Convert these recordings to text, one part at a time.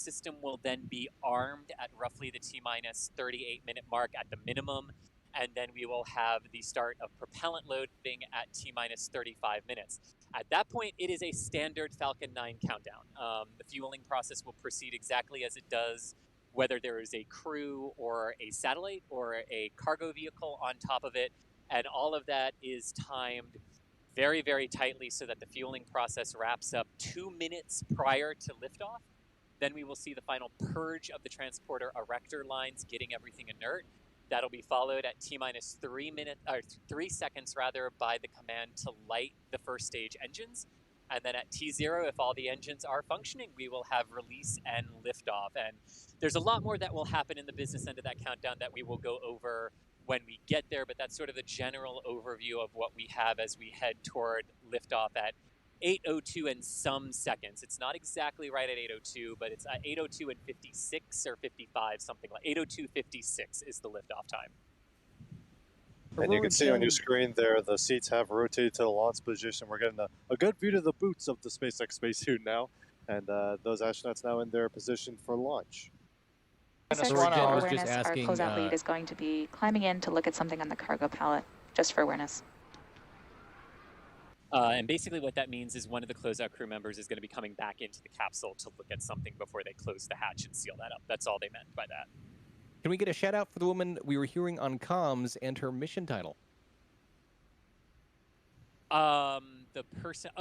system will then be armed at roughly the T-minus 38-minute mark at the minimum, and then we will have the start of propellant loading at T-minus 35 minutes. At that point, it is a standard Falcon 9 countdown. The fueling process will proceed exactly as it does whether there is a crew or a satellite or a cargo vehicle on top of it, and all of that is timed very, very tightly so that the fueling process wraps up 2 minutes prior to liftoff. Then we will see the final purge of the transporter erector lines, getting everything inert. That'll be followed at T-minus 3 seconds by the command to light the first stage engines. And then at T0, if all the engines are functioning, we will have release and liftoff. And there's a lot more that will happen in the business end of that countdown that we will go over when we get there, but that's sort of the general overview of what we have as we head toward liftoff at 8:02 and some seconds. It's not exactly right at 8:02, but it's at 8:02 and 56 or 55, something like 8:02:56 is the liftoff time. And you can see on your screen there, the seats have rotated to the launch position. We're getting a good view to the boots of the SpaceX spacesuit now, and those astronauts now in their position for launch. Awareness, our closeout lead is going to be climbing in to look at something on the cargo pallet, just for awareness. And basically what that means is one of the closeout crew members is going to be coming back into the capsule to look at something before they close the hatch and seal that up. That's all they meant by that. Can we get a shout out for the woman we were hearing on comms and her mission title? The person,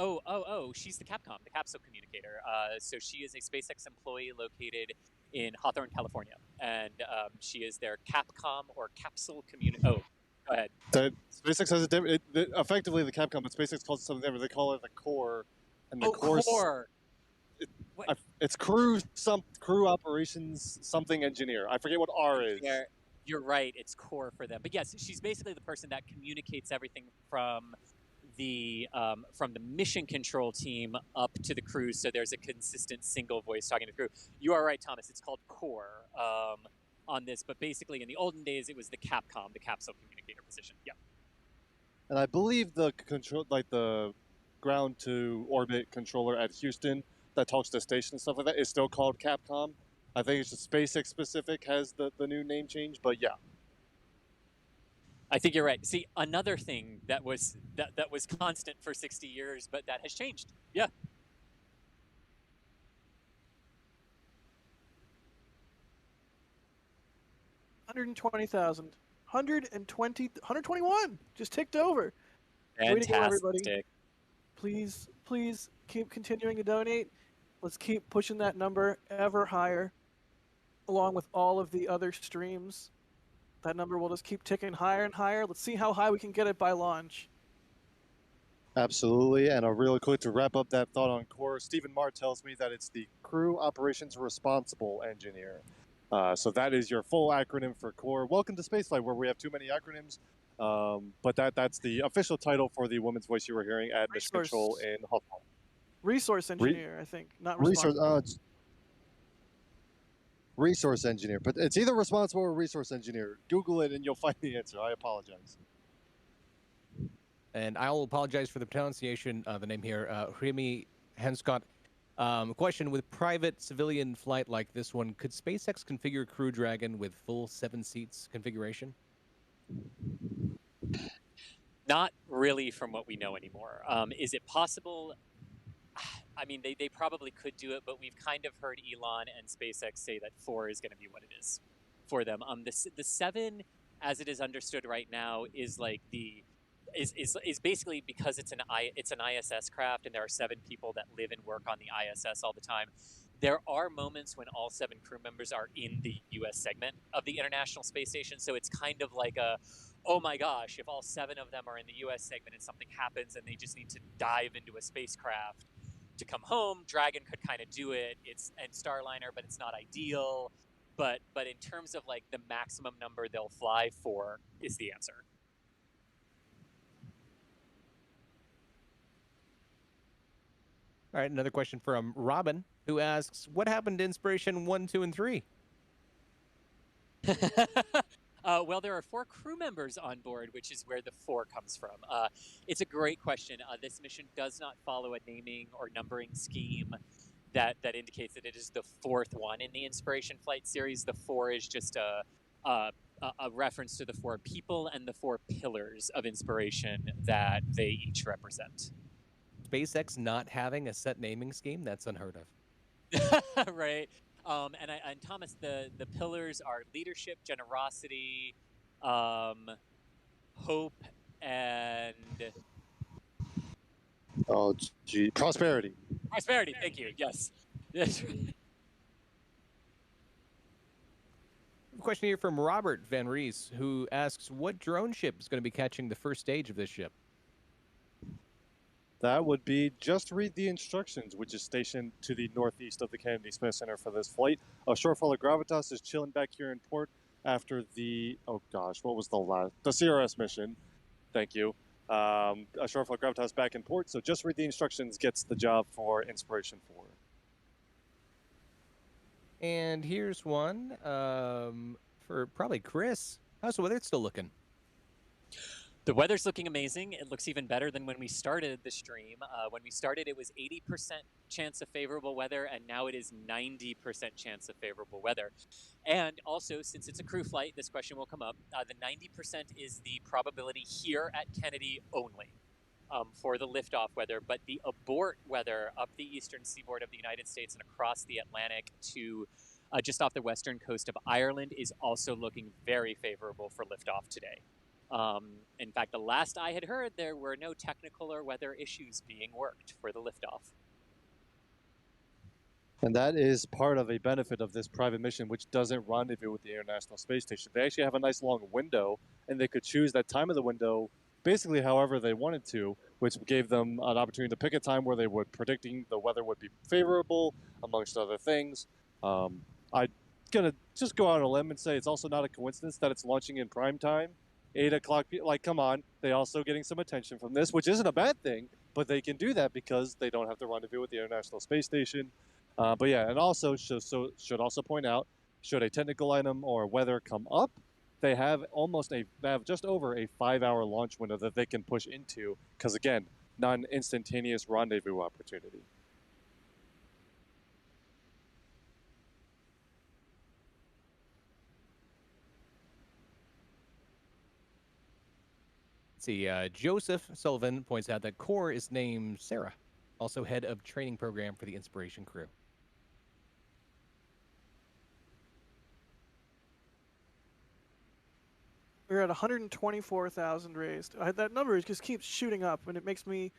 she's the Capcom, the capsule communicator. So she is a SpaceX employee located in Hawthorne, California. And she is their Capcom or capsule communicator. Oh, go ahead. SpaceX has a different, effectively the Capcom, but SpaceX calls it something different. They call it the core. And the core. It's crew operations something engineer. I forget what R is. Yeah, you're right. It's core for them. But yes, she's basically the person that communicates everything from the mission control team up to the crew. So there's a consistent single voice talking to the crew. You are right, Thomas. It's called core on this. But basically, in the olden days, it was the Capcom, the capsule communicator position. Yeah. And I believe the control, like the ground to orbit controller at Houston that talks to the station and stuff like that is still called Capcom. I think it's just SpaceX specific has the new name change, but yeah. I think you're right. See, another thing that was constant for 60 years, but that has changed. Yeah. $120,000. 121 just ticked over. Fantastic. Way to go, everybody. Please keep continuing to donate. Let's keep pushing that number ever higher, along with all of the other streams. That number will just keep ticking higher and higher. Let's see how high we can get it by launch. Absolutely. And really quick to wrap up that thought on core, Stephen Marr tells me that it's the Crew Operations Responsible Engineer. So that is your full acronym for core. Welcome to Spaceflight, where we have too many acronyms. But that's the official title for the woman's voice you were hearing at Mission Control in Hawthorne. Resource engineer, I think, not resource engineer, but it's either responsible or resource engineer. Google it and you'll find the answer. I apologize. And I'll apologize for the pronunciation of the name here. Remy Henscott. Question, with private civilian flight like this one, could SpaceX configure Crew Dragon with full 7 seats configuration? Not really from what we know anymore. Is it possible? I mean, they probably could do it, but we've kind of heard Elon and SpaceX say that 4 is going to be what it is for them. The 7, as it is understood right now, is like is basically because it's an ISS craft, and there are 7 people that live and work on the ISS all the time. There are moments when all 7 crew members are in the U.S. segment of the International Space Station, so it's kind of like oh my gosh, if all 7 of them are in the U.S. segment and something happens and they just need to dive into a spacecraft to come home, Dragon could kind of do it. And Starliner, but it's not ideal. But in terms of like the maximum number they'll fly, 4 is the answer. All right, another question from Robin, who asks, what happened to Inspiration 1, 2, and 3? Well, there are 4 crew members on board, which is where the 4 comes from. It's a great question. This mission does not follow a naming or numbering scheme. that indicates that it is the fourth one in the Inspiration flight series. The 4 is just a reference to the 4 people and the 4 pillars of inspiration that they each represent. SpaceX not having a set naming scheme, that's unheard of. Right. And Thomas, the pillars are leadership, generosity, hope, and Oh, gee, prosperity. prosperity. Thank you. Yes. Yes. Question here from Robert Van Rees, who asks, what drone ship is going to be catching the first stage of this ship? That would be Just Read the Instructions, which is stationed to the northeast of the Kennedy Space Center for this flight. A shortfall of Gravitas is chilling back here in port after the, oh gosh, what was the CRS mission. Thank you. A shortfall of Gravitas back in port, so Just Read the Instructions gets the job for Inspiration 4. And here's one for probably Chris. How's the weather still looking? The weather's looking amazing. It looks even better than when we started the stream. When we started, it was 80% chance of favorable weather, and now it is 90% chance of favorable weather. And also, since it's a crew flight, this question will come up. The 90% is the probability here at Kennedy only for the liftoff weather, but the abort weather up the eastern seaboard of the United States and across the Atlantic to just off the western coast of Ireland is also looking very favorable for liftoff today. In fact, the last I had heard, there were no technical or weather issues being worked for the liftoff. And that is part of a benefit of this private mission, which doesn't rendezvous with the International Space Station. They actually have a nice long window, and they could choose that time of the window basically however they wanted to, which gave them an opportunity to pick a time where they would predicting the weather would be favorable, amongst other things. I'm going to just go out on a limb and say it's also not a coincidence that it's launching in prime time. 8 o'clock, like, come on. They also getting some attention from this, which isn't a bad thing, but they can do that because they don't have to rendezvous with the International Space Station. But yeah, and also should also point out, should a technical item or weather come up, they have just over a 5-hour launch window that they can push into, because again, not an instantaneous rendezvous opportunity. Let's see, Joseph Sullivan points out that Core is named Sarah, also head of training program for the Inspiration crew. We're at 124,000 raised. That number just keeps shooting up, and it makes me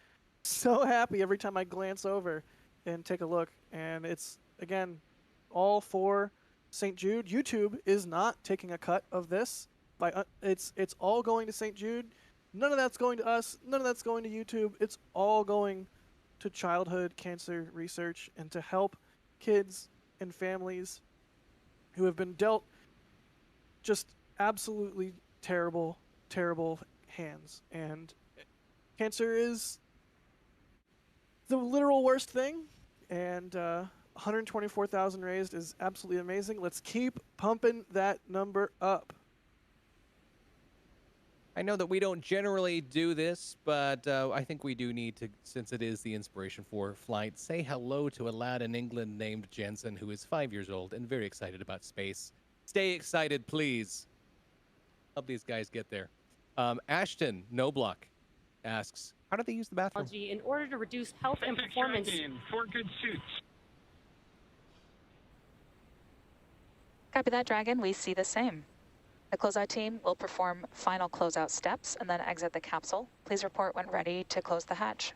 so happy every time I glance over and take a look. And it's, again, all for St. Jude. YouTube is not taking a cut of this. It's all going to St. Jude. None of that's going to us. None of that's going to YouTube. It's all going to childhood cancer research and to help kids and families who have been dealt just absolutely terrible, terrible hands. And cancer is the literal worst thing. And 124,000 raised is absolutely amazing. Let's keep pumping that number up. I know that we don't generally do this, but I think we do need to, since it is the Inspiration 4 flight, say hello to a lad in England named Jensen, who is 5 years old and very excited about space. Stay excited, please. Help these guys get there. Ashton Noblock asks, how do they use the bathroom? In order to reduce health and performance. For good suits. Copy that, Dragon. We see the same. The closeout team will perform final closeout steps and then exit the capsule. Please report when ready to close the hatch.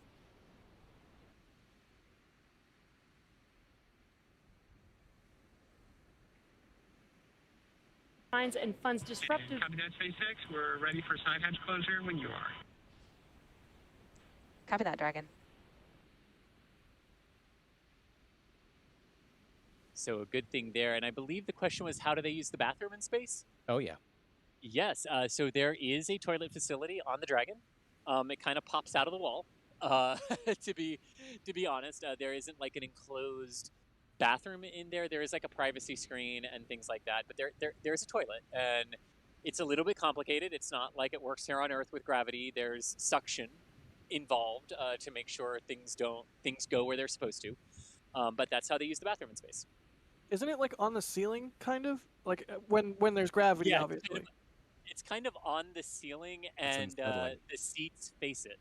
And funds disruptive. Copy that, SpaceX. We're ready for side hatch closure when you are. Copy that, Dragon. So a good thing there. And I believe the question was, how do they use the bathroom in space? Oh, yeah. Yes. So there is a toilet facility on the Dragon. It kind of pops out of the wall. To be honest, there isn't like an enclosed bathroom in there. There is like a privacy screen and things like that. But there's a toilet, and it's a little bit complicated. It's not like it works here on Earth with gravity. There's suction involved to make sure things go where they're supposed to. But that's how they use the bathroom in space. Isn't it like on the ceiling, kind of? Like when there's gravity, Yeah, obviously. It's kind of on the ceiling, and the seats face it.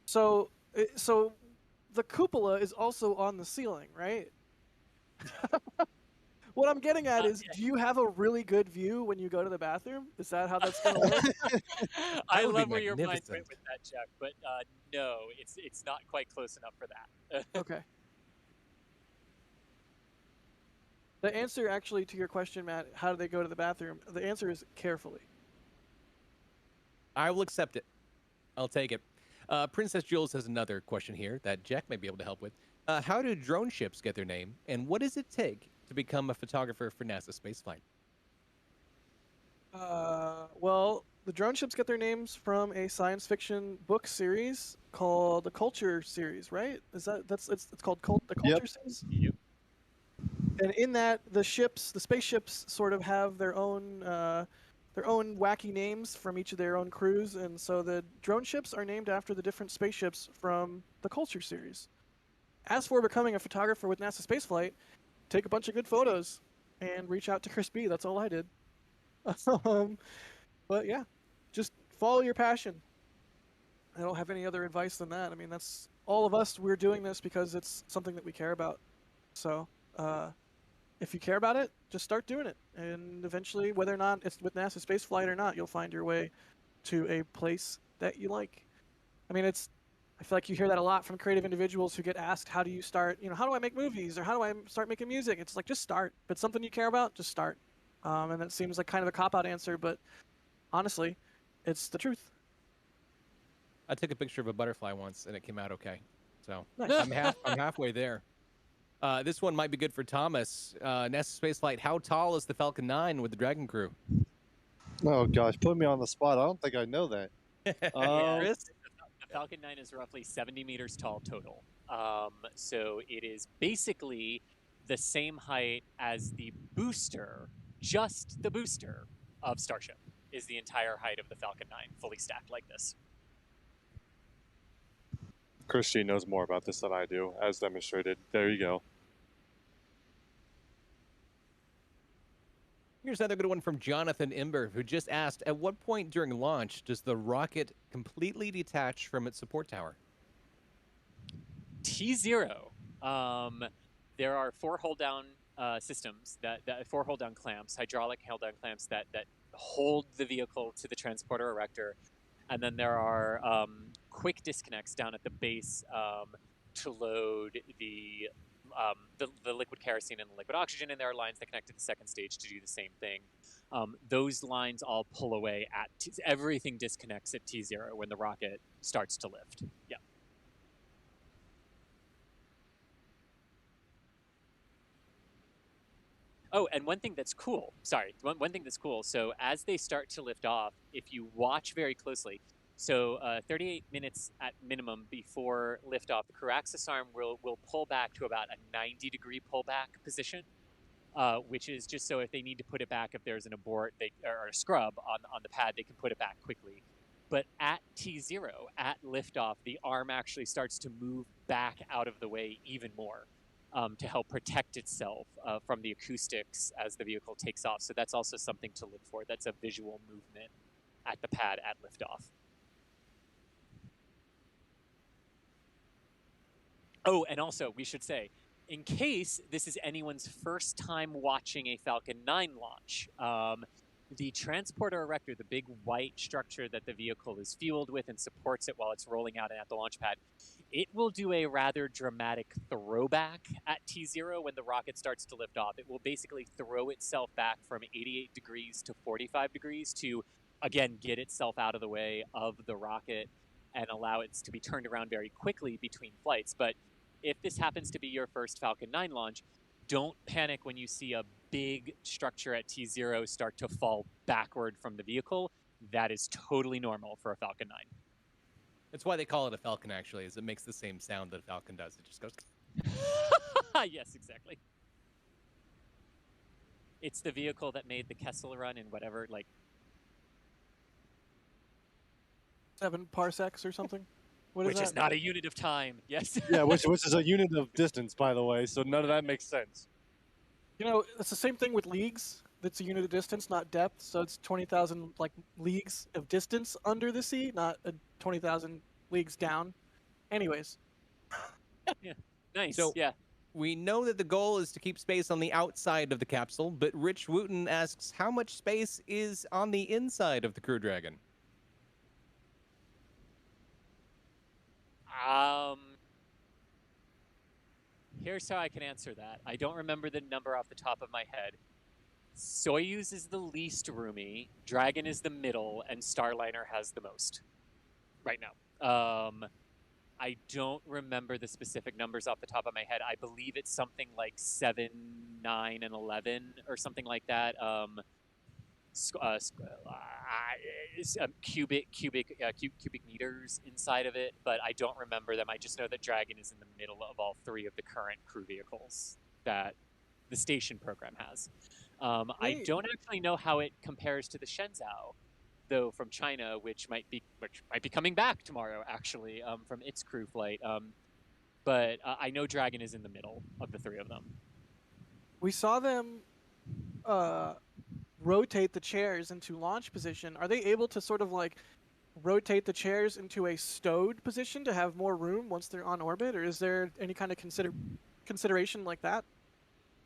So the cupola is also on the ceiling, right? What I'm getting at is, do you have a really good view when you go to the bathroom? Is that how that's going to work? I love where your mind went with that, Jeff, but no, it's not quite close enough for that. Okay. The answer, actually, to your question, Matt, how do they go to the bathroom? The answer is carefully. I will accept it. I'll take it. Princess Jules has another question here that Jack may be able to help with. How do drone ships get their name, and what does it take to become a photographer for NASA spaceflight? Well, the drone ships get their names from a science fiction book series called the Culture series, right? It's called the Culture series? Yep. And in that, the spaceships sort of have their own wacky names from each of their own crews, and so the drone ships are named after the different spaceships from the Culture series. As for becoming a photographer with NASA spaceflight, take a bunch of good photos and reach out to Chris B. That's all I did. But yeah, just follow your passion. I don't have any other advice than that. I mean, that's all of us. We're doing this because it's something that we care about. So if you care about it, just start doing it. And eventually, whether or not it's with NASA spaceflight or not, you'll find your way to a place that you like. I mean, I feel like you hear that a lot from creative individuals who get asked, how do you start, how do I make movies, or how do I start making music? It's like, just start. If it's something you care about, just start. And that seems like kind of a cop-out answer, but honestly, it's the truth. I took a picture of a butterfly once, and it came out okay. So Nice. I'm halfway there. This one might be good for Thomas. NASA spaceflight, how tall is the Falcon 9 with the Dragon crew? Oh, gosh, put me on the spot. I don't think I know that. Chris? The Falcon 9 is roughly 70 meters tall total. So it is basically the same height as the booster, just the booster of Starship is the entire height of the Falcon 9, fully stacked like this. Christy knows more about this than I do, as demonstrated. There you go. Here's another good one from Jonathan Imber, who just asked, at what point during launch does the rocket completely detach from its support tower? T0. There are 4 hold-down systems, that 4 hold-down clamps, hydraulic hold-down clamps that hold the vehicle to the transporter erector. And then there are quick disconnects down at the base to load the liquid kerosene and the liquid oxygen, and there are lines that connect to the second stage to do the same thing. Those lines all pull away at everything disconnects at T0 when the rocket starts to lift. Yeah. Oh, and one thing that's cool, one thing that's cool, so as they start to lift off, if you watch very closely, so 38 minutes at minimum before liftoff, the crew access arm will pull back to about a 90-degree pullback position, which is just so if they need to put it back, if there's an abort or a scrub on the pad, they can put it back quickly. But at T0, at liftoff, the arm actually starts to move back out of the way even more. To help protect itself from the acoustics as the vehicle takes off. So that's also something to look for. That's a visual movement at the pad at liftoff. Oh, and also we should say, in case this is anyone's first time watching a Falcon 9 launch, the transporter erector, the big white structure that the vehicle is fueled with and supports it while it's rolling out and at the launch pad, it will do a rather dramatic throwback at T0 when the rocket starts to lift off. It will basically throw itself back from 88 degrees to 45 degrees to, again, get itself out of the way of the rocket and allow it to be turned around very quickly between flights. But if this happens to be your first Falcon 9 launch, don't panic when you see a big structure at T0 start to fall backward from the vehicle. That is totally normal for a Falcon 9. That's why they call it a Falcon, actually, is it makes the same sound that a Falcon does. It just goes... Yes, exactly. It's the vehicle that made the Kessel run in whatever, like... 7 parsecs or something? What is which is that? not a unit of time. Yes. Yeah, which is a unit of distance, by the way. So none of that makes sense. You know, it's the same thing with leagues. That's a unit of distance, not depth. So it's 20,000 like leagues of distance under the sea, not 20,000 leagues down. Anyways, Yeah. Nice. So- yeah. We know that the goal is to keep space on the outside of the capsule, but Rich Wooten asks how much space is on the inside of the Crew Dragon? Here's how I can answer that. I don't remember the number off the top of my head. Soyuz is the least roomy, Dragon is the middle, and Starliner has the most right now. I don't remember the specific numbers off the top of my head. I believe it's something like 7, 9, and 11 or something like that. Cubic meters inside of it, but I don't remember them. I just know that Dragon is in the middle of all 3 of the current crew vehicles that the station program has. I don't actually know how it compares to the Shenzhou, though, from China, which might be coming back tomorrow, actually, from its crew flight. But I know Dragon is in the middle of the 3 of them. we saw them rotate the chairs into launch position. Are they able to sort of like rotate the chairs into a stowed position to have more room once they're on orbit, or is there any kind of consideration like that?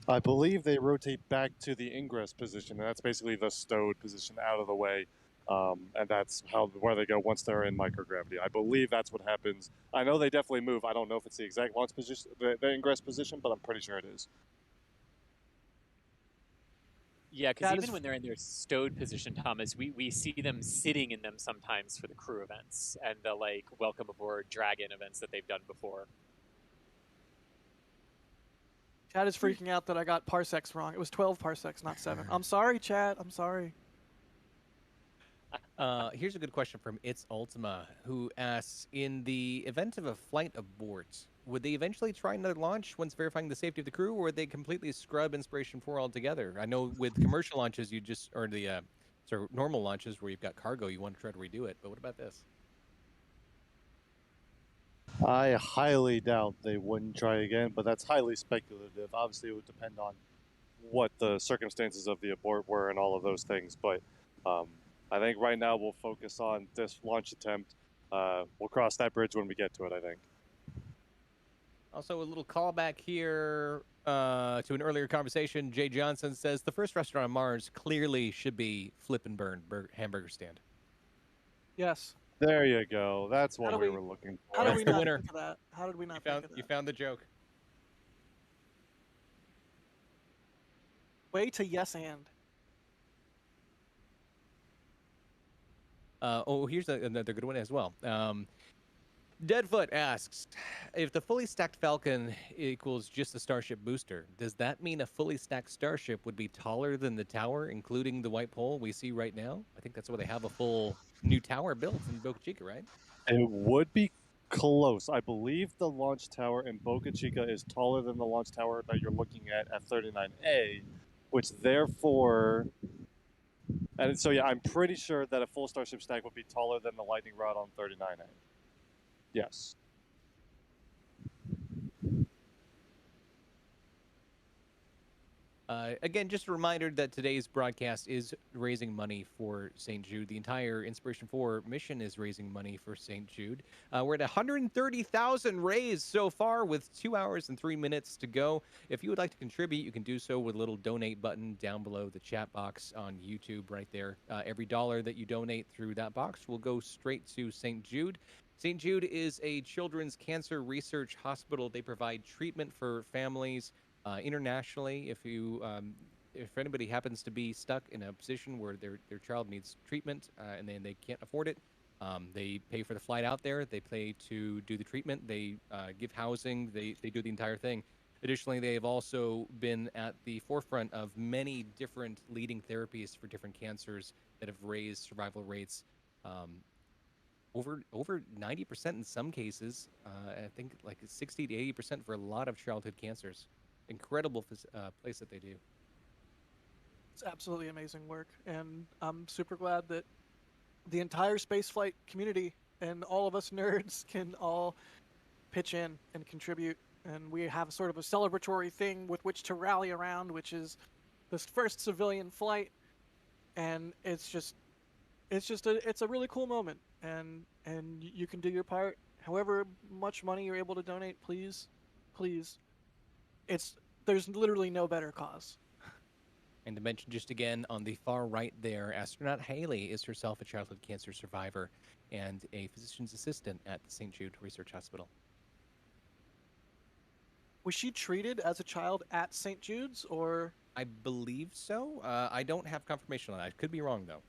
I believe they rotate back to the ingress position, and that's basically the stowed position out of the way. And that's where they go once they're in microgravity. I believe that's what happens. I know they definitely move. I don't know if it's the exact launch position, the ingress position, but I'm pretty sure it is. Yeah, because even when they're in their stowed position, Thomas, we see them sitting in them sometimes for the crew events and the like welcome aboard Dragon events that they've done before. Chad is freaking out that I got parsecs wrong. It was 12 parsecs, not 7. I'm sorry, Chad. I'm sorry. Here's a good question from It's Ultima, who asks, in the event of a flight abort, would they eventually try another launch once verifying the safety of the crew, or would they completely scrub Inspiration 4 altogether? I know with commercial launches, or the normal launches where you've got cargo, you want to try to redo it, but what about this? I highly doubt they wouldn't try again, but that's highly speculative. Obviously, it would depend on what the circumstances of the abort were and all of those things, but I think right now we'll focus on this launch attempt. We'll cross that bridge when we get to it, I think. Also, a little callback here to an earlier conversation. Jay Johnson says the first restaurant on Mars clearly should be Flip and Burn hamburger stand. Yes. There you go. That's what we were looking for. How did we not winner. think of that? How did we not think of that? You found the joke. Way to yes and. Here's another good one as well. Deadfoot asks, if the fully stacked Falcon equals just a Starship booster, does that mean a fully stacked Starship would be taller than the tower, including the white pole we see right now? I think that's why they have a full new tower built in Boca Chica, right? It would be close. I believe the launch tower in Boca Chica is taller than the launch tower that you're looking at 39A, which therefore... And so, yeah, I'm pretty sure that a full Starship stack would be taller than the lightning rod on 39A. Yes. Again, just a reminder that today's broadcast is raising money for St. Jude. The entire Inspiration 4 mission is raising money for St. Jude. We're at 130,000 raised so far with 2 hours and 3 minutes to go. If you would like to contribute, you can do so with a little donate button down below the chat box on YouTube right there. Every dollar that you donate through that box will go straight to St. Jude. St. Jude is a children's cancer research hospital. They provide treatment for families internationally. If anybody happens to be stuck in a position where their child needs treatment and then they can't afford it, they pay for the flight out there. They pay to do the treatment. They give housing. They do the entire thing. Additionally, they have also been at the forefront of many different leading therapies for different cancers that have raised survival rates over 90% in some cases. I think like 60 to 80% for a lot of childhood cancers. Incredible place that they do. It's absolutely amazing work, and I'm super glad that the entire spaceflight community and all of us nerds can all pitch in and contribute. And we have sort of a celebratory thing with which to rally around, which is this first civilian flight. And it's a really cool moment. And you can do your part. However much money you're able to donate, please. There's literally no better cause. And to mention just again, on the far right there, astronaut Haley is herself a childhood cancer survivor and a physician's assistant at the St. Jude Research Hospital. Was she treated as a child at St. Jude's, or? I believe so. I don't have confirmation on that. I could be wrong, though.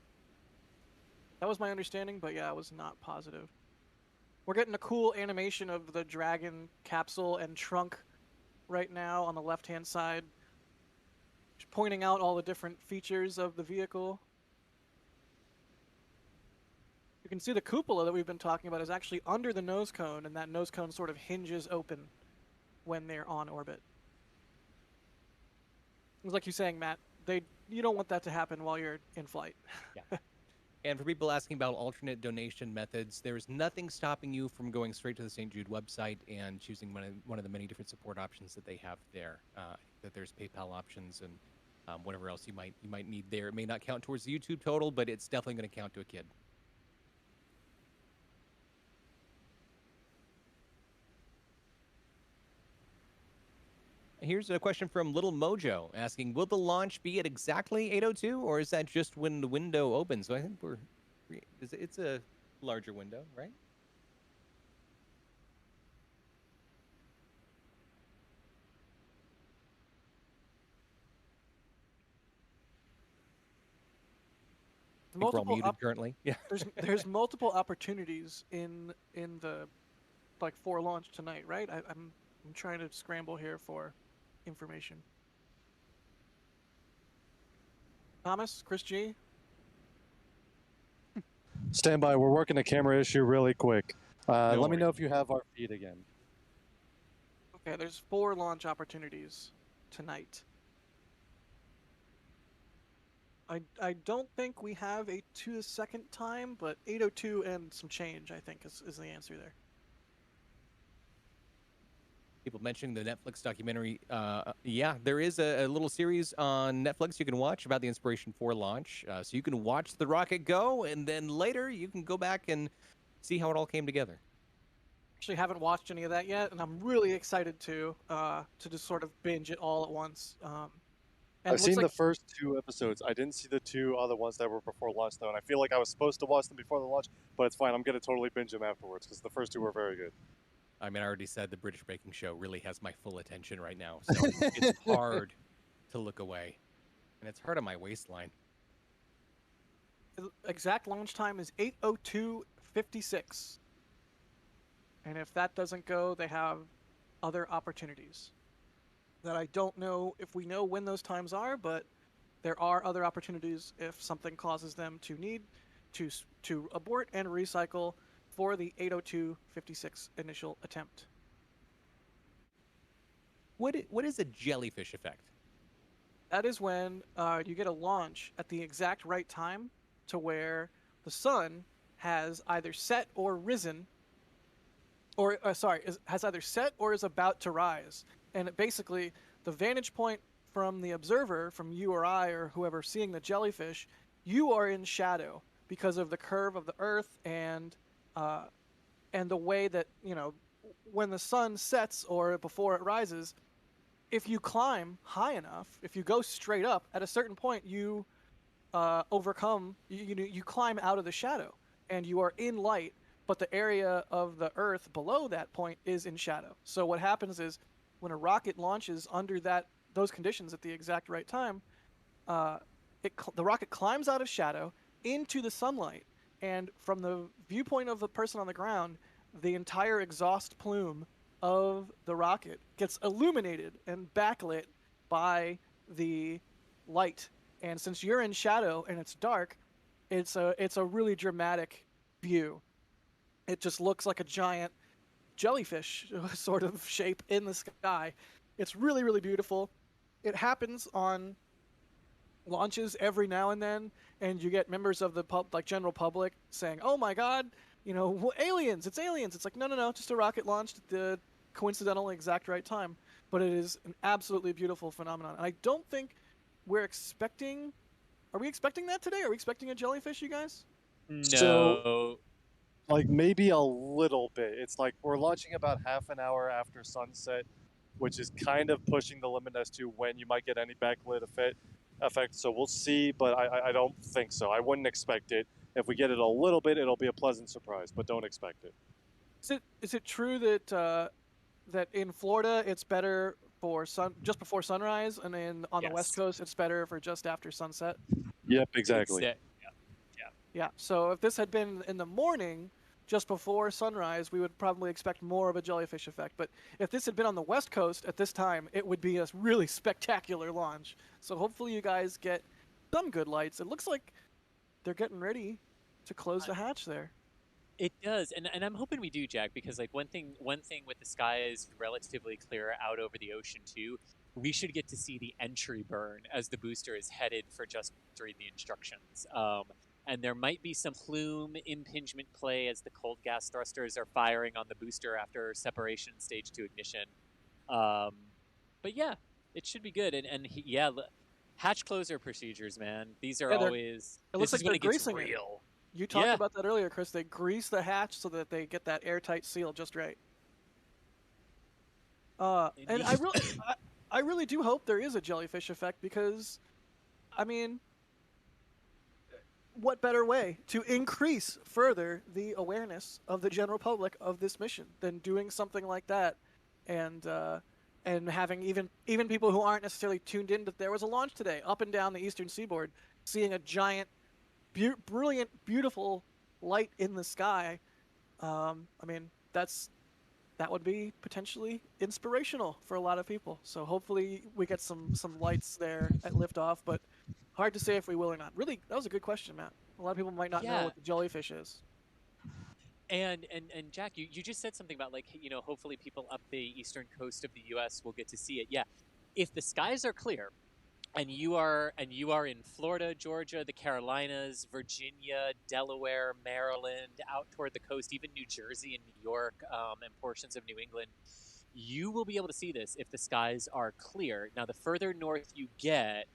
That was my understanding, but yeah, I was not positive. We're getting a cool animation of the Dragon capsule and trunk right now on the left-hand side, pointing out all the different features of the vehicle. You can see the cupola that we've been talking about is actually under the nose cone, and that nose cone sort of hinges open when they're on orbit. It's like you're saying, Matt, you don't want that to happen while you're in flight. Yeah. And for people asking about alternate donation methods, there's nothing stopping you from going straight to the St. Jude website and choosing one of the many different support options that they have there. That there's PayPal options and whatever else you might need there. It may not count towards the YouTube total, but it's definitely going to count to a kid. Here's a question from Little Mojo asking, will the launch be at exactly 8:02, or is that just when the window opens? So I think it's a larger window, right? We're all muted currently. Yeah. There's multiple opportunities in the for launch tonight, right? I'm trying to scramble here for information. Thomas, Chris G. Stand by. We're working a camera issue really quick. Let me worries. know if you have our feed again. Okay, there's 4 launch opportunities tonight. I don't think we have a 2-second time, but 8:02 and some change, I think, is the answer there. People mentioning the Netflix documentary. Yeah, there is a little series on Netflix you can watch about the Inspiration 4 launch. So you can watch the rocket go, and then later you can go back and see how it all came together. Actually, haven't watched any of that yet, and I'm really excited to just sort of binge it all at once. I've seen the first 2 episodes. I didn't see the 2 other ones that were before launch, though, and I feel like I was supposed to watch them before the launch, but it's fine. I'm going to totally binge them afterwards, because the first 2 were very good. I mean, I already said the British Baking Show really has my full attention right now, so it's hard to look away, and it's hard on my waistline. The exact launch time is 8:02:56, and if that doesn't go, they have other opportunities that I don't know if we know when those times are, but there are other opportunities if something causes them to need to abort and recycle for the 8:02:56 initial attempt. What is a jellyfish effect? That is when you get a launch at the exact right time to where the sun has either set or risen, or has either set or is about to rise. And basically, the vantage point from the observer, from you or I or whoever seeing the jellyfish, you are in shadow because of the curve of the Earth and the way that, when the sun sets or before it rises, if you climb high enough, if you go straight up, at a certain point you you climb out of the shadow and you are in light, but the area of the Earth below that point is in shadow. So what happens is when a rocket launches under those conditions at the exact right time, the rocket climbs out of shadow into the sunlight, and from the viewpoint of the person on the ground, the entire exhaust plume of the rocket gets illuminated and backlit by the light. And since you're in shadow and it's dark, it's a really dramatic view. It just looks like a giant jellyfish sort of shape in the sky. It's really, really beautiful. It happens on launches every now and then, and you get members of the general public saying, "Oh my God, you know, aliens, it's aliens. It's like, no, no, no, just a rocket launched at the coincidental exact right time. But it is an absolutely beautiful phenomenon. And I don't think we're expecting... Are we expecting that today? Are we expecting a jellyfish, you guys? No. Like maybe a little bit. It's like we're launching about half an hour after sunset, which is kind of pushing the limit as to when you might get any backlit effect. So we'll see, but I don't think so. I wouldn't expect it. If we get it a little bit, it'll be a pleasant surprise, but don't expect it. Is it true that that in Florida it's better for just before sunrise, and then on the West Yes. Coast it's better for just after sunset? Yep, exactly. Yeah. So if this had been in the morning, just before sunrise, we would probably expect more of a jellyfish effect. But if this had been on the West Coast at this time, it would be a really spectacular launch. So hopefully you guys get some good lights. It looks like they're getting ready to close the hatch there. It does, and I'm hoping we do, Jack, because like one thing with the skies relatively clear out over the ocean too, we should get to see the entry burn as the booster is headed for just read the instructions. And there might be some plume impingement play as the cold gas thrusters are firing on the booster after separation stage 2 ignition. But yeah, it should be good. Yeah, hatch closer procedures, man. These are always. It looks this like is when they're it gets greasing real. You talked about that earlier, Chris. They grease the hatch so that they get that airtight seal just right. And I really do hope there is a jellyfish effect because, I mean, what better way to increase further the awareness of the general public of this mission than doing something like that, and having even people who aren't necessarily tuned in that there was a launch today up and down the eastern seaboard, seeing a giant, brilliant, beautiful light in the sky. I mean, that would be potentially inspirational for a lot of people. So hopefully we get some lights there at liftoff, but hard to say if we will or not. Really, that was a good question, Matt. A lot of people might not know what the jellyfish is. And Jack, you just said something about, like, you know, hopefully people up the eastern coast of the U.S. will get to see it. Yeah, if the skies are clear, and you are in Florida, Georgia, the Carolinas, Virginia, Delaware, Maryland, out toward the coast, even New Jersey and New York, and portions of New England, you will be able to see this if the skies are clear. Now, the further north you get,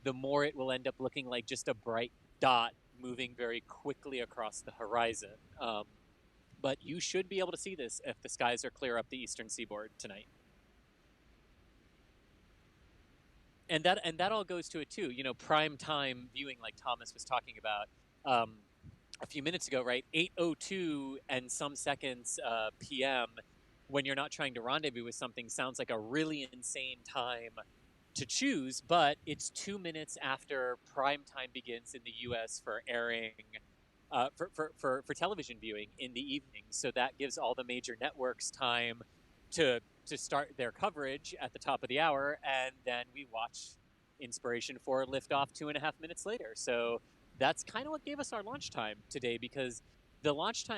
the more it will end up looking like just a bright dot moving very quickly across the horizon. But you should be able to see this if the skies are clear up the eastern seaboard tonight. And that all goes to it too. You know, prime time viewing, like Thomas was talking about a few minutes ago, right? 8:02 and some seconds p.m. when you're not trying to rendezvous with something sounds like a really insane time to choose, but it's 2 minutes after prime time begins in the U.S. for airing, for television viewing in the evening. So that gives all the major networks time to start their coverage at the top of the hour, and then we watch Inspiration 4 lift off 2.5 minutes later. So that's kind of what gave us our launch time today, because the launch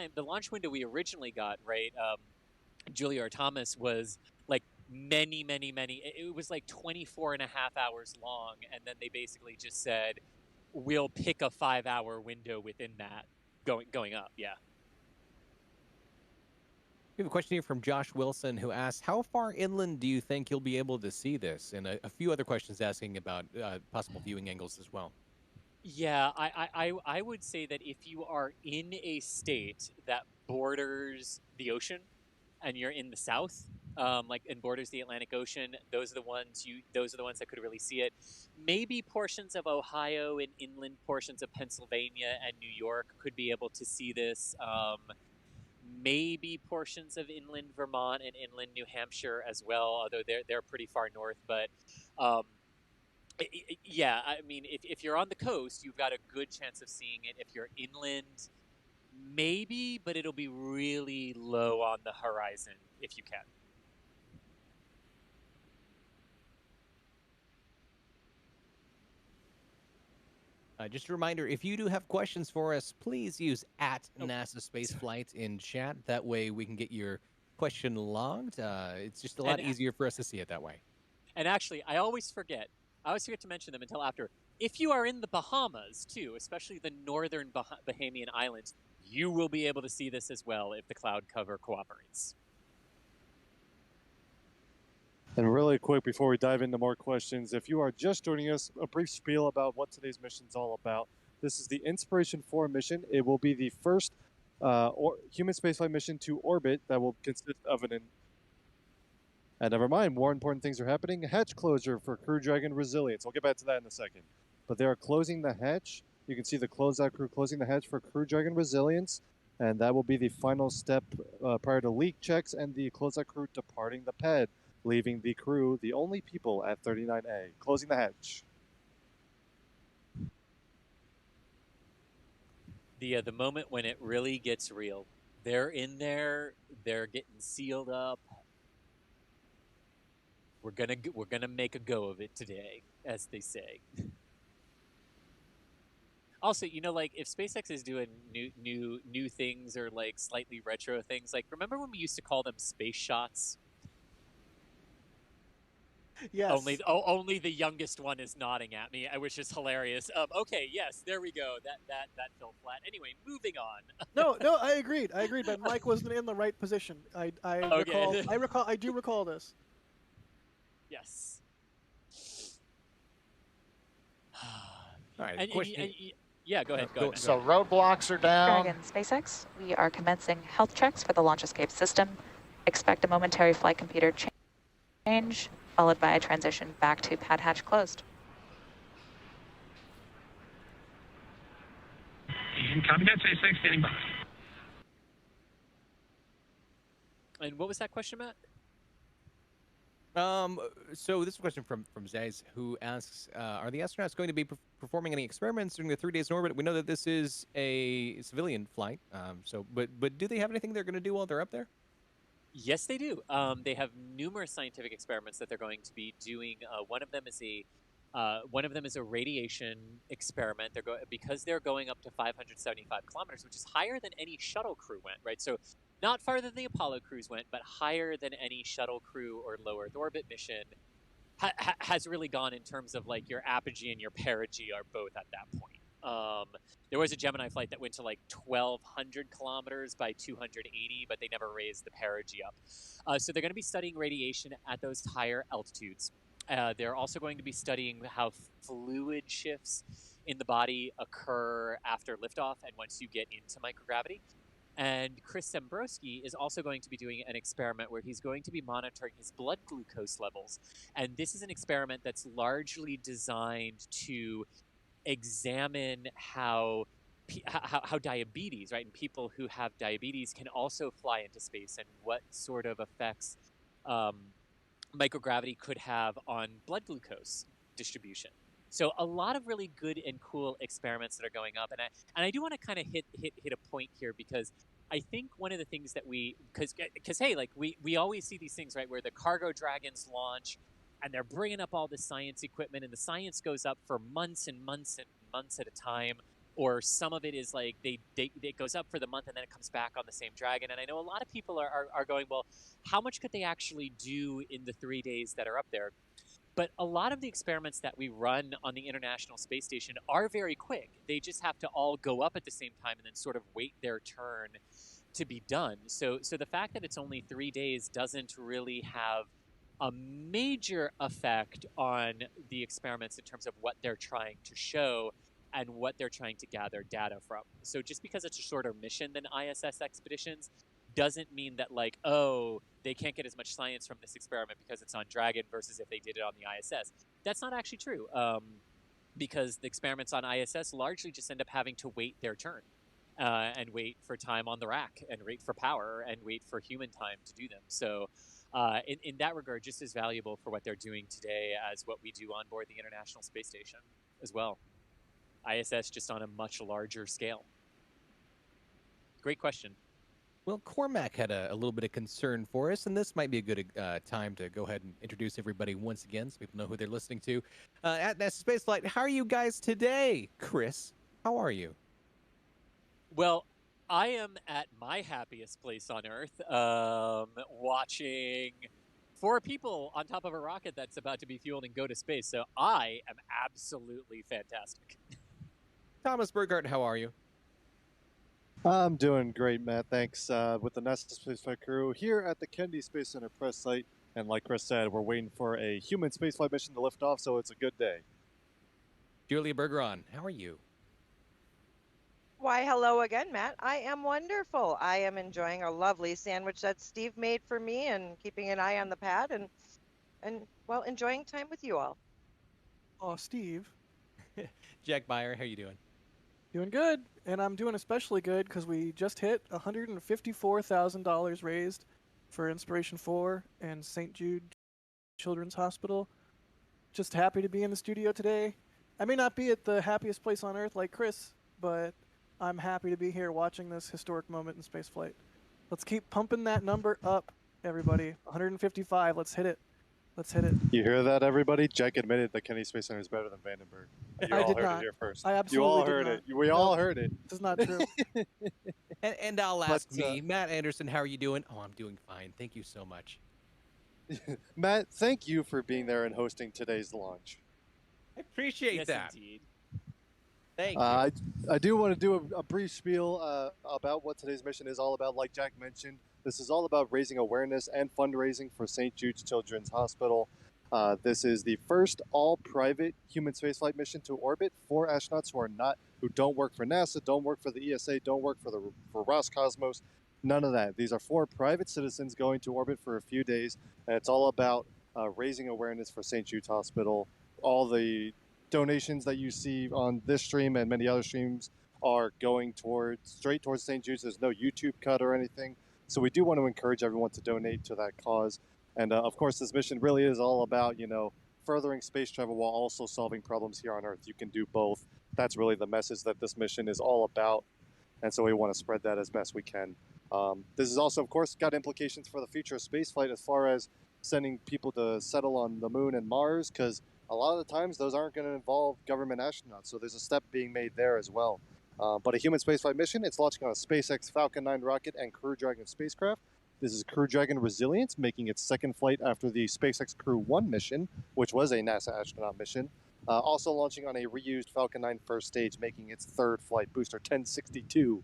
window we originally got, right, Julia or Thomas, was like many, it was like 24.5 hours long, and then they basically just said, we'll pick a 5-hour window within that going up. Yeah. We have a question here from Josh Wilson, who asks, how far inland do you think you'll be able to see this? And a few other questions asking about possible viewing angles as well. Yeah, I would say that if you are in a state that borders the ocean and you're in the south, and borders the Atlantic Ocean, those are the ones that could really see it. Maybe portions of Ohio and inland portions of Pennsylvania and New York could be able to see this. Maybe portions of inland Vermont and inland New Hampshire as well, although they're pretty far north. But yeah, I mean, if you're on the coast, you've got a good chance of seeing it. If you're inland, maybe, but it'll be really low on the horizon if you can. Just a reminder, if you do have questions for us, please use @NASASpaceflight in chat. That way we can get your question logged. It's just a lot easier for us to see it that way. And actually, I always forget to mention them until after. If you are in the Bahamas, too, especially the northern Bahamian islands, you will be able to see this as well if the cloud cover cooperates. And really quick, before we dive into more questions, if you are just joining us, a brief spiel about what today's mission is all about. This is the Inspiration 4 mission. It will be the first human spaceflight mission to orbit that will consist of and never mind, more important things are happening. Hatch closure for Crew Dragon Resilience. We'll get back to that in a second. But they are closing the hatch. You can see the closeout crew closing the hatch for Crew Dragon Resilience. And that will be the final step prior to leak checks and the closeout crew departing the pad, leaving the crew, the only people at 39A, closing the hatch. The moment when it really gets real. They're in there. They're getting sealed up. We're gonna make a go of it today, as they say. Also, you know, like if SpaceX is doing new things or like slightly retro things, like remember when we used to call them space shots? Yes. Only the youngest one is nodding at me, which is hilarious. Okay, yes, there we go. That fell flat. Anyway, moving on. No, I agreed, but Mike wasn't in the right position. I do recall this. Yes. All right. Question. Yeah, go ahead. Go ahead. So roadblocks are down. Dragon SpaceX, we are commencing health checks for the launch escape system. Expect a momentary flight computer change, followed by a transition back to pad hatch closed. And copy that, SpaceX, standing by. And what was that question, Matt? So this is a question from Zaz, who asks, are the astronauts going to be performing any experiments during the 3 days in orbit? We know that this is a civilian flight, but do they have anything they're going to do while they're up there? Yes, they do. They have numerous scientific experiments that they're going to be doing. One of them is a radiation experiment. Because they're going up to 575 kilometers, which is higher than any shuttle crew went, right? So not farther than the Apollo crews went, but higher than any shuttle crew or low Earth orbit mission has really gone in terms of like your apogee and your perigee are both at that point. There was a Gemini flight that went to like 1,200 kilometers by 280, but they never raised the perigee up. So they're going to be studying radiation at those higher altitudes. They're also going to be studying how fluid shifts in the body occur after liftoff and once you get into microgravity. And Chris Zembrowski is also going to be doing an experiment where he's going to be monitoring his blood glucose levels. And this is an experiment that's largely designed to examine how diabetes, right, and people who have diabetes can also fly into space and what sort of effects microgravity could have on blood glucose distribution. So a lot of really good and cool experiments that are going up, and I do want to kind of hit a point here because I think one of the things that because hey, like we always see these things, right, where the cargo dragons launch and they're bringing up all this science equipment and the science goes up for months and months and months at a time, or some of it is like it goes up for the month and then it comes back on the same dragon. And I know a lot of people are going, well, how much could they actually do in the 3 days that are up there? But a lot of the experiments that we run on the International Space Station are very quick. They just have to all go up at the same time and then sort of wait their turn to be done. So the fact that it's only 3 days doesn't really have a major effect on the experiments in terms of what they're trying to show and what they're trying to gather data from. So just because it's a shorter mission than ISS expeditions doesn't mean that like, oh, they can't get as much science from this experiment because it's on Dragon versus if they did it on the ISS. That's not actually true, because the experiments on ISS largely just end up having to wait their turn and wait for time on the rack and wait for power and wait for human time to do them. So in that regard, just as valuable for what they're doing today as what we do on board the International Space Station as well. ISS just on a much larger scale. Great question. Well, Cormac had a little bit of concern for us, and this might be a good time to go ahead and introduce everybody once again so people know who they're listening to. At NASASpaceflight, how are you guys today? Chris, how are you? Well, I am at my happiest place on Earth, watching 4 people on top of a rocket that's about to be fueled and go to space, so I am absolutely fantastic. Thomas Burghardt, how are you? I'm doing great, Matt. Thanks. With the NASA Spaceflight crew here at the Kennedy Space Center press site. And like Chris said, we're waiting for a human spaceflight mission to lift off, so it's a good day. Julia Bergeron, how are you? Why, hello again, Matt. I am wonderful. I am enjoying a lovely sandwich that Steve made for me and keeping an eye on the pad and well, enjoying time with you all. Oh, Steve. Jack Beyer, how you doing? Doing good. And I'm doing especially good because we just hit $154,000 raised for Inspiration 4 and St. Jude Children's Hospital. Just happy to be in the studio today. I may not be at the happiest place on Earth like Chris, but I'm happy to be here watching this historic moment in spaceflight. Let's keep pumping that number up, everybody. 155. Let's hit it. Let's hit it. You hear that, everybody? Jack admitted that Kennedy Space Center is better than Vandenberg. You I all did heard not. it here first. I You absolutely all did heard not. it. We all heard it. This is not true. And I'll ask But, me, Matt Anderson, how are you doing? Oh, I'm doing fine. Thank you so much. Matt, thank you for being there and hosting today's launch. I appreciate Yes, that. indeed. Thank you. I do want to do a brief spiel about what today's mission is all about. Like Jack mentioned, this is all about raising awareness and fundraising for St. Jude's Children's Hospital. This is the first all-private human spaceflight mission to orbit for astronauts who don't work for NASA, don't work for the ESA, don't work for Roscosmos. None of that. These are 4 private citizens going to orbit for a few days, and it's all about raising awareness for St. Jude's Hospital. All the donations that you see on this stream and many other streams are going straight towards St. Jude's. There's no YouTube cut or anything. So we do want to encourage everyone to donate to that cause. And of course, this mission really is all about, furthering space travel while also solving problems here on Earth. You can do both. That's really the message that this mission is all about. And so we want to spread that as best we can. This is also, of course, got implications for the future of spaceflight as far as sending people to settle on the moon and Mars, because a lot of the times those aren't going to involve government astronauts. So there's a step being made there as well. But a human spaceflight mission, it's launching on a SpaceX Falcon 9 rocket and Crew Dragon spacecraft. This is Crew Dragon Resilience, making its second flight after the SpaceX Crew 1 mission, which was a NASA astronaut mission. Also launching on a reused Falcon 9 first stage, making its third flight, Booster 1062,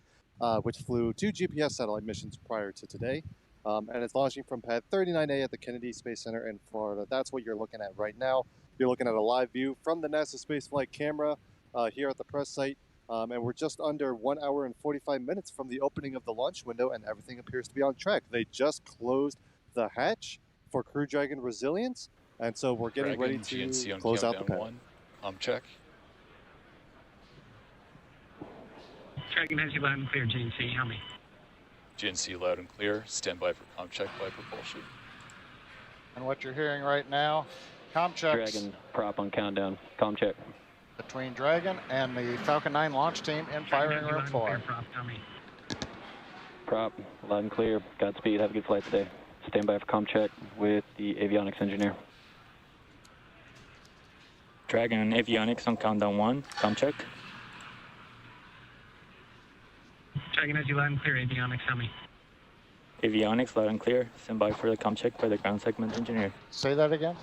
which flew 2 GPS satellite missions prior to today. And it's launching from pad 39A at the Kennedy Space Center in Florida. That's what you're looking at right now. You're looking at a live view from the NASA Spaceflight camera here at the press site. And we're just under 1 hour and 45 minutes from the opening of the launch window, and everything appears to be on track. They just closed the hatch for Crew Dragon Resilience, and so we're getting ready to close out the pad. Check. Dragon has you loud and clear, GNC. How me? GNC loud and clear. Stand by for comm check by propulsion. And what you're hearing right now, comm checks Dragon prop on countdown. Comm check. between Dragon and the Falcon 9 launch team in firing room 4. Prop, loud and clear. Godspeed. Have a good flight today. Stand by for comm check with the avionics engineer. Dragon avionics on countdown 1. Comm check. Dragon has you loud and clear, avionics. How me? Avionics loud and clear. Stand by for the comm check by the ground segment engineer. Say that again.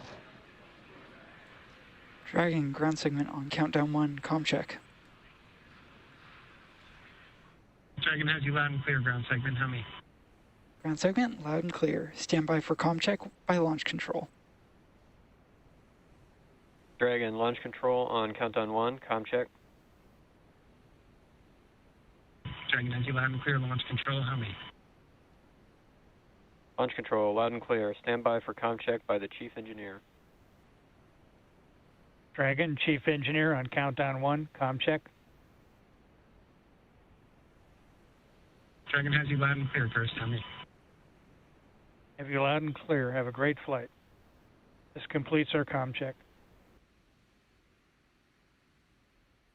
Dragon ground segment on countdown 1, comm check. Dragon has you loud and clear, ground segment. How me? Ground segment loud and clear. Stand by for comm check by launch control. Dragon launch control on countdown 1, comm check. Dragon has you loud and clear, launch control. How me? Launch control loud and clear. Stand by for comm check by the chief engineer. Dragon, chief engineer on countdown 1, comm check. Dragon has you loud and clear, first. How me? Have you loud and clear. Have a great flight. This completes our comm check.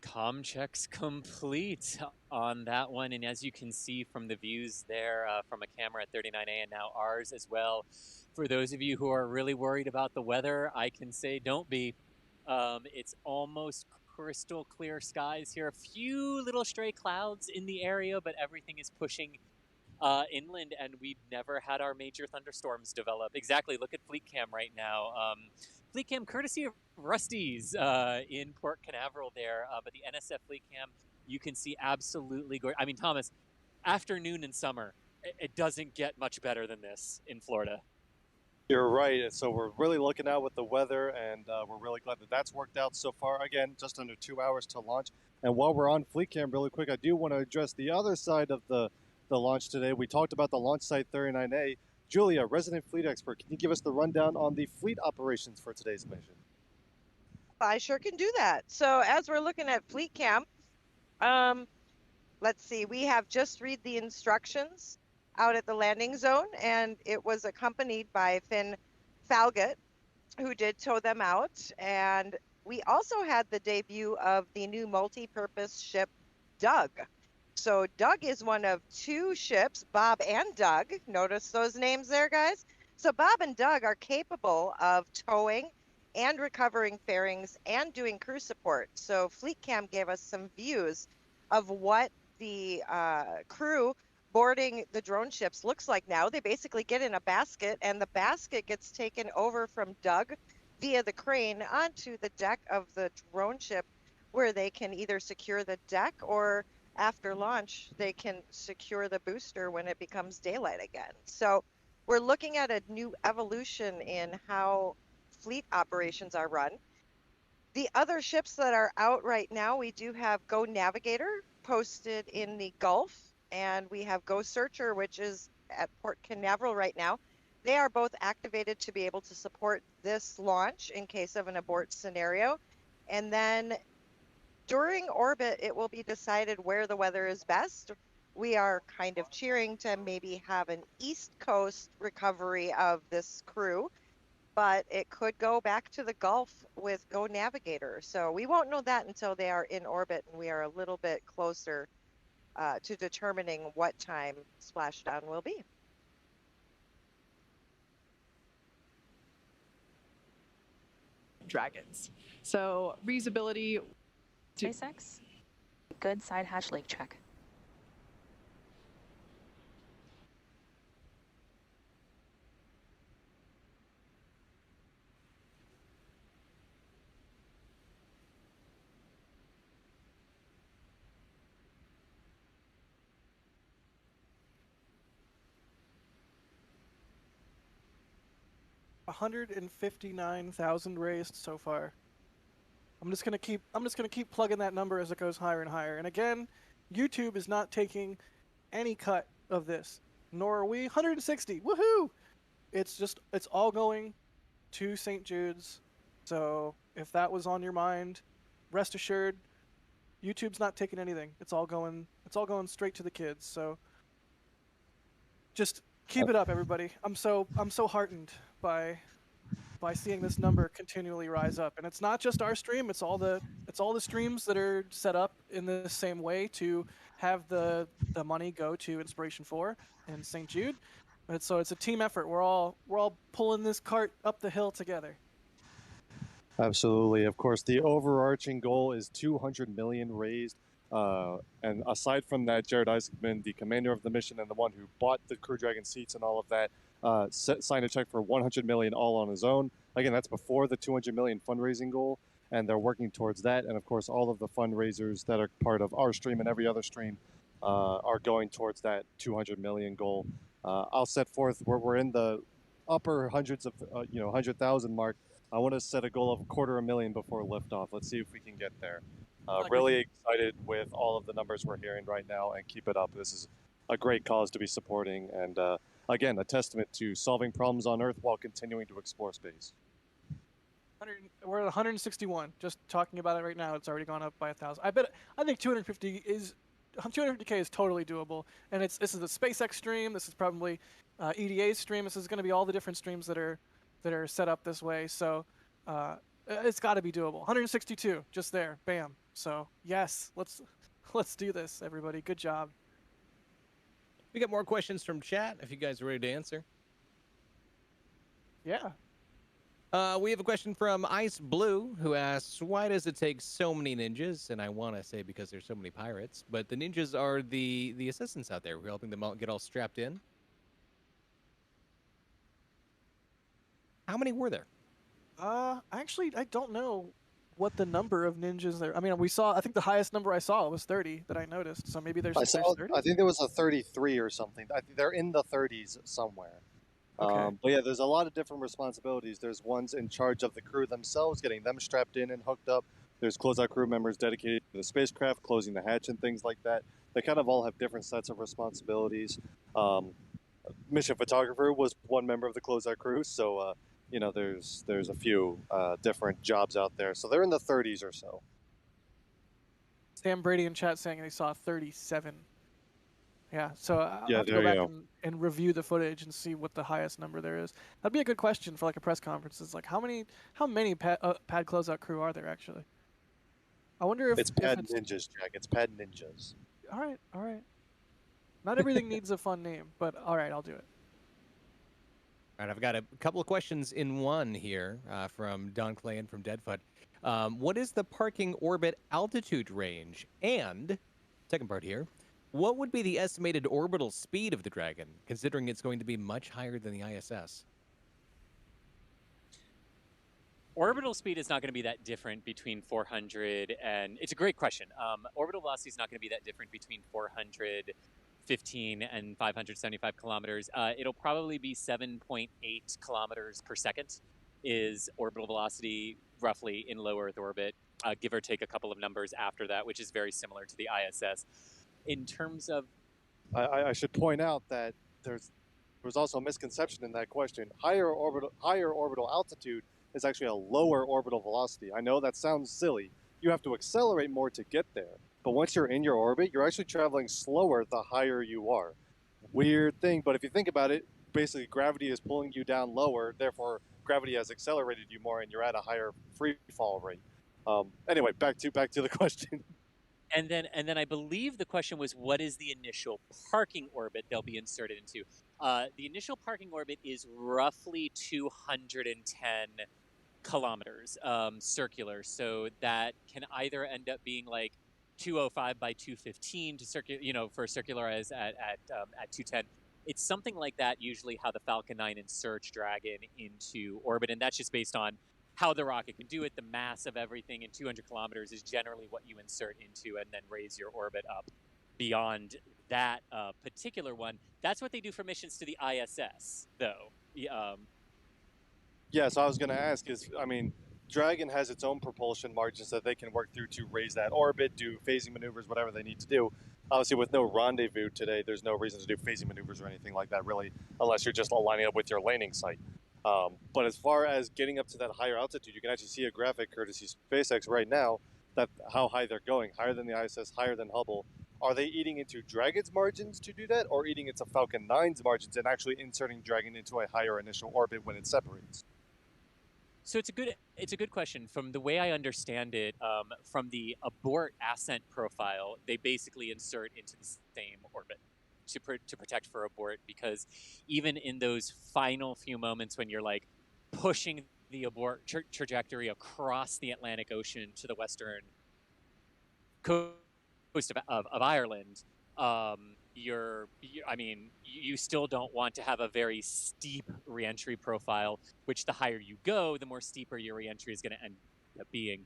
Comm checks complete on that one, and as you can see from the views there from a camera at 39A and now ours as well, for those of you who are really worried about the weather, I can say don't be. It's almost crystal clear skies here. A few little stray clouds in the area, but everything is pushing inland, and we've never had our major thunderstorms develop. Exactly, look at Fleet Cam right now. Fleet Cam courtesy of Rusty's in Port Canaveral there, but the NSF Fleet Cam, you can see absolutely gorgeous. I mean, Thomas, afternoon in summer. It doesn't get much better than this in Florida. You're right. So we're really looking out with the weather, and we're really glad that that's worked out so far. Again, just under 2 hours to launch. And while we're on Fleet Cam really quick, I do want to address the other side of the launch today. We talked about the launch site 39A. Julia, resident fleet expert, can you give us the rundown on the fleet operations for today's mission? I sure can do that. So as we're looking at Fleet Cam, let's see, we have just read the instructions out at the landing zone, and it was accompanied by Finn Falgot, who did tow them out. And we also had the debut of the new multi-purpose ship, Doug. So Doug is one of two ships, Bob and Doug. Notice those names there, guys? So Bob and Doug are capable of towing and recovering fairings and doing crew support. So Fleet Cam gave us some views of what the crew boarding the drone ships looks like now. They basically get in a basket, and the basket gets taken over from Doug via the crane onto the deck of the drone ship, where they can either secure the deck, or after launch they can secure the booster when it becomes daylight again. So we're looking at a new evolution in how fleet operations are run. The other ships that are out right now, we do have Go Navigator posted in the Gulf, and we have Go Searcher, which is at Port Canaveral right now. They are both activated to be able to support this launch in case of an abort scenario. And then during orbit, it will be decided where the weather is best. We are kind of cheering to maybe have an East Coast recovery of this crew, but it could go back to the Gulf with Go Navigator. So we won't know that until they are in orbit and we are a little bit closer to determining what time splashdown will be. Dragons. So reusability. SpaceX, good side hatch leak check. $159,000 raised so far. I'm just gonna keep plugging that number as it goes higher and higher. And again, YouTube is not taking any cut of this, nor are we. 160, woohoo! It's all going to St. Jude's. So if that was on your mind, rest assured, YouTube's not taking anything. It's all going straight to the kids. So just keep it up, everybody. I'm so heartened by seeing this number continually rise up. And it's not just our stream, it's all the streams that are set up in the same way to have the money go to Inspiration 4 and St. Jude. And so it's a team effort. We're all pulling this cart up the hill together. Absolutely. Of course, the overarching goal is 200 million raised. And aside from that, Jared Isaacman, the commander of the mission and the one who bought the Crew Dragon seats and all of that, signed a check for 100 million all on his own. Again, that's before the 200 million fundraising goal, and they're working towards that. And of course, all of the fundraisers that are part of our stream and every other stream are going towards that 200 million goal. I'll set forth where we're in the upper hundreds of 100,000 mark. I want to set a goal of $250,000 before liftoff. Let's see if we can get there. Really excited with all of the numbers we're hearing right now, and keep it up. This is a great cause to be supporting, and again, a testament to solving problems on Earth while continuing to explore space. We're at 161. Just talking about it right now, it's already gone up by 1,000. I think 250K is totally doable, and this is a SpaceX stream. This is probably EDA's stream. This is going to be all the different streams that are set up this way. So it's got to be doable. 162, just there, bam. So yes, let's do this, everybody. Good job. We got more questions from chat if you guys are ready to answer. Yeah. We have a question from Ice Blue, who asks, why does it take so many ninjas? And I want to say because there's so many pirates, but the ninjas are the assistants out there. We're helping them get all strapped in. How many were there? Actually, I don't know what the number of ninjas there. I mean, I think the highest number I saw was 30 that I noticed. So maybe there's 30. I think there was a 33 or something. I think they're in the 30s somewhere. Okay. But yeah, there's a lot of different responsibilities. There's ones in charge of the crew themselves, getting them strapped in and hooked up. There's closeout crew members dedicated to the spacecraft, closing the hatch and things like that. They kind of all have different sets of responsibilities. Mission photographer was one member of the closeout crew, so you know, there's a few different jobs out there. So they're in the 30s or so. Sam Brady in chat saying they saw 37. Yeah, so I'll Yeah, have to there go you back go. and review the footage and see what the highest number there is. That'd be a good question for like a press conference. It's like how many pad closeout crew are there actually? I wonder if It's Pad Ninjas, Jack. It's Pad Ninjas. All right. Not everything needs a fun name, but all right, I'll do it. All right, I've got a couple of questions in one here from Don Clayan from Deadfoot. What is the parking orbit altitude range? And, second part here, what would be the estimated orbital speed of the Dragon, considering it's going to be much higher than the ISS? Orbital speed is not going to be that different between 400 and... It's a great question. Orbital velocity is not going to be that different between 415 and 575 kilometers. It'll probably be 7.8 kilometers per second is orbital velocity roughly in low Earth orbit, give or take a couple of numbers after that, which is very similar to the ISS. In terms of... I should point out that there's also a misconception in that question. Higher orbital altitude is actually a lower orbital velocity. I know that sounds silly. You have to accelerate more to get there. But once you're in your orbit, you're actually traveling slower the higher you are. Weird thing, but if you think about it, basically gravity is pulling you down lower, therefore gravity has accelerated you more and you're at a higher free fall rate. Anyway, back to the question. And then I believe the question was, what is the initial parking orbit they'll be inserted into? The initial parking orbit is roughly 210 kilometers circular, so that can either end up being like 205 by 215 to for circularize at 210. It's something like that usually how the Falcon 9 inserts Dragon into orbit, and that's just based on how the rocket can do it. The mass of everything in 200 kilometers is generally what you insert into and then raise your orbit up beyond that particular one. That's what they do for missions to the ISS, though. Yeah, so I was going to ask is, I mean, Dragon has its own propulsion margins that they can work through to raise that orbit, do phasing maneuvers, whatever they need to do. Obviously, with no rendezvous today, there's no reason to do phasing maneuvers or anything like that, really, unless you're just aligning up with your landing site. But as far as getting up to that higher altitude, you can actually see a graphic courtesy SpaceX right now that how high they're going, higher than the ISS, higher than Hubble. Are they eating into Dragon's margins to do that, or eating into Falcon 9's margins and actually inserting Dragon into a higher initial orbit when it separates? So it's a good question. From the way I understand it, from the abort ascent profile, they basically insert into the same orbit to protect for abort, because even in those final few moments when you're like pushing the abort trajectory across the Atlantic Ocean to the western coast of Ireland, you still don't want to have a very steep reentry profile, which the higher you go, the more steeper your reentry is going to end up being.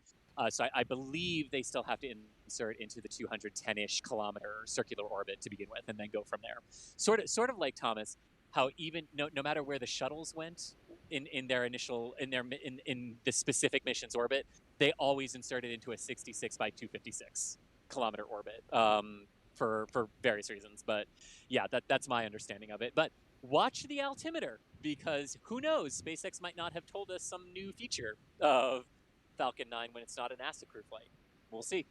So I believe they still have to insert into the 210-ish kilometer circular orbit to begin with, and then go from there. Sort of like, Thomas, how even no matter where the shuttles went in the specific mission's orbit, they always inserted into a 66 by 256 kilometer orbit for various reasons. But yeah, that's my understanding of it. But watch the altimeter, because who knows, SpaceX might not have told us some new feature of Falcon 9 when it's not a NASA crew flight. We'll see.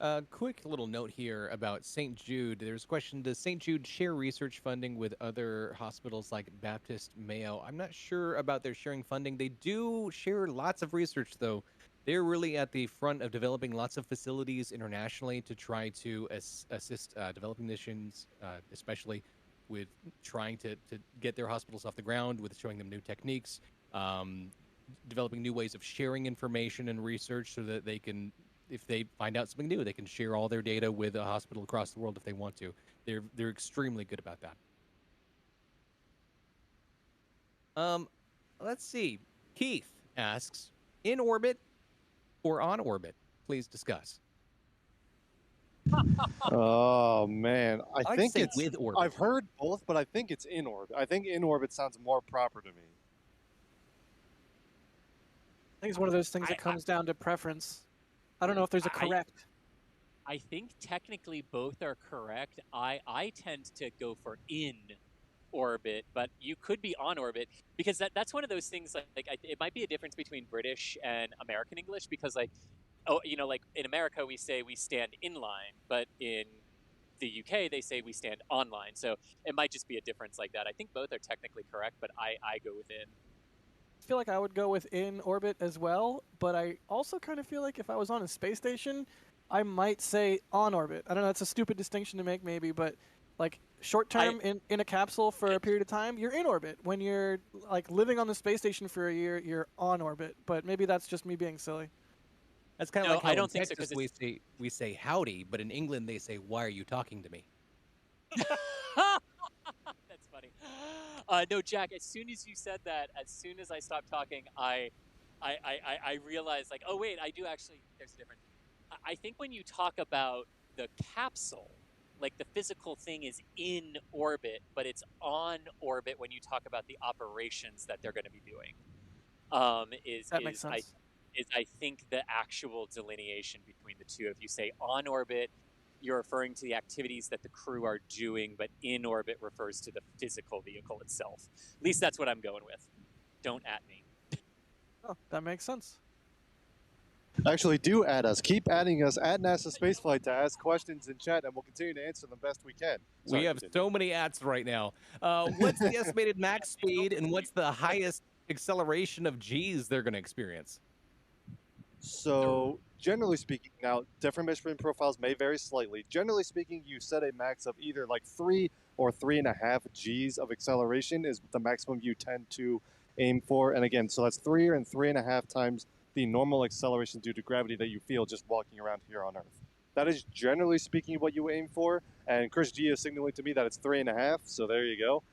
A quick little note here about St. Jude. There's a question, does St. Jude share research funding with other hospitals like Baptist, Mayo? I'm not sure about their sharing funding. They do share lots of research, though. They're really at the front of developing lots of facilities internationally to try to assist developing missions, especially with trying to get their hospitals off the ground, with showing them new techniques, developing new ways of sharing information and research so that they can, if they find out something new, they can share all their data with a hospital across the world if they want to. They're extremely good about that. Let's see. Keith asks, in orbit or on orbit? Please discuss. Oh man, I I'd think say it's with orbit. I've heard both, but I think it's in orbit. I think in orbit sounds more proper to me. I think it's one of those things that comes down to preference. I don't know if there's a correct. I think technically both are correct. I tend to go for in orbit, but you could be on orbit because that's one of those things like it might be a difference between British and American English because like like in America we say we stand in line, but in the UK they say we stand on line. So it might just be a difference like that. I think both are technically correct, but I go with in. I feel like I would go with in orbit as well, but I also kind of feel like if I was on a space station, I might say on orbit. I don't know, that's a stupid distinction to make maybe, but like short term in a capsule for a period of time, you're in orbit. When you're like living on the space station for a year, you're on orbit. But maybe that's just me being silly. That's kind of like how I don't in think so, Texas 'cause we say howdy, but in England they say, "Why are you talking to me?" That's funny. No, Jack. As soon as you said that, as soon as I stopped talking, I realized like, oh wait, I do actually. There's a difference. I think when you talk about the capsule, like the physical thing is in orbit, but it's on orbit when you talk about the operations that they're going to be doing. That makes sense. I think the actual delineation between the two. If you say on orbit, you're referring to the activities that the crew are doing, but in orbit refers to the physical vehicle itself. At least that's what I'm going with. Don't at me. Oh, that makes sense. Actually, do add us. Keep adding us at NASASpaceflight to ask questions in chat, and we'll continue to answer them best we can. Sorry, We have so many ats right now. What's the estimated max speed, and what's the highest acceleration of G's they're going to experience? So, generally speaking, now different mission profiles may vary slightly. Generally speaking, you set a max of either like 3 or 3.5 G's of acceleration is the maximum you tend to aim for. And again, so that's 3 and 3.5 times the normal acceleration due to gravity that you feel just walking around here on Earth. That is generally speaking what you aim for. And Chris G is signaling to me that it's 3.5. So there you go.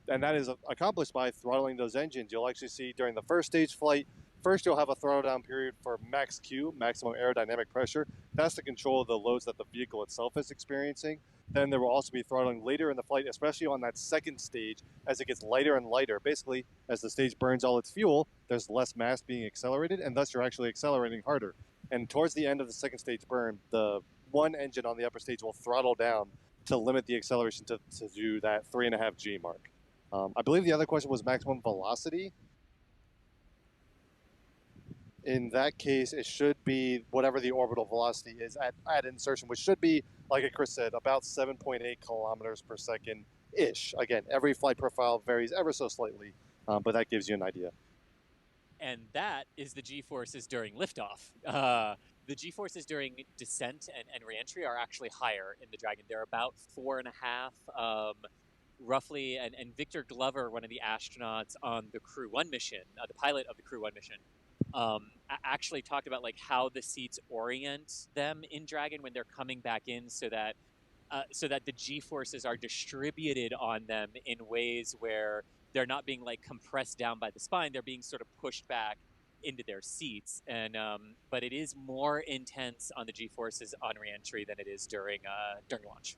And that is accomplished by throttling those engines. You'll actually see during the first stage flight, first, you'll have a throttle down period for max Q, maximum aerodynamic pressure. That's to control the loads that the vehicle itself is experiencing. Then there will also be throttling later in the flight, especially on that second stage as it gets lighter and lighter. Basically, as the stage burns all its fuel, there's less mass being accelerated, and thus you're actually accelerating harder. And towards the end of the second stage burn, the one engine on the upper stage will throttle down to limit the acceleration to do that 3.5 G mark. I believe the other question was maximum velocity. In that case, it should be whatever the orbital velocity is at insertion, which should be, like Chris said, about 7.8 kilometers per second-ish. Again, every flight profile varies ever so slightly, but that gives you an idea. And that is the G-forces during liftoff. The G-forces during descent and reentry are actually higher in the Dragon. They're about 4.5, roughly. And Victor Glover, one of the astronauts on the Crew 1 mission, the pilot of the Crew 1 mission, actually talked about like how the seats orient them in Dragon when they're coming back in, so that the G-forces are distributed on them in ways where they're not being like compressed down by the spine; they're being sort of pushed back into their seats. And but it is more intense on the G-forces on reentry than it is during launch.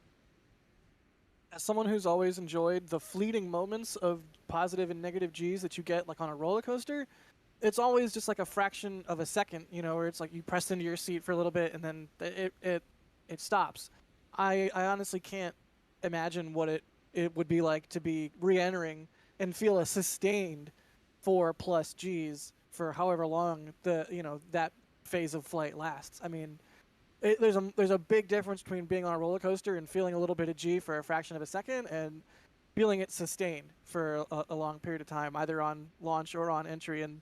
As someone who's always enjoyed the fleeting moments of positive and negative G's that you get like on a roller coaster, it's always just like a fraction of a second, where it's like you press into your seat for a little bit and then it stops. I honestly can't imagine what it would be like to be re-entering and feel a sustained 4+ G's for however long that phase of flight lasts. I mean, there's a big difference between being on a roller coaster and feeling a little bit of G for a fraction of a second and feeling it sustained for a long period of time, either on launch or on entry. And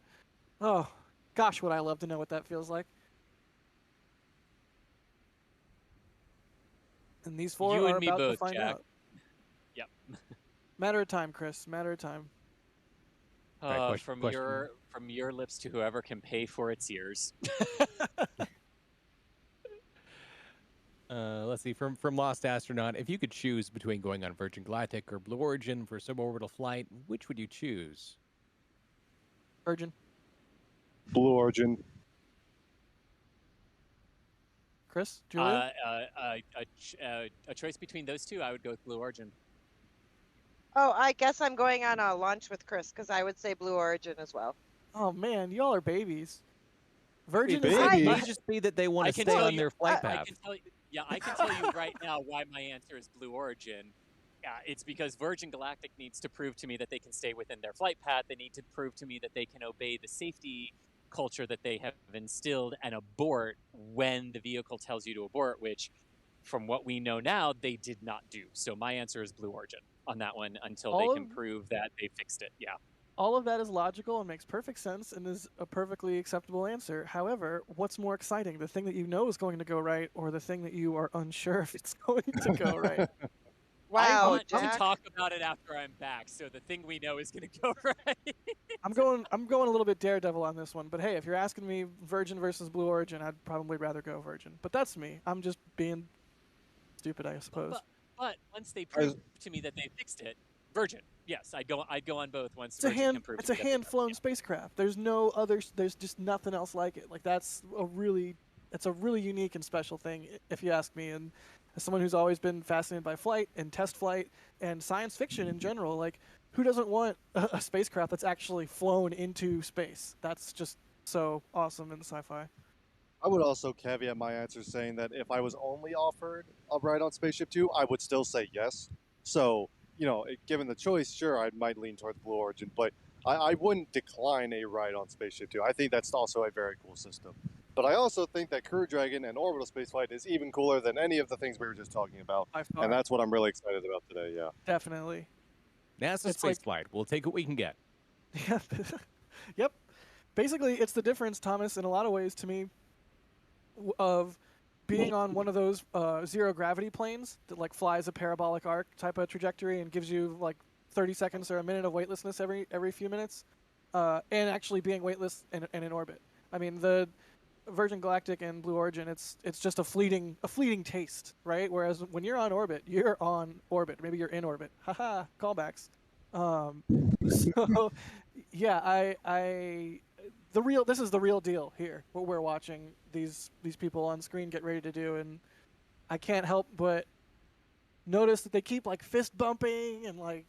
oh, gosh, would I love to know what that feels like. And these four you are and me about both, to find Jack. out. Yep. Matter of time, Chris. Matter of time. From your lips to whoever can pay for its ears. Let's see. From Lost Astronaut, if you could choose between going on Virgin Galactic or Blue Origin for suborbital flight, which would you choose? Virgin. Blue Origin. Chris, Julia? A choice between those two, I would go with Blue Origin. Oh, I guess I'm going on a launch with Chris because I would say Blue Origin as well. Oh man, y'all are babies. Virgin It is may like just be that they want I to can stay tell on you- their flight I path. can tell you, I can tell you right now why my answer is Blue Origin. It's because Virgin Galactic needs to prove to me that they can stay within their flight path. They need to prove to me that they can obey the safety culture that they have instilled and abort when the vehicle tells you to abort, which, from what we know now, they did not do. So my answer is Blue Origin on that one until they can prove that they fixed it. Yeah. all of that is logical and makes perfect sense and is a perfectly acceptable answer. However, what's more exciting, the thing that you know is going to go right or the thing that you are unsure if it's going to go right? Wow, I want Jack. to talk about it after I'm back, so the thing we know is going to go right. I'm going a little bit daredevil on this one, but hey, if you're asking me Virgin versus Blue Origin, I'd probably rather go Virgin. But that's me. I'm just being stupid, I suppose. But once they prove to me that they fixed it, Virgin. Yes, I'd go on both once It's a Virgin can prove it's to a me that they hand-flown spacecraft. There's no other. There's just nothing else like it. Like it's a really unique and special thing, if you ask me. And as someone who's always been fascinated by flight and test flight and science fiction in general, like who doesn't want a spacecraft that's actually flown into space? That's just so awesome in sci-fi. I would also caveat my answer saying that if I was only offered a ride on Spaceship Two, I would still say yes. So, given the choice, sure, I might lean towards Blue Origin, but I wouldn't decline a ride on Spaceship Two. I think that's also a very cool system. But I also think that Crew Dragon and orbital spaceflight is even cooler than any of the things we were just talking about. And that's what I'm really excited about today, yeah. Definitely. NASA Spaceflight. We'll take what we can get. Yep. Basically, it's the difference, Thomas, in a lot of ways to me, of being on one of those zero gravity planes that like flies a parabolic arc type of trajectory and gives you like 30 seconds or a minute of weightlessness every few minutes, and actually being weightless and in orbit. I mean, the Virgin Galactic and Blue Origin, it's just a fleeting taste, right? Whereas when you're on orbit, you're on orbit. Maybe you're in orbit. Haha, callbacks. So yeah, this is the real deal here. What we're watching these people on screen get ready to do, and I can't help but notice that they keep like fist bumping and like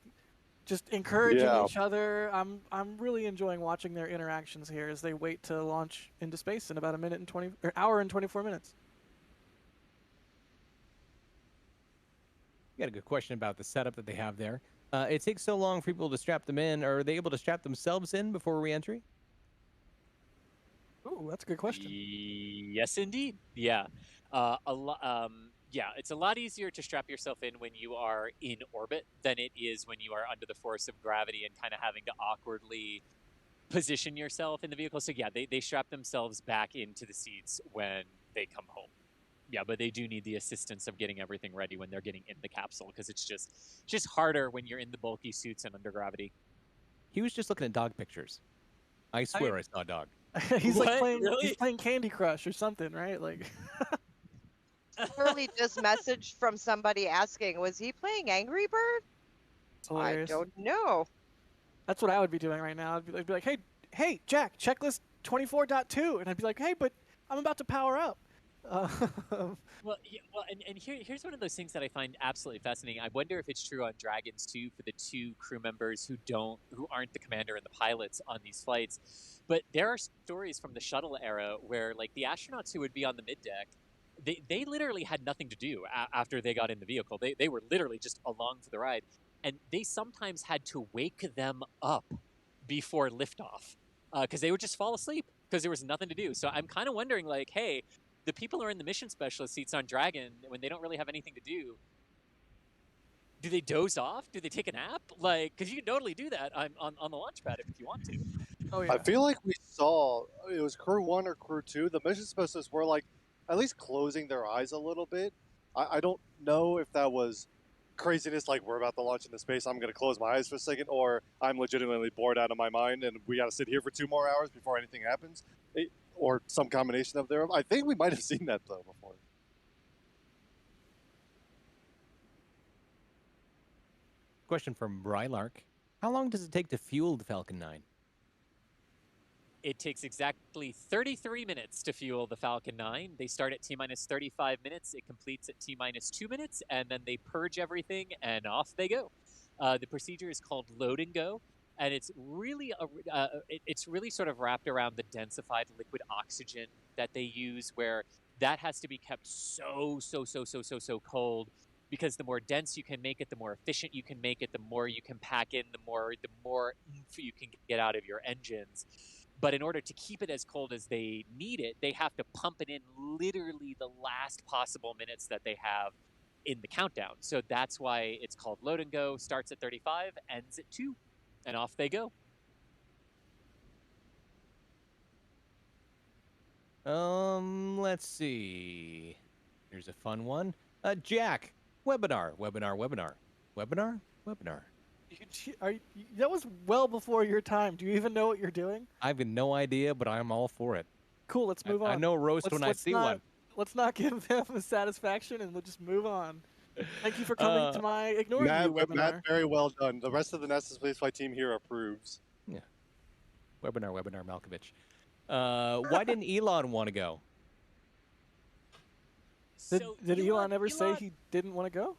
just encouraging each other. I'm really enjoying watching their interactions here as they wait to launch into space in about hour and 24 minutes. You got a good question about the setup that they have there. It takes so long for people to strap them in. Are they able to strap themselves in before re-entry? Oh, that's a good question. Yes, indeed. Yeah. It's a lot easier to strap yourself in when you are in orbit than it is when you are under the force of gravity and kind of having to awkwardly position yourself in the vehicle. So yeah, they strap themselves back into the seats when they come home. Yeah, but they do need the assistance of getting everything ready when they're getting in the capsule because it's just harder when you're in the bulky suits and under gravity. He was just looking at dog pictures. I swear I saw a dog. He's What? like playing. Really? He's playing Candy Crush or something, right? Like. Literally just messaged from somebody asking, was he playing Angry Bird? Hilarious. I don't know. That's what I would be doing right now. I'd be like, hey, Jack, checklist 24.2, and I'd be like, hey, but I'm about to power up. Here's one of those things that I find absolutely fascinating. I wonder if it's true on Dragons too for the two crew members who aren't the commander and the pilots on these flights. But there are stories from the shuttle era where like the astronauts who would be on the middeck, they literally had nothing to do after they got in the vehicle. They were literally just along for the ride, and they sometimes had to wake them up before liftoff because they would just fall asleep because there was nothing to do. So I'm kind of wondering, like, hey, the people who are in the mission specialist seats on Dragon, when they don't really have anything to do they doze off? Do they take a nap? Like, because you can totally do that on the launch pad if you want to. Oh yeah. I feel like we saw, it was Crew 1 or Crew 2, the mission specialists were like at least closing their eyes a little bit. I don't know if that was craziness, like we're about to launch into space, I'm going to close my eyes for a second, or I'm legitimately bored out of my mind and we got to sit here for 2 more hours before anything happens, or some combination of their. I think we might have seen that though before. Question from Brylark. How long does it take to fuel the Falcon 9? It takes exactly 33 minutes to fuel the Falcon 9. They start at T-minus 35 minutes. It completes at T-minus 2 minutes, and then they purge everything, and off they go. The procedure is called load and go, and it's really it's really sort of wrapped around the densified liquid oxygen that they use, where that has to be kept so cold, because the more dense you can make it, the more efficient you can make it, the more you can pack in, the more oomph you can get out of your engines. But in order to keep it as cold as they need it, they have to pump it in literally the last possible minutes that they have in the countdown. So that's why it's called load and go. Starts at 35, ends at 2, and off they go. Let's see. Here's a fun one. Jack, webinar. That was well before your time. Do you even know what you're doing? I have no idea, but I'm all for it. Cool, let's move on. I know roast when I see one. Let's not give them the satisfaction, and we'll just move on. Thank you for coming to my Ignore You webinar. Matt, very well done. The rest of the NASA Spaceflight team here approves. Yeah. Webinar, Malkovich. Why didn't Elon want to go? Did Elon ever say he didn't want to go?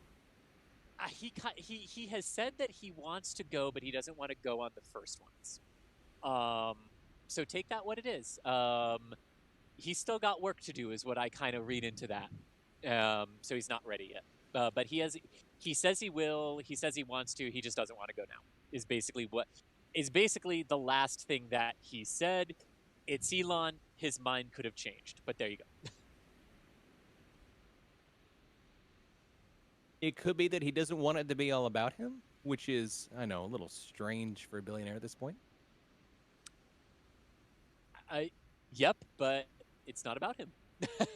He has said that he wants to go, but he doesn't want to go on the first ones. So take that what it is. He's still got work to do, is what I kind of read into that. So he's not ready yet. But he says he will. He says he wants to. He just doesn't want to go now. Is basically the last thing that he said. It's Elon. His mind could have changed, but there you go. It could be that he doesn't want it to be all about him, which is, I know, a little strange for a billionaire at this point. Yep, but it's not about him.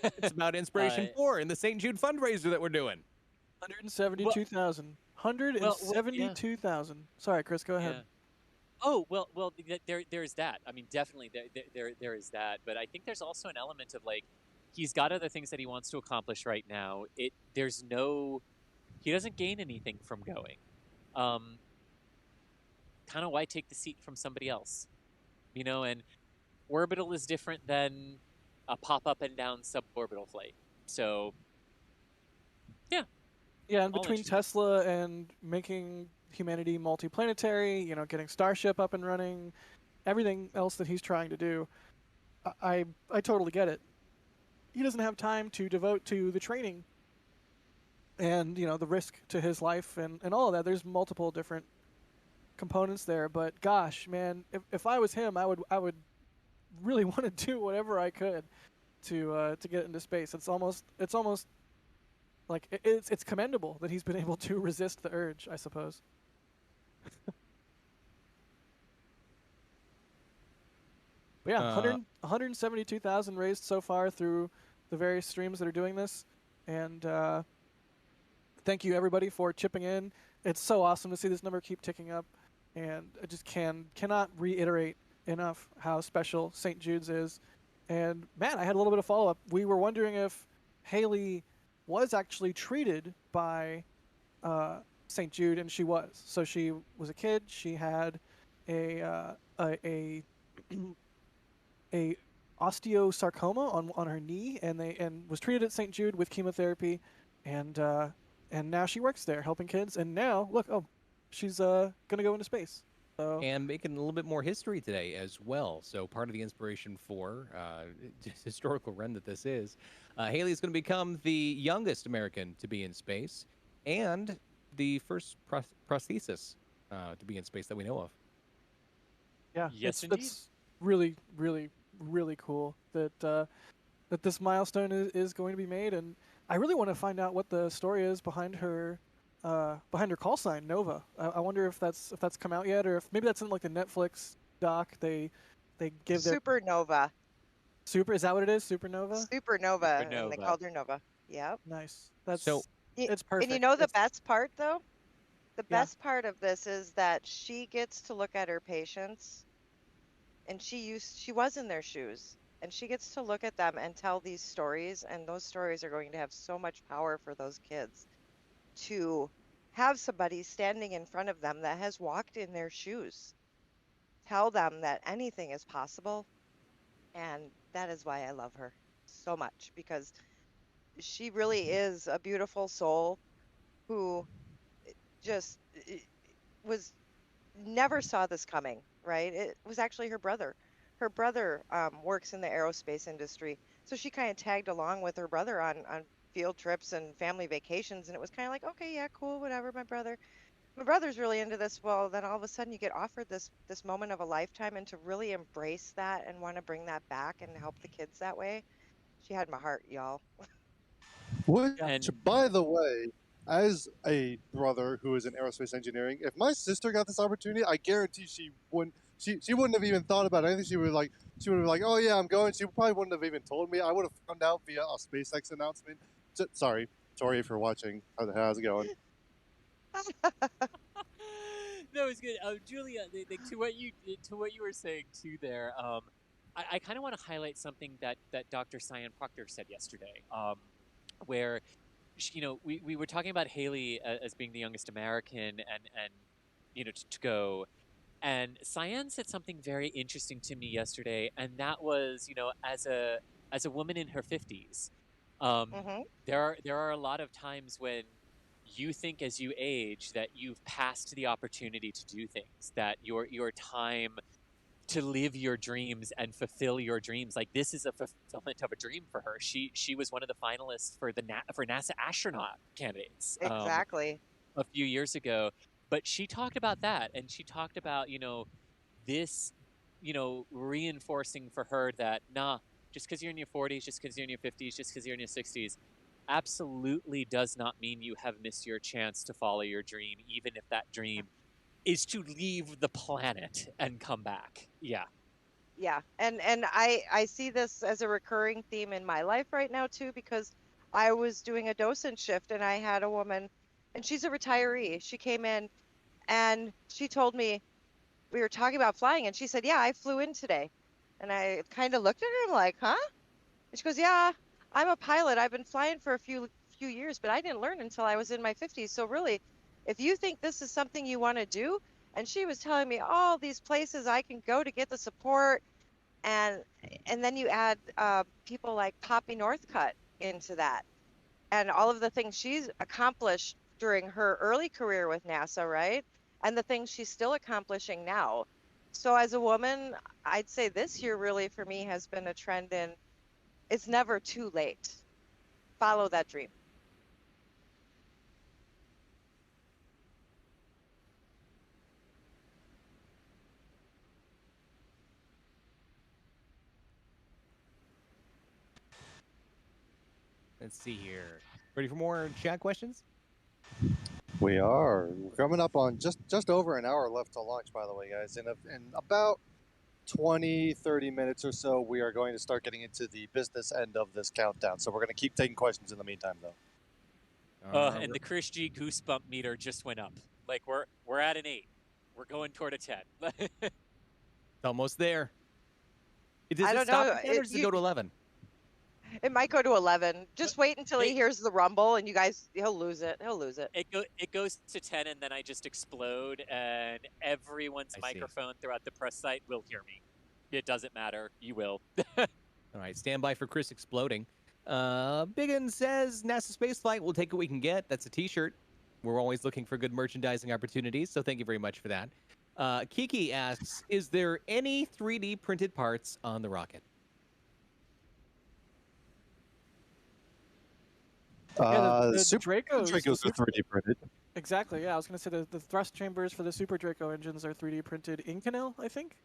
It's about Inspiration 4 and the St. Jude fundraiser that we're doing. 172,000. 172,000. Sorry, Chris, go ahead. Yeah. Oh, well, there's that. I mean, definitely there is that. But I think there's also an element of, like, he's got other things that he wants to accomplish right now. He doesn't gain anything from going. Kind of why take the seat from somebody else? You know, and orbital is different than a pop up and down suborbital flight. So, yeah. Yeah, and between Tesla and making humanity multiplanetary, getting Starship up and running, everything else that he's trying to do, I totally get it. He doesn't have time to devote to the training and, the risk to his life and all of that. There's multiple different components there, but gosh, man, if I was him, I would really want to do whatever I could to get into space. It's almost like it's commendable that he's been able to resist the urge, I suppose. But yeah, 172,000 raised so far through the various streams that are doing this, and thank you everybody for chipping in. It's so awesome to see this number keep ticking up, and I just cannot reiterate enough how special St. Jude's is. And Matt, I had a little bit of follow-up. We were wondering if Haley was actually treated by St. Jude, and she was. So she was a kid. She had a osteosarcoma on her knee, and was treated at St. Jude with chemotherapy, and now she works there helping kids. And now look, she's gonna go into space. So. And making a little bit more history today as well. So part of the Inspiration 4, historical run that this is, Haley is going to become the youngest American to be in space and the first prosthesis to be in space that we know of. Yeah, yes, that's really, really, really cool that that this milestone is going to be made, and I really want to find out what the story is behind her call sign Nova. I wonder if that's come out yet, or if maybe that's in like the Netflix doc. They give their Supernova. Is that what it is? Supernova. Supernova. And they called her Nova. Yep. Nice. That's so. It's perfect. And you know the best part though? The best part of this is that she gets to look at her patients, and she was in their shoes, and she gets to look at them and tell these stories, and those stories are going to have so much power for those kids. To have somebody standing in front of them that has walked in their shoes tell them that anything is possible, And that is why I love her so much, because she really is a beautiful soul who just was never saw this coming, right? It was actually her brother. Her brother works in the aerospace industry, so she kind of tagged along with her brother on field trips and family vacations, and it was kind of like, okay, yeah, cool, whatever. My brother's really into this. Well, then all of a sudden you get offered this moment of a lifetime, and to really embrace that and want to bring that back and help the kids that way, she had my heart, y'all. Which, And by the way, as a brother who is in aerospace engineering, if my sister got this opportunity, I guarantee she wouldn't. She wouldn't have even thought about anything. She would have been like, oh yeah, I'm going. She probably wouldn't have even told me. I would have found out via a SpaceX announcement. Sorry, Tori, if you're watching. How's it going? That was good, Julia. To what you were saying too there. I kind of want to highlight something that Dr. Cyan Proctor said yesterday, where we were talking about Haley as being the youngest American and to go. And Cyan said something very interesting to me yesterday, and that was, as a woman in her 50s, there are a lot of times when you think as you age that you've passed the opportunity to do things, that your time to live your dreams and fulfill your dreams. Like, this is a fulfillment of a dream for her. She was one of the finalists for for NASA astronaut candidates. Exactly. A few years ago. But she talked about that, and she talked about, this, reinforcing for her that, nah, just because you're in your 40s, just because you're in your 50s, just because you're in your 60s, absolutely does not mean you have missed your chance to follow your dream, even if that dream is to leave the planet and come back. Yeah. Yeah, and I see this as a recurring theme in my life right now too, because I was doing a docent shift and I had a woman, and she's a retiree. She came in and she told me, we were talking about flying, and she said, yeah, I flew in today. And I kind of looked at her, I'm like, huh? And she goes, yeah, I'm a pilot. I've been flying for a few years, but I didn't learn until I was in my 50s. So really, if you think this is something you want to do, and she was telling me all these places I can go to get the support, and then you add people like Poppy Northcutt into that, and all of the things she's accomplished during her early career with NASA, right? And the things she's still accomplishing now. So as a woman, I'd say this year really for me has been a trend in it's never too late. Follow that dream. Let's see here. Ready for more chat questions? We are. We're coming up on just over an hour left to launch, by the way, guys. In about 20, 30 minutes or so, we are going to start getting into the business end of this countdown. So we're going to keep taking questions in the meantime, though. And the Chris G goosebump meter just went up. Like, we're at an 8. We're going toward a 10. It's almost there. I don't know. Or does it go to 11? It might go to 11. Just wait until he hears the rumble, and you guys, he'll lose it. He'll lose it. It goes to 10, and then I just explode, and everyone's microphone throughout the press site will hear me. It doesn't matter. You will. All right, stand by for Chris exploding. Biggin says NASASpaceflight, we'll take what we can get. That's a t-shirt. We're always looking for good merchandising opportunities, so thank you very much for that. Kiki asks, is there any 3D printed parts on the rocket? The Super Dracos are 3D printed. Exactly, yeah. I was going to say the thrust chambers for the Super Draco engines are 3D printed in Canal, I think.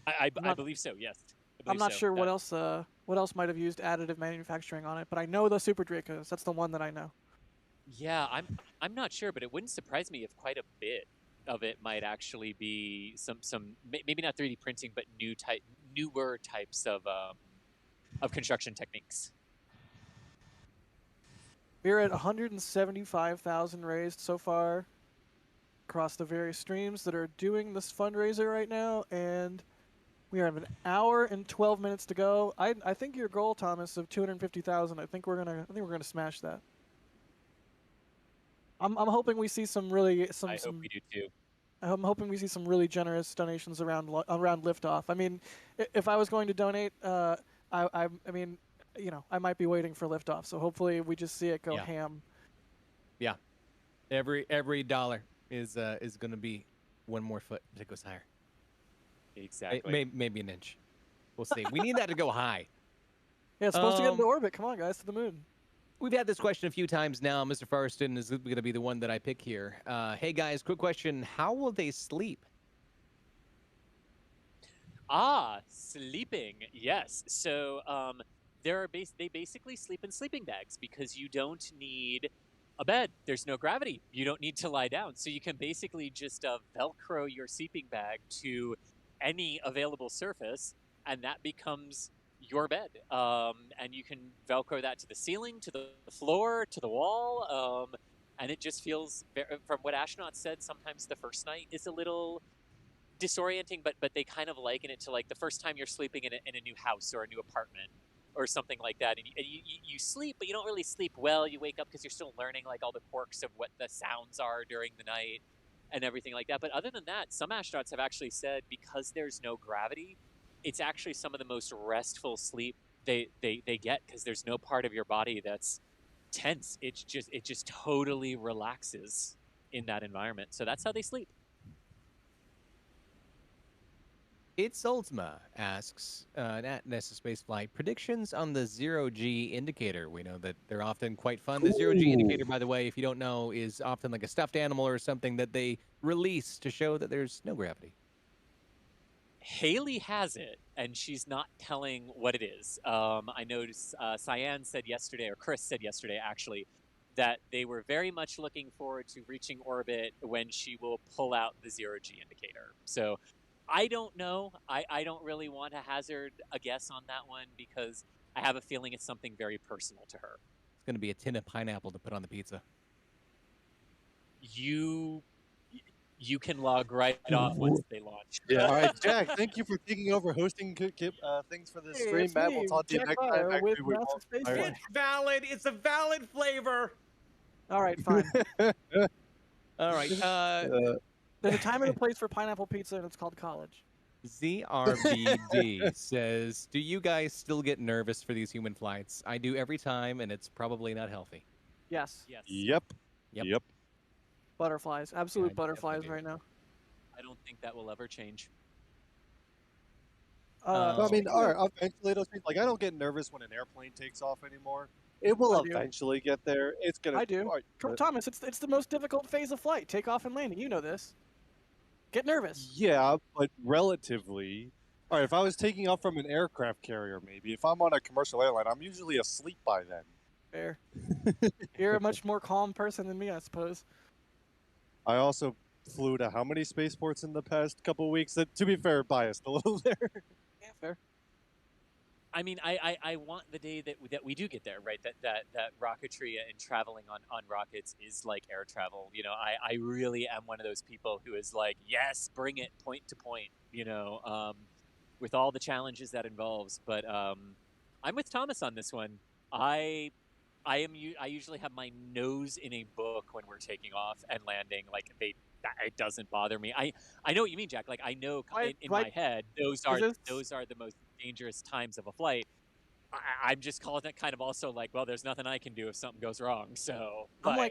I believe so, yes. I'm not sure what else might have used additive manufacturing on it, but I know the Super Dracos. That's the one that I know. Yeah, I'm not sure, but it wouldn't surprise me if quite a bit of it might actually be some maybe not 3D printing, but newer types of construction techniques. We're at 175,000 raised so far across the various streams that are doing this fundraiser right now, and we have an hour and 12 minutes to go. I think your goal, Thomas, of 250,000. I think we're gonna smash that. I'm hoping we see some I hope we do too. I'm hoping we see some really generous donations around liftoff. I mean, if I was going to donate, I mean, you know, I might be waiting for liftoff. So hopefully we just see it go ham. Yeah, every dollar is going to be one more foot that goes higher. Exactly. Maybe an inch. We'll see. We need that to go high. Yeah, it's supposed to get into orbit. Come on, guys, to the moon. We've had this question a few times now. Mr. Farston is going to be the one that I pick here. Hey, guys, quick question. How will they sleep? Sleeping. Yes. So they basically sleep in sleeping bags because you don't need a bed. There's no gravity. You don't need to lie down. So you can basically just Velcro your sleeping bag to any available surface, and that becomes your bed. And you can Velcro that to the ceiling, to the floor, to the wall. And it just feels, from what astronauts said, sometimes the first night is a little disorienting, but they kind of liken it to like the first time you're sleeping in a new house or a new apartment or something like that. And you sleep, but you don't really sleep well. You wake up because you're still learning like all the quirks of what the sounds are during the night and everything like that. But other than that, some astronauts have actually said because there's no gravity, it's actually some of the most restful sleep they get because there's no part of your body that's tense. It just totally relaxes in that environment. So that's how they sleep. It's Ultima asks at NASASpaceflight predictions on the zero-G indicator. We know that they're often quite fun. The zero-G indicator, by the way, if you don't know, is often like a stuffed animal or something that they release to show that there's no gravity. Haley has it, and she's not telling what it is. I noticed Cyan said yesterday, or Chris said yesterday, actually, that they were very much looking forward to reaching orbit when she will pull out the zero-G indicator. So I don't know. I don't really want to hazard a guess on that one because I have a feeling it's something very personal to her. It's going to be a tin of pineapple to put on the pizza. You can log right off once they launch. Yeah. All right, Jack. Thank you for taking over hosting things for this stream. It's Matt, me, we'll talk to you Jack next Bauer time. with Actually, NASASpaceflight. It's valid. It's a valid flavor. All right, fine. All right. There's a time and a place for pineapple pizza, and it's called college. ZRBD says, do you guys still get nervous for these human flights? I do every time, and it's probably not healthy. Yes. Yep. Butterflies. Absolute Yeah, butterflies definitely. right now. I don't think that will ever change. I mean, all right, eventually it'll change. Like, I don't get nervous when an airplane takes off anymore. It will eventually get there. It's gonna. I do. Thomas, it's the most difficult phase of flight: takeoff and landing. You know this. Get nervous. Yeah, but relatively. All right, if I was taking off from an aircraft carrier, maybe. If I'm on a commercial airline, I'm usually asleep by then. Fair. You're a much more calm person than me, I suppose. I also flew to how many spaceports in the past couple weeks? That, to be fair, biased a little there. Yeah, fair. I mean, I want the day that we do get there, right? That rocketry and traveling on rockets is like air travel. You know, I really am one of those people who is like, yes, bring it point to point, you know, with all the challenges that involves. But I'm with Thomas on this one. I usually have my nose in a book when we're taking off and landing. Like it doesn't bother me. I know what you mean, Jack. Like I know in my head those are the most dangerous times of a flight. I'm just calling it kind of also like, well, there's nothing I can do if something goes wrong. So I'm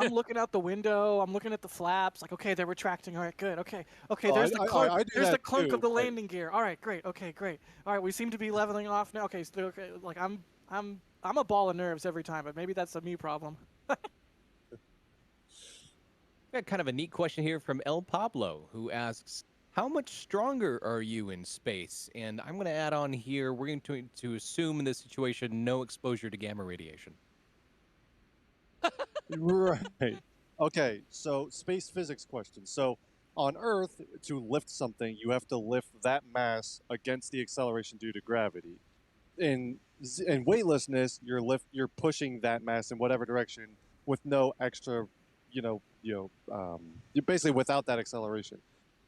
looking out the window. I'm looking at the flaps. Like, okay, they're retracting. All right, good. Okay. There's the clunk. There's the clunk of the landing gear. All right, great. Okay, great. All right, we seem to be leveling off now. Okay, so like I'm a ball of nerves every time, but maybe that's a me problem. Got kind of a neat question here from El Pablo, who asks, how much stronger are you in space? And I'm going to add on here, we're going to assume in this situation, no exposure to gamma radiation. Right. Okay, so space physics question. So on Earth, to lift something, you have to lift that mass against the acceleration due to gravity. In weightlessness, you're pushing that mass in whatever direction with no extra, you're basically without that acceleration.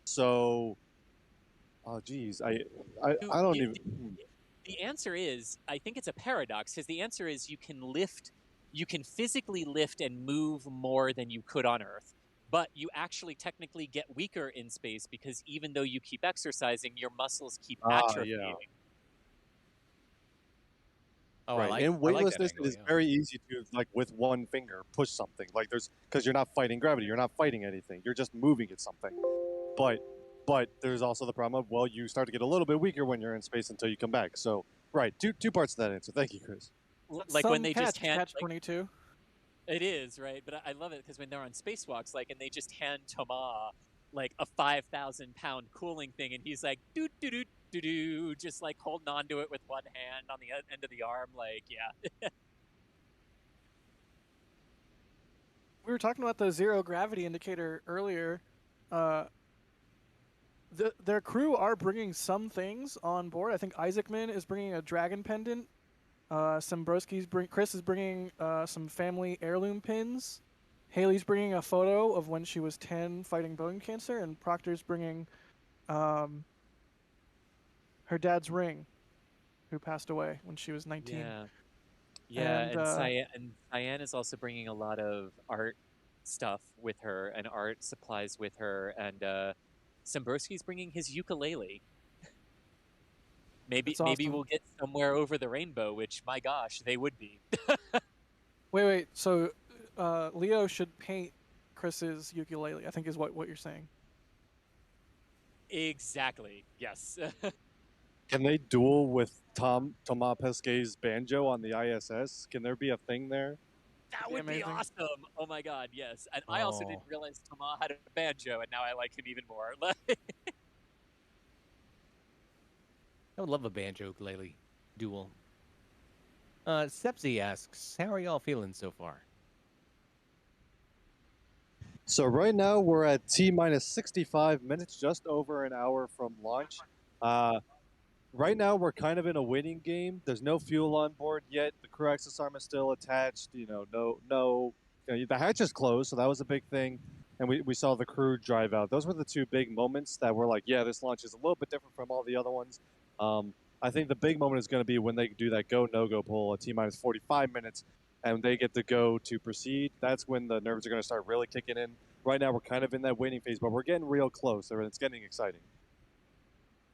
So, oh geez, I don't even. The answer is, I think it's a paradox because the answer is you can physically lift and move more than you could on Earth, but you actually technically get weaker in space because even though you keep exercising, your muscles keep atrophying. Yeah. Oh, Right. I In like that weightlessness, angle, it is yeah. very easy to, like, with one finger, push something. Like, because you're not fighting gravity, you're not fighting anything, you're just moving at something. But there's also the problem of, well, you start to get a little bit weaker when you're in space until you come back. So, right, two parts to that answer. Thank you, Chris. Like when they just hand, catch 22. It is, right? But I love it because when they're on spacewalks, like, and they just hand Thomas like a 5,000-pound cooling thing, and he's like, doo doo doo doo doo, just like holding on to it with one hand on the end of the arm, like, yeah. We were talking about the zero gravity indicator earlier. Their crew are bringing some things on board. I think Isaacman is bringing a dragon pendant. Chris is bringing some family heirloom pins. Haley's bringing a photo of when she was 10 fighting bone cancer, and Proctor's bringing her dad's ring, who passed away when she was 19. Yeah, and Cyan is also bringing a lot of art stuff with her and art supplies with her, and Sambrowski's bringing his ukulele. Maybe awesome. we'll get somewhere over the rainbow, which, my gosh, they would be. Wait. So Leo should paint Chris's ukulele, I think is what you're saying. Exactly. Yes. Can they duel with Thomas Pesquet's banjo on the ISS? Can there be a thing there? That would be awesome. Oh my god, yes. And I also didn't realize Thomas had a banjo, and now I like him even more. I would love a banjo ukulele duel. Sepsi asks, how are y'all feeling so far? So right now we're at T-minus 65 minutes, just over an hour from launch. Right now we're kind of in a waiting game. There's no fuel on board yet. The crew access arm is still attached. The hatch is closed, so that was a big thing. And we saw the crew drive out. Those were the two big moments that were like, yeah, this launch is a little bit different from all the other ones. I think the big moment is going to be when they do that go, no-go poll at T-minus 45 minutes, and they get the go to proceed. That's when the nerves are going to start really kicking in. Right now, we're kind of in that waiting phase, but we're getting real close, and it's getting exciting.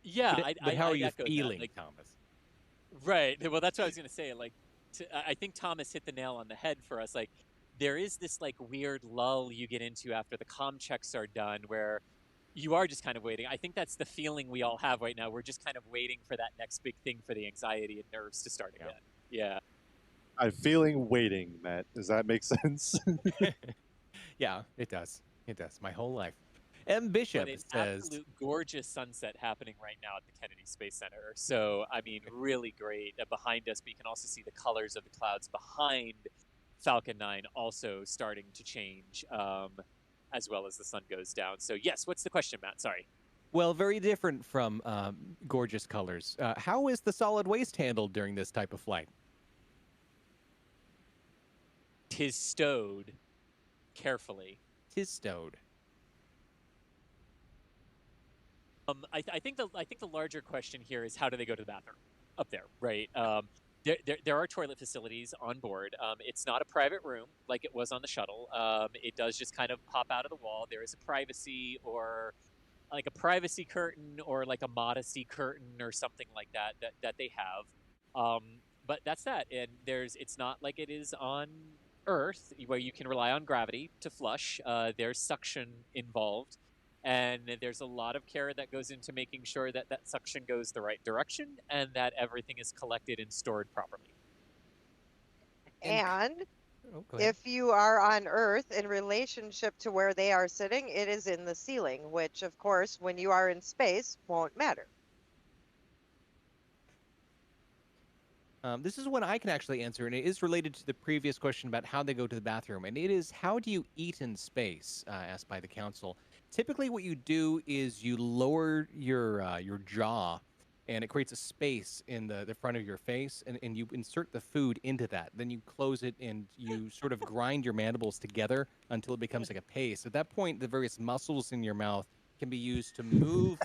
Yeah, but how are you echo that, feeling, Thomas? Right. Well, that's what I was going to say. Like, I think Thomas hit the nail on the head for us. Like, there is this like weird lull you get into after the comm checks are done, where you are just kind of waiting. I think that's the feeling we all have right now. We're just kind of waiting for that next big thing for the anxiety and nerves to start again. Yeah. I'm feeling waiting, Matt. Does that make sense? Yeah, it does. It does. My whole life. M. Bishop But an says, absolute gorgeous sunset happening right now at the Kennedy Space Center. So, I mean, really great. Behind us, but you can also see the colors of the clouds behind Falcon 9 also starting to change as well as the sun goes down. So, yes, what's the question, Matt? Sorry. well, very different from gorgeous colors. How is the solid waste handled during this type of flight? 'Tis stowed carefully. 'Tis stowed. I think the larger question here is, how do they go to the bathroom up there, right? There are toilet facilities on board. It's not a private room like it was on the shuttle. It does just kind of pop out of the wall. There is a privacy or like a privacy curtain or like a modesty curtain or something like that they have. But that's that. And it's not like it is on Earth where you can rely on gravity to flush. There's suction involved. And there's a lot of care that goes into making sure that that suction goes the right direction and that everything is collected and stored properly. And if you are on Earth in relationship to where they are sitting, it is in the ceiling, which, of course, when you are in space, won't matter. This is one I can actually answer, and it is related to the previous question about how they go to the bathroom. And it is, how do you eat in space, asked by the council. Typically what you do is you lower your jaw, and it creates a space in the front of your face, and you insert the food into that. Then you close it, and you sort of grind your mandibles together until it becomes like a paste. At that point, the various muscles in your mouth can be used to move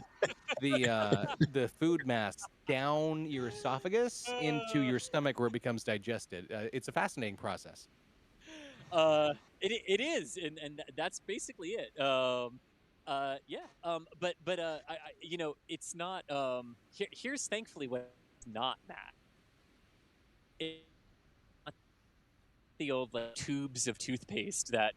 the food mass down your esophagus into your stomach where it becomes digested. It's a fascinating process. It is, and that's basically it. Yeah. You know, it's not. Here's thankfully what's not that. It's not the old like tubes of toothpaste that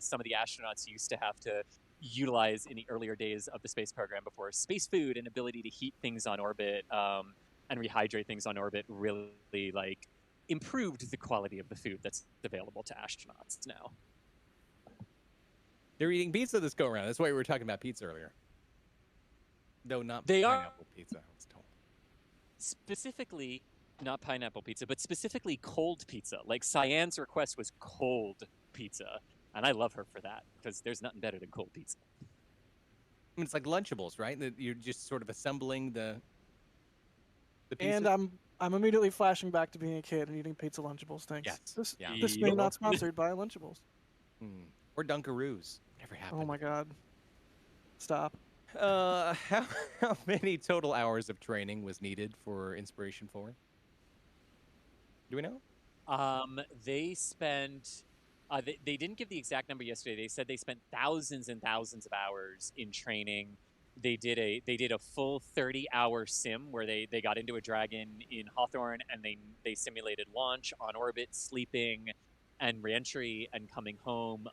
some of the astronauts used to have to utilize in the earlier days of the space program before space food and ability to heat things on orbit and rehydrate things on orbit really like improved the quality of the food that's available to astronauts now. They're eating pizza this go around. That's why we were talking about pizza earlier. No, not They are pineapple pizza, I was told. specifically not pineapple pizza, but specifically cold pizza. Like Cyan's request was cold pizza, and I love her for that because there's nothing better than cold pizza. I mean, it's like Lunchables, right? That you're just sort of assembling the pizza. And I'm immediately flashing back to being a kid and eating pizza Lunchables. Thanks. Yes. This may not sponsored by Lunchables. Or Dunkaroos. Never happened. Oh my God. Stop. How many total hours of training was needed for Inspiration 4? Do we know? They spent. They didn't give the exact number yesterday. They said they spent thousands and thousands of hours in training. They did a full 30-hour sim where they got into a Dragon in Hawthorne and they simulated launch, on orbit, sleeping, and reentry and coming home.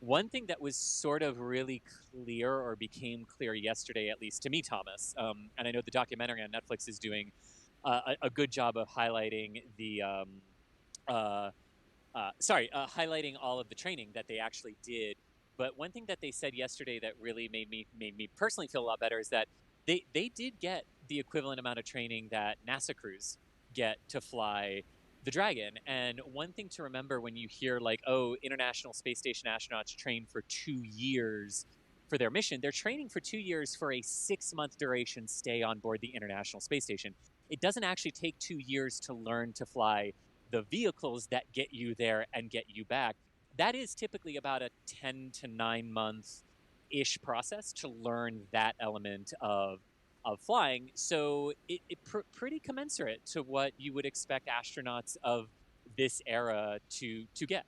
One thing that was sort of really clear, or became clear yesterday, at least to me, Thomas, and I know the documentary on Netflix is doing a good job of highlighting highlighting all of the training that they actually did. But one thing that they said yesterday that really made me personally feel a lot better is that they did get the equivalent amount of training that NASA crews get to fly the Dragon. And one thing to remember when you hear like, oh, International Space Station astronauts train for 2 years for their mission, they're training for 2 years for a 6-month duration stay on board the International Space Station. It doesn't actually take 2 years to learn to fly the vehicles that get you there and get you back. That is typically about a 10 to 9 month-ish process to learn that element of flying. So pretty commensurate to what you would expect astronauts of this era to get.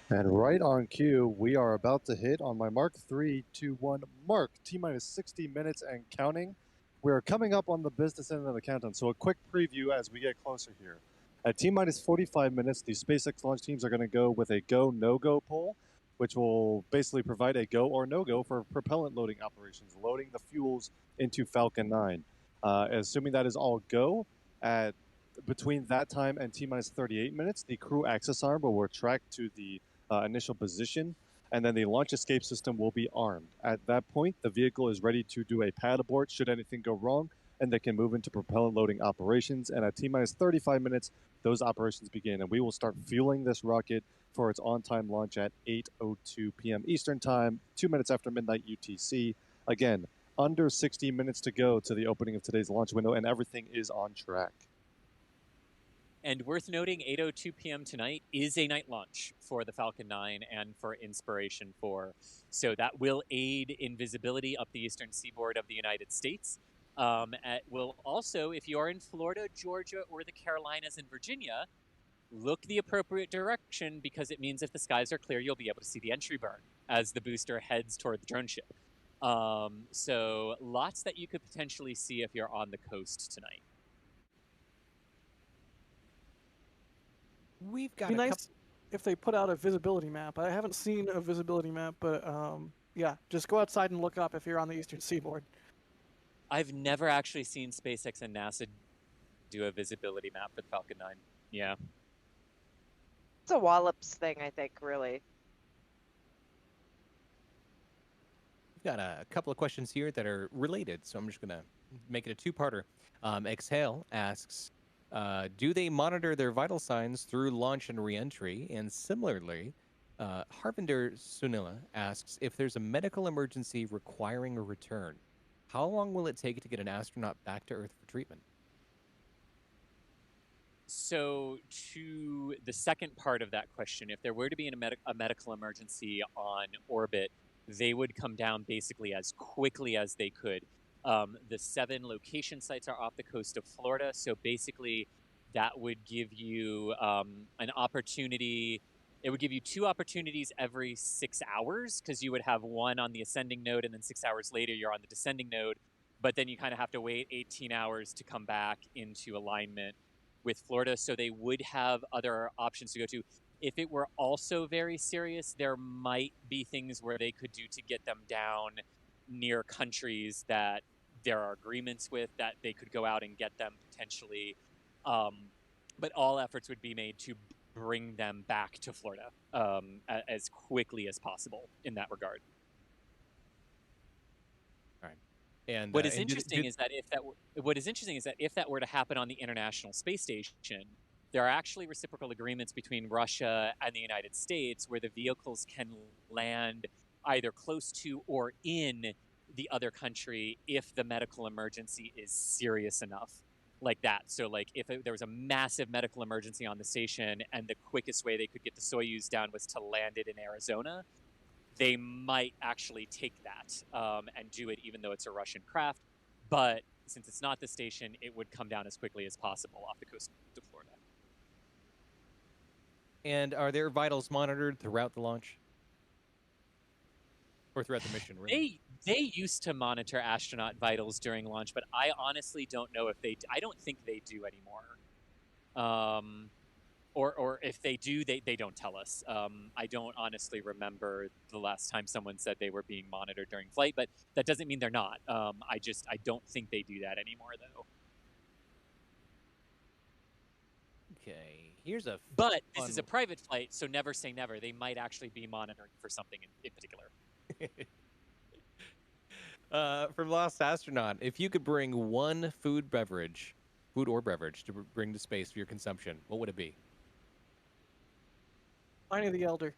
And right on cue, we are about to hit on my mark 3, 2, 1, mark, T-minus 60 minutes and counting. We're coming up on the business end of the countdown, so a quick preview as we get closer here. At T-minus 45 minutes, the SpaceX launch teams are going to go with a go, no-go poll, which will basically provide a go or no-go for propellant loading operations, loading the fuels into Falcon 9. Assuming that is all go, at between that time and T-minus 38 minutes, the crew access arm will retract to the initial position, and then the launch escape system will be armed. At that point, the vehicle is ready to do a pad abort should anything go wrong, and they can move into propellant loading operations. And at T-minus 35 minutes, those operations begin, and we will start fueling this rocket for its on-time launch at 8:02 p.m. Eastern Time, 2 minutes after midnight UTC. Again, under 60 minutes to go to the opening of today's launch window, and everything is on track. And worth noting, 8:02 p.m. tonight is a night launch for the Falcon 9 and for Inspiration 4. So that will aid in visibility up the eastern seaboard of the United States. Will also, if you are in Florida, Georgia, or the Carolinas and Virginia, look the appropriate direction, because it means if the skies are clear, you'll be able to see the entry burn as the booster heads toward the drone ship. So lots that you could potentially see if you're on the coast tonight. We've got It'd be nice if they put out a visibility map. I haven't seen a visibility map, but yeah, just go outside and look up if you're on the eastern seaboard. I've never actually seen SpaceX and NASA do a visibility map for the Falcon 9. Yeah. It's a Wallops thing, I think, really. We've got a couple of questions here that are related, so I'm just going to make it a two-parter. Exhale asks, do they monitor their vital signs through launch and reentry? And similarly, Harvinder Sunila asks, if there's a medical emergency requiring a return, how long will it take to get an astronaut back to Earth for treatment? So to the second part of that question, if there were to be a medical emergency on orbit, they would come down basically as quickly as they could. The 7 location sites are off the coast of Florida, so basically that would give you an opportunity. It would give you 2 opportunities every 6 hours, because you would have one on the ascending node, and then 6 hours later you're on the descending node. But then you kind of have to wait 18 hours to come back into alignment with Florida. So they would have other options to go to. If it were also very serious, there might be things where they could do to get them down near countries that there are agreements with, that they could go out and get them potentially. But all efforts would be made to bring them back to Florida as quickly as possible in that regard. All right. And what is interesting is that if that were to happen on the International Space Station, there are actually reciprocal agreements between Russia and the United States where the vehicles can land either close to or in the other country if the medical emergency is serious enough, like that. So like if there was a massive medical emergency on the station and the quickest way they could get the Soyuz down was to land it in Arizona, they might actually take that and do it even though it's a Russian craft. But since it's not the station, it would come down as quickly as possible off the coast of Florida. And are their vitals monitored throughout the launch? Or throughout the mission, really? They used to monitor astronaut vitals during launch, but I honestly don't know if I don't think they do anymore. Or if they do, they don't tell us. I don't honestly remember the last time someone said they were being monitored during flight, but that doesn't mean they're not. I don't think they do that anymore, though. Okay, here's a But this is a private flight, so never say never. They might actually be monitoring for something in particular. From Lost Astronaut, if you could bring one food or beverage to bring to space for your consumption, what would it be? Pliny the Elder.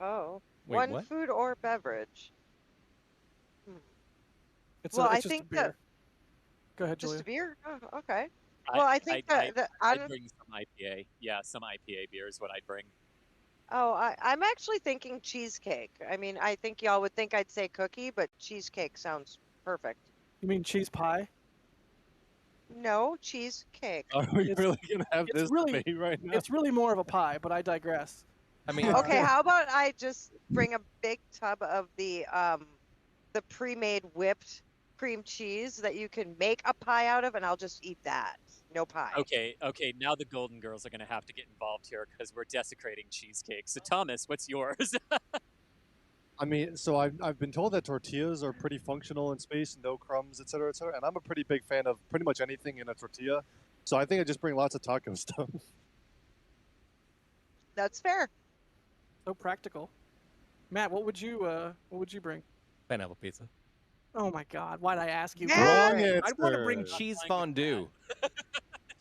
Oh, Wait, one what? food or beverage. It's Well, I just think a beer. that Go ahead, just Julia. a beer. Oh, okay. Well, I think that I'd bring some IPA. Yeah, some IPA beer is what I'd bring. Oh, I'm actually thinking cheesecake. I mean, I think y'all would think I'd say cookie, but cheesecake sounds perfect. You mean cheese pie? No, cheesecake. Are we really gonna have this debate right now? It's really more of a pie, but I digress. I mean, Okay, how about I just bring a big tub of the pre-made whipped cream cheese that you can make a pie out of, and I'll just eat that. No pie. Okay. Now the Golden Girls are going to have to get involved here because we're desecrating cheesecake. So Thomas, what's yours? I mean, so I've been told that tortillas are pretty functional in space, no crumbs, et cetera, and I'm a pretty big fan of pretty much anything in a tortilla. So I think I just bring lots of taco stuff. That's fair. So practical. Matt, what would you bring? Pineapple pizza. Oh my God! Why'd I ask you? Wrong answer. I'd want to bring cheese fondue.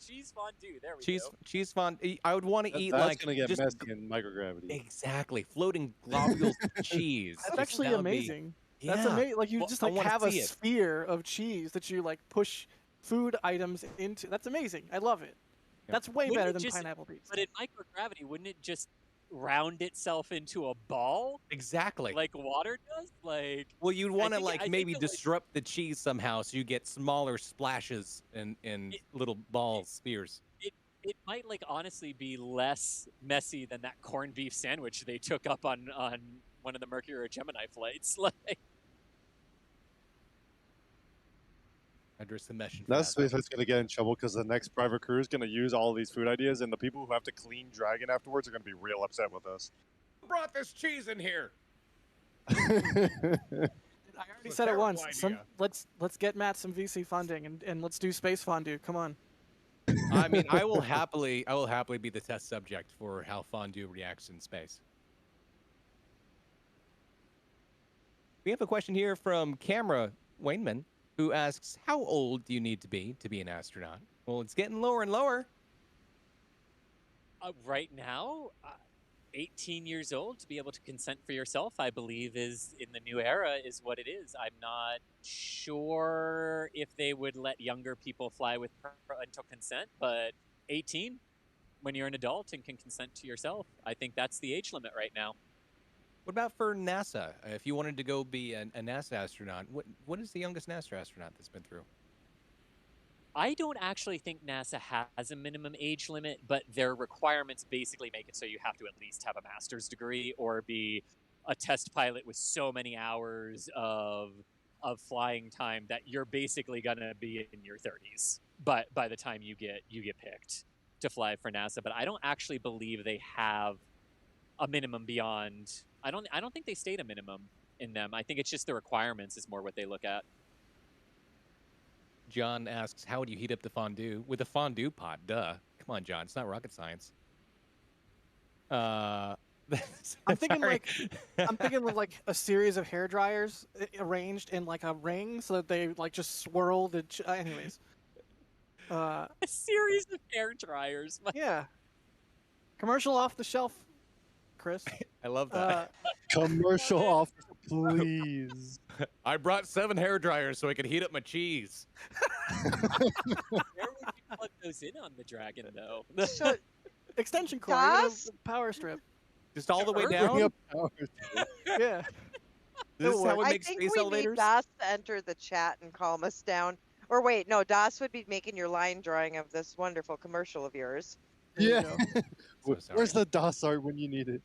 Cheese fondue. There we go. Cheese fondue. I would want to eat That's like gonna get just messy in microgravity. exactly floating globules of cheese. That's actually That would be- amazing. That's Yeah. amazing. Like you Well, just I like wanna have a see it. sphere of cheese that you like push food items into. That's amazing. I love it. That's way Wouldn't better it than just- pineapple pizza. But in microgravity, wouldn't it just round itself into a ball Exactly. like water does? Like, Well, you'd want to think- I like think maybe that, like- disrupt the cheese somehow, so you get smaller splashes and little balls, spheres. it might like honestly be less messy than that corned beef sandwich they took up on one of the Mercury or Gemini flights. Like, Address the mesh. That's SpaceFlight's gonna get in trouble because the next private crew is gonna use all of these food ideas, and the people who have to clean Dragon afterwards are gonna be real upset with us. Who brought this cheese in here? I already said it once. Let's get Matt some VC funding and let's do space fondue. Come on. I mean, I will happily be the test subject for how fondue reacts in space. We have a question here from Camera Wainman, who asks, how old do you need to be an astronaut? Well, it's getting lower and lower. right now, 18 years old to be able to consent for yourself, I believe, is in the new era is what it is. I'm not sure if they would let younger people fly with parental consent, but 18, when you're an adult and can consent to yourself, I think that's the age limit right now. What about for NASA? If you wanted to go be a NASA astronaut, what is the youngest NASA astronaut that's been through? I don't actually think NASA has a minimum age limit, but their requirements basically make it so you have to at least have a master's degree or be a test pilot with so many hours of flying time that you're basically gonna be in your 30s. But by the time you get picked to fly for NASA, but I don't actually believe they have a minimum beyond. I don't think they state a minimum in them. I think it's just the requirements is more what they look at. John asks, how would you heat up the fondue? With a fondue pot, duh. Come on, John. It's not rocket science. I'm thinking of like a series of hair dryers arranged in like a ring so that they like just swirl the. Anyways. A series of hair dryers. Yeah. Commercial off the shelf, Chris. I love that. Commercial off, please. I brought 7 hair dryers so I could heat up my cheese. Where would you plug those in on the Dragon, though? So, extension cord, power strip. Just all the way down? Yeah. This is how it makes I think space we elevators? need DOS to enter the chat and calm us down. Or wait, no, DOS would be making your line drawing of this wonderful commercial of yours. Yeah. Where's the DOS art when you need it?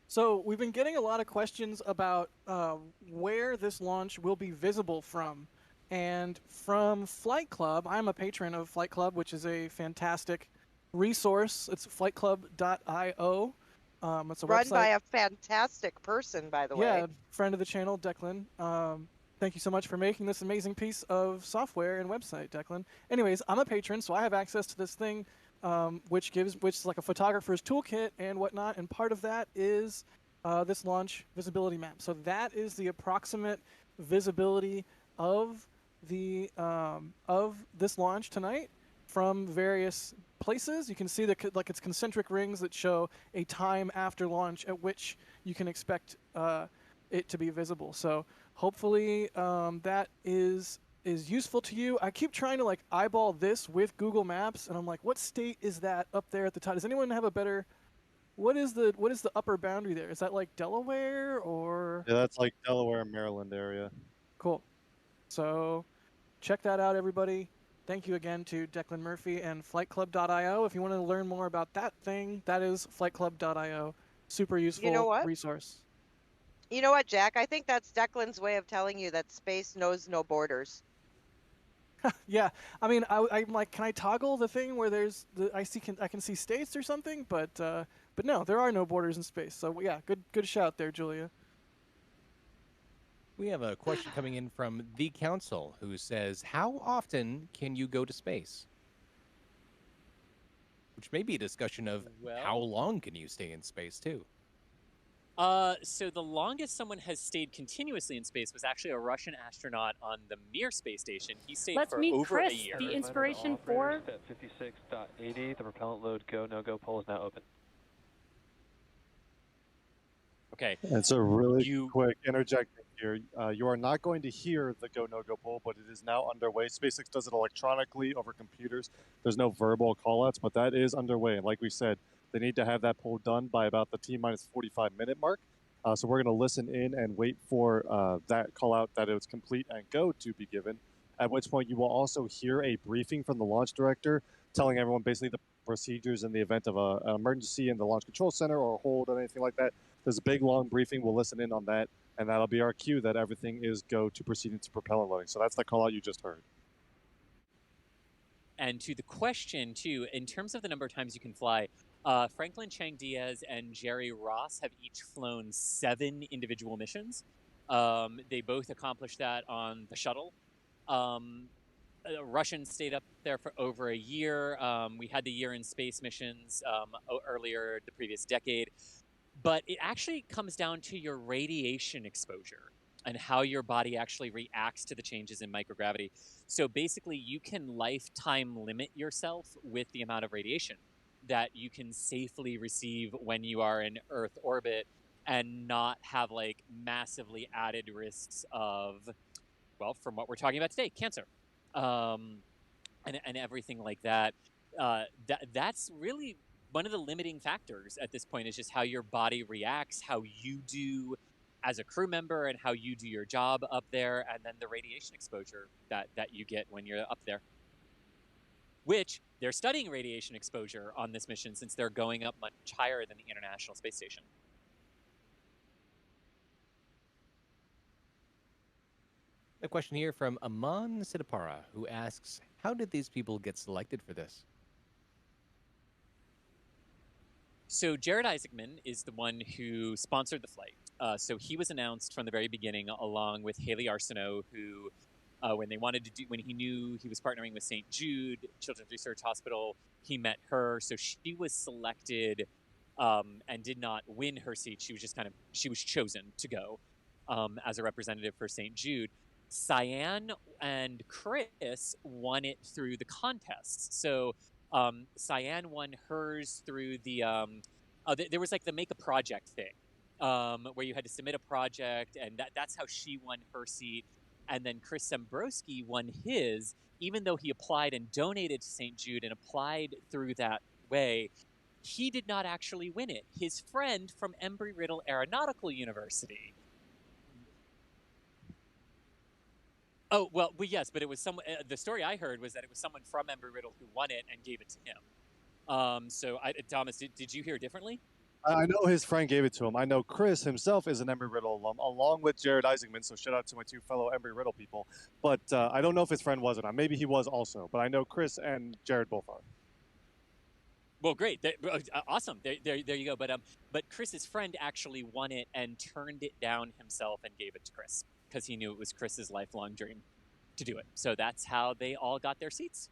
So we've been getting a lot of questions about where this launch will be visible from. And from Flight Club, I'm a patron of Flight Club, which is a fantastic resource. It's flightclub.io. It's a Run website. by a fantastic person, by the way. Yeah, friend of the channel, Declan. Thank you so much for making this amazing piece of software and website, Declan. Anyways, I'm a patron, so I have access to this thing, which is like a photographer's toolkit and whatnot. And part of that is this launch visibility map. So that is the approximate visibility of the of this launch tonight from various places. You can see like it's concentric rings that show a time after launch at which you can expect it to be visible. So hopefully that is useful to you. I keep trying to like eyeball this with Google Maps, and I'm like, what state is that up there at the top? Does anyone have a better? What is the upper boundary there? Is that like Delaware or? Yeah, that's like Delaware and Maryland area. Cool. So check that out, everybody. Thank you again to Declan Murphy and flightclub.io. If you want to learn more about that thing, that is flightclub.io. Super useful resource. You know what, Jack? I think that's Declan's way of telling you that space knows no borders. Yeah, I mean, I'm like, can I toggle the thing where there's I can see states or something? But no, there are no borders in space. So yeah, good shout there, Julia. We have a question coming in from the council who says, how often can you go to space? Which may be a discussion of how long can you stay in space too. So the longest someone has stayed continuously in space was actually a Russian astronaut on the Mir space station. He stayed Let's for meet over Chris, a year. the Inspiration 4. At 56.80, the propellant load go, no-go poll is now open. Okay. And so really quick interjecting here, you are not going to hear the go, no-go poll, but it is now underway. SpaceX does it electronically over computers. There's no verbal callouts, but that is underway. And like we said, they need to have that poll done by about the T-minus 45-minute mark. So we're going to listen in and wait for that call out that it was complete and go to be given, at which point you will also hear a briefing from the launch director telling everyone basically the procedures in the event of an emergency in the Launch Control Center or a hold or anything like that. There's a big, long briefing. We'll listen in on that, and that'll be our cue that everything is go to proceed into propellant loading. So that's the call out you just heard. And to the question, too, in terms of the number of times you can fly, Franklin Chang Diaz and Jerry Ross have each flown 7 individual missions. They both accomplished that on the shuttle. Russians stayed up there for over a year. We had the year in space missions earlier the previous decade. But it actually comes down to your radiation exposure and how your body actually reacts to the changes in microgravity. So basically, you can lifetime limit yourself with the amount of radiation that you can safely receive when you are in Earth orbit and not have like massively added risks of, well, from what we're talking about today, cancer, and everything like that. That's really one of the limiting factors at this point is just how your body reacts, how you do as a crew member and how you do your job up there, and then the radiation exposure that you get when you're up there. Which they're studying radiation exposure on this mission since they're going up much higher than the International Space Station. A question here from Aman Sidapara, who asks, how did these people get selected for this? So Jared Isaacman is the one who sponsored the flight. So he was announced from the very beginning, along with Haley Arsenault, who, when he knew he was partnering with St. Jude Children's Research Hospital, he met her. So she was selected and did not win her seat. She was chosen to go as a representative for St. Jude. Cyan and Chris won it through the contests. So Cyan won hers through the there was like the Make a Project thing where you had to submit a project, and that's how she won her seat. And then Chris Sembrowski won his, even though he applied and donated to St. Jude and applied through that way. He did not actually win it. His friend from Embry-Riddle Aeronautical University. Oh, well, yes, but it was the story I heard was that it was someone from Embry-Riddle who won it and gave it to him. So, Thomas, did you hear differently? I know his friend gave it to him. I know Chris himself is an Embry-Riddle alum, along with Jared Isaacman, so shout out to my two fellow Embry-Riddle people. But I don't know if his friend was or not. Maybe he was also, but I know Chris and Jared both are. Well, great. Awesome. There you go. But Chris's friend actually won it and turned it down himself and gave it to Chris, because he knew it was Chris's lifelong dream to do it. So that's how they all got their seats.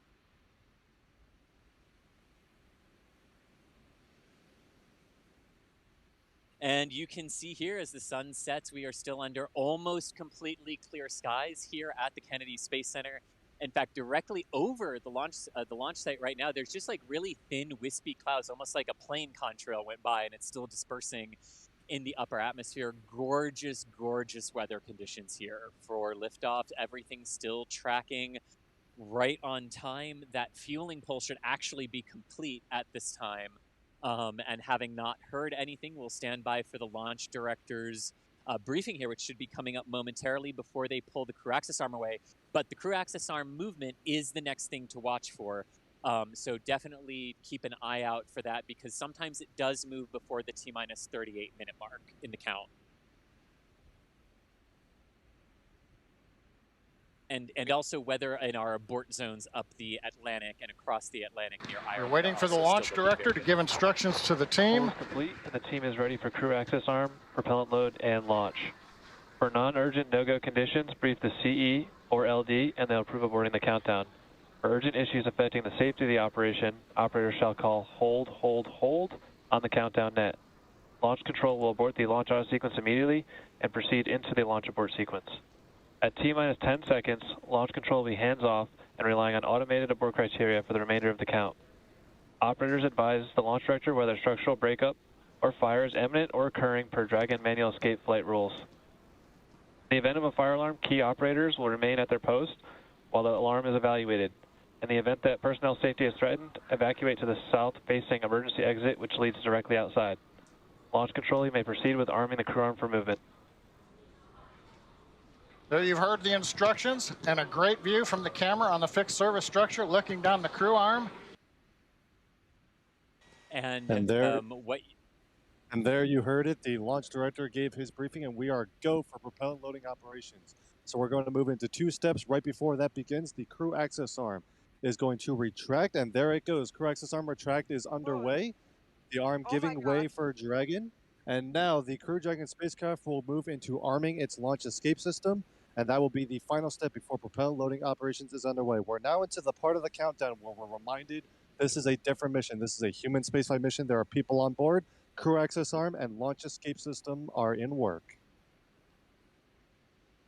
And you can see here as the sun sets, we are still under almost completely clear skies here at the Kennedy Space Center. In fact, directly over the launch site right now, there's just like really thin, wispy clouds, almost like a plane contrail went by, and it's still dispersing in the upper atmosphere. Gorgeous, gorgeous weather conditions here for liftoff. Everything's still tracking right on time. That fueling pull should actually be complete at this time. And having not heard anything, we'll stand by for the launch director's briefing here, which should be coming up momentarily before they pull the crew access arm away. But the crew access arm movement is the next thing to watch for. So definitely keep an eye out for that, because sometimes it does move before the T-minus 38-minute mark in the count. And also weather in our abort zones up the Atlantic and across the Atlantic near Ireland. We're waiting for the launch director to give instructions to the team. All complete, and the team is ready for crew access arm, propellant load, and launch. For non-urgent no-go conditions, brief the CE or LD, and they'll approve aborting the countdown. For urgent issues affecting the safety of the operation, operators shall call hold, hold, hold on the countdown net. Launch control will abort the launch auto sequence immediately and proceed into the launch abort sequence. At T-minus 10 seconds, launch control will be hands-off and relying on automated abort criteria for the remainder of the count. Operators advise the launch director whether structural breakup or fire is imminent or occurring per Dragon manual escape flight rules. In the event of a fire alarm, key operators will remain at their post while the alarm is evaluated. In the event that personnel safety is threatened, evacuate to the south-facing emergency exit, which leads directly outside. Launch control, you may proceed with arming the crew arm for movement. There you've heard the instructions, and a great view from the camera on the fixed service structure looking down the crew arm. And there you heard it. The launch director gave his briefing, and we are go for propellant loading operations. So we're going to move into 2 steps. Right before that begins, the crew access arm is going to retract, and there it goes. Crew access arm retract is underway. The arm giving way for Dragon. And now the Crew Dragon spacecraft will move into arming its launch escape system, and that will be the final step before propellant loading operations is underway. We're now into the part of the countdown where we're reminded this is a different mission. This is a human spaceflight mission. There are people on board. Crew access arm and launch escape system are in work.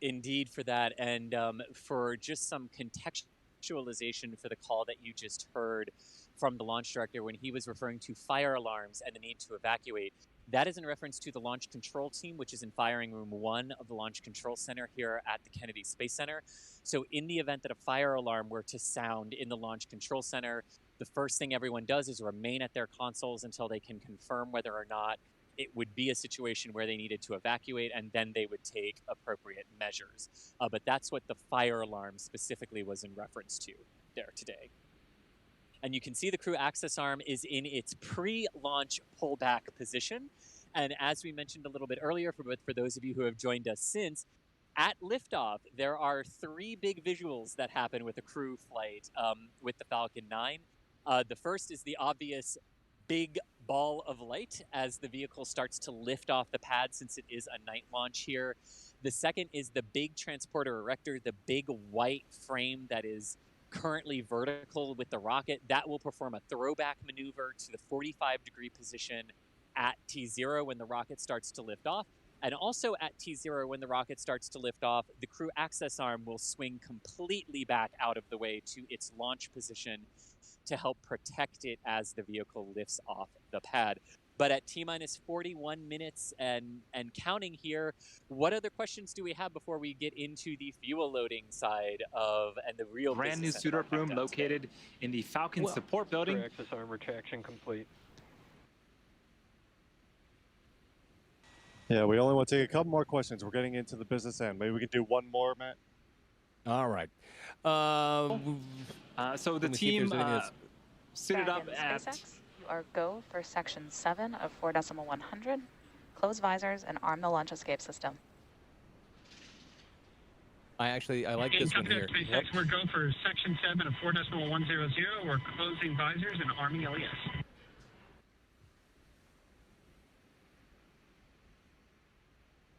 Indeed for that. And for just some contextualization for the call that you just heard from the launch director when he was referring to fire alarms and the need to evacuate, that is in reference to the launch control team, which is in firing room 1 of the Launch Control Center here at the Kennedy Space Center. So in the event that a fire alarm were to sound in the Launch Control Center, the first thing everyone does is remain at their consoles until they can confirm whether or not it would be a situation where they needed to evacuate, and then they would take appropriate measures. But that's what the fire alarm specifically was in reference to there today. And you can see the crew access arm is in its pre-launch pullback position. And as we mentioned a little bit earlier, for those of you who have joined us since, at liftoff, there are 3 big visuals that happen with a crew flight with the Falcon 9. The first is the obvious big ball of light as the vehicle starts to lift off the pad, since it is a night launch here. The second is the big transporter erector, the big white frame that is currently vertical with the rocket. That will perform a throwback maneuver to the 45-degree position at T0 when the rocket starts to lift off. And also at T0, when the rocket starts to lift off, the crew access arm will swing completely back out of the way to its launch position to help protect it as the vehicle lifts off the pad. But at T-minus 41 minutes and counting here, what other questions do we have before we get into the fuel loading side of and the real brand new suit up room located in the Falcon support building? Crew access arm retraction complete. Yeah, we only want to take a couple more questions. We're getting into the business end. Maybe we can do one more, Matt. All right. So the team suited up at... SpaceX, you are go for section 7 of 4.100. Close visors and arm the launch escape system. I like this one here. SpaceX, we're go for section 7 of 4.100. We're closing visors and arming LES.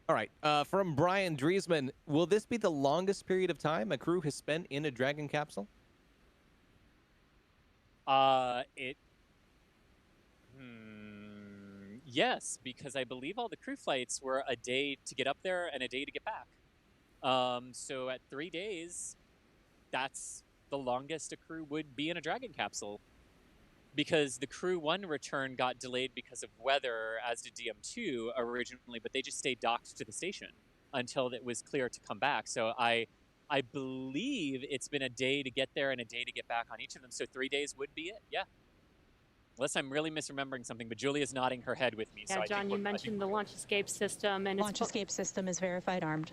All right, from Brian Driesman, will this be the longest period of time a crew has spent in a Dragon capsule? Yes, because I believe all the crew flights were a day to get up there and a day to get back. So at 3 days, that's the longest a crew would be in a Dragon capsule. Because the Crew 1 return got delayed because of weather, as did DM2 originally, but they just stayed docked to the station until it was clear to come back. So I believe it's been a day to get there and a day to get back on each of them. So 3 days would be it, yeah. Unless I'm really misremembering something, but Julia's nodding her head with me. Yeah, so John, you mentioned the launch escape system. And launch escape system is verified armed.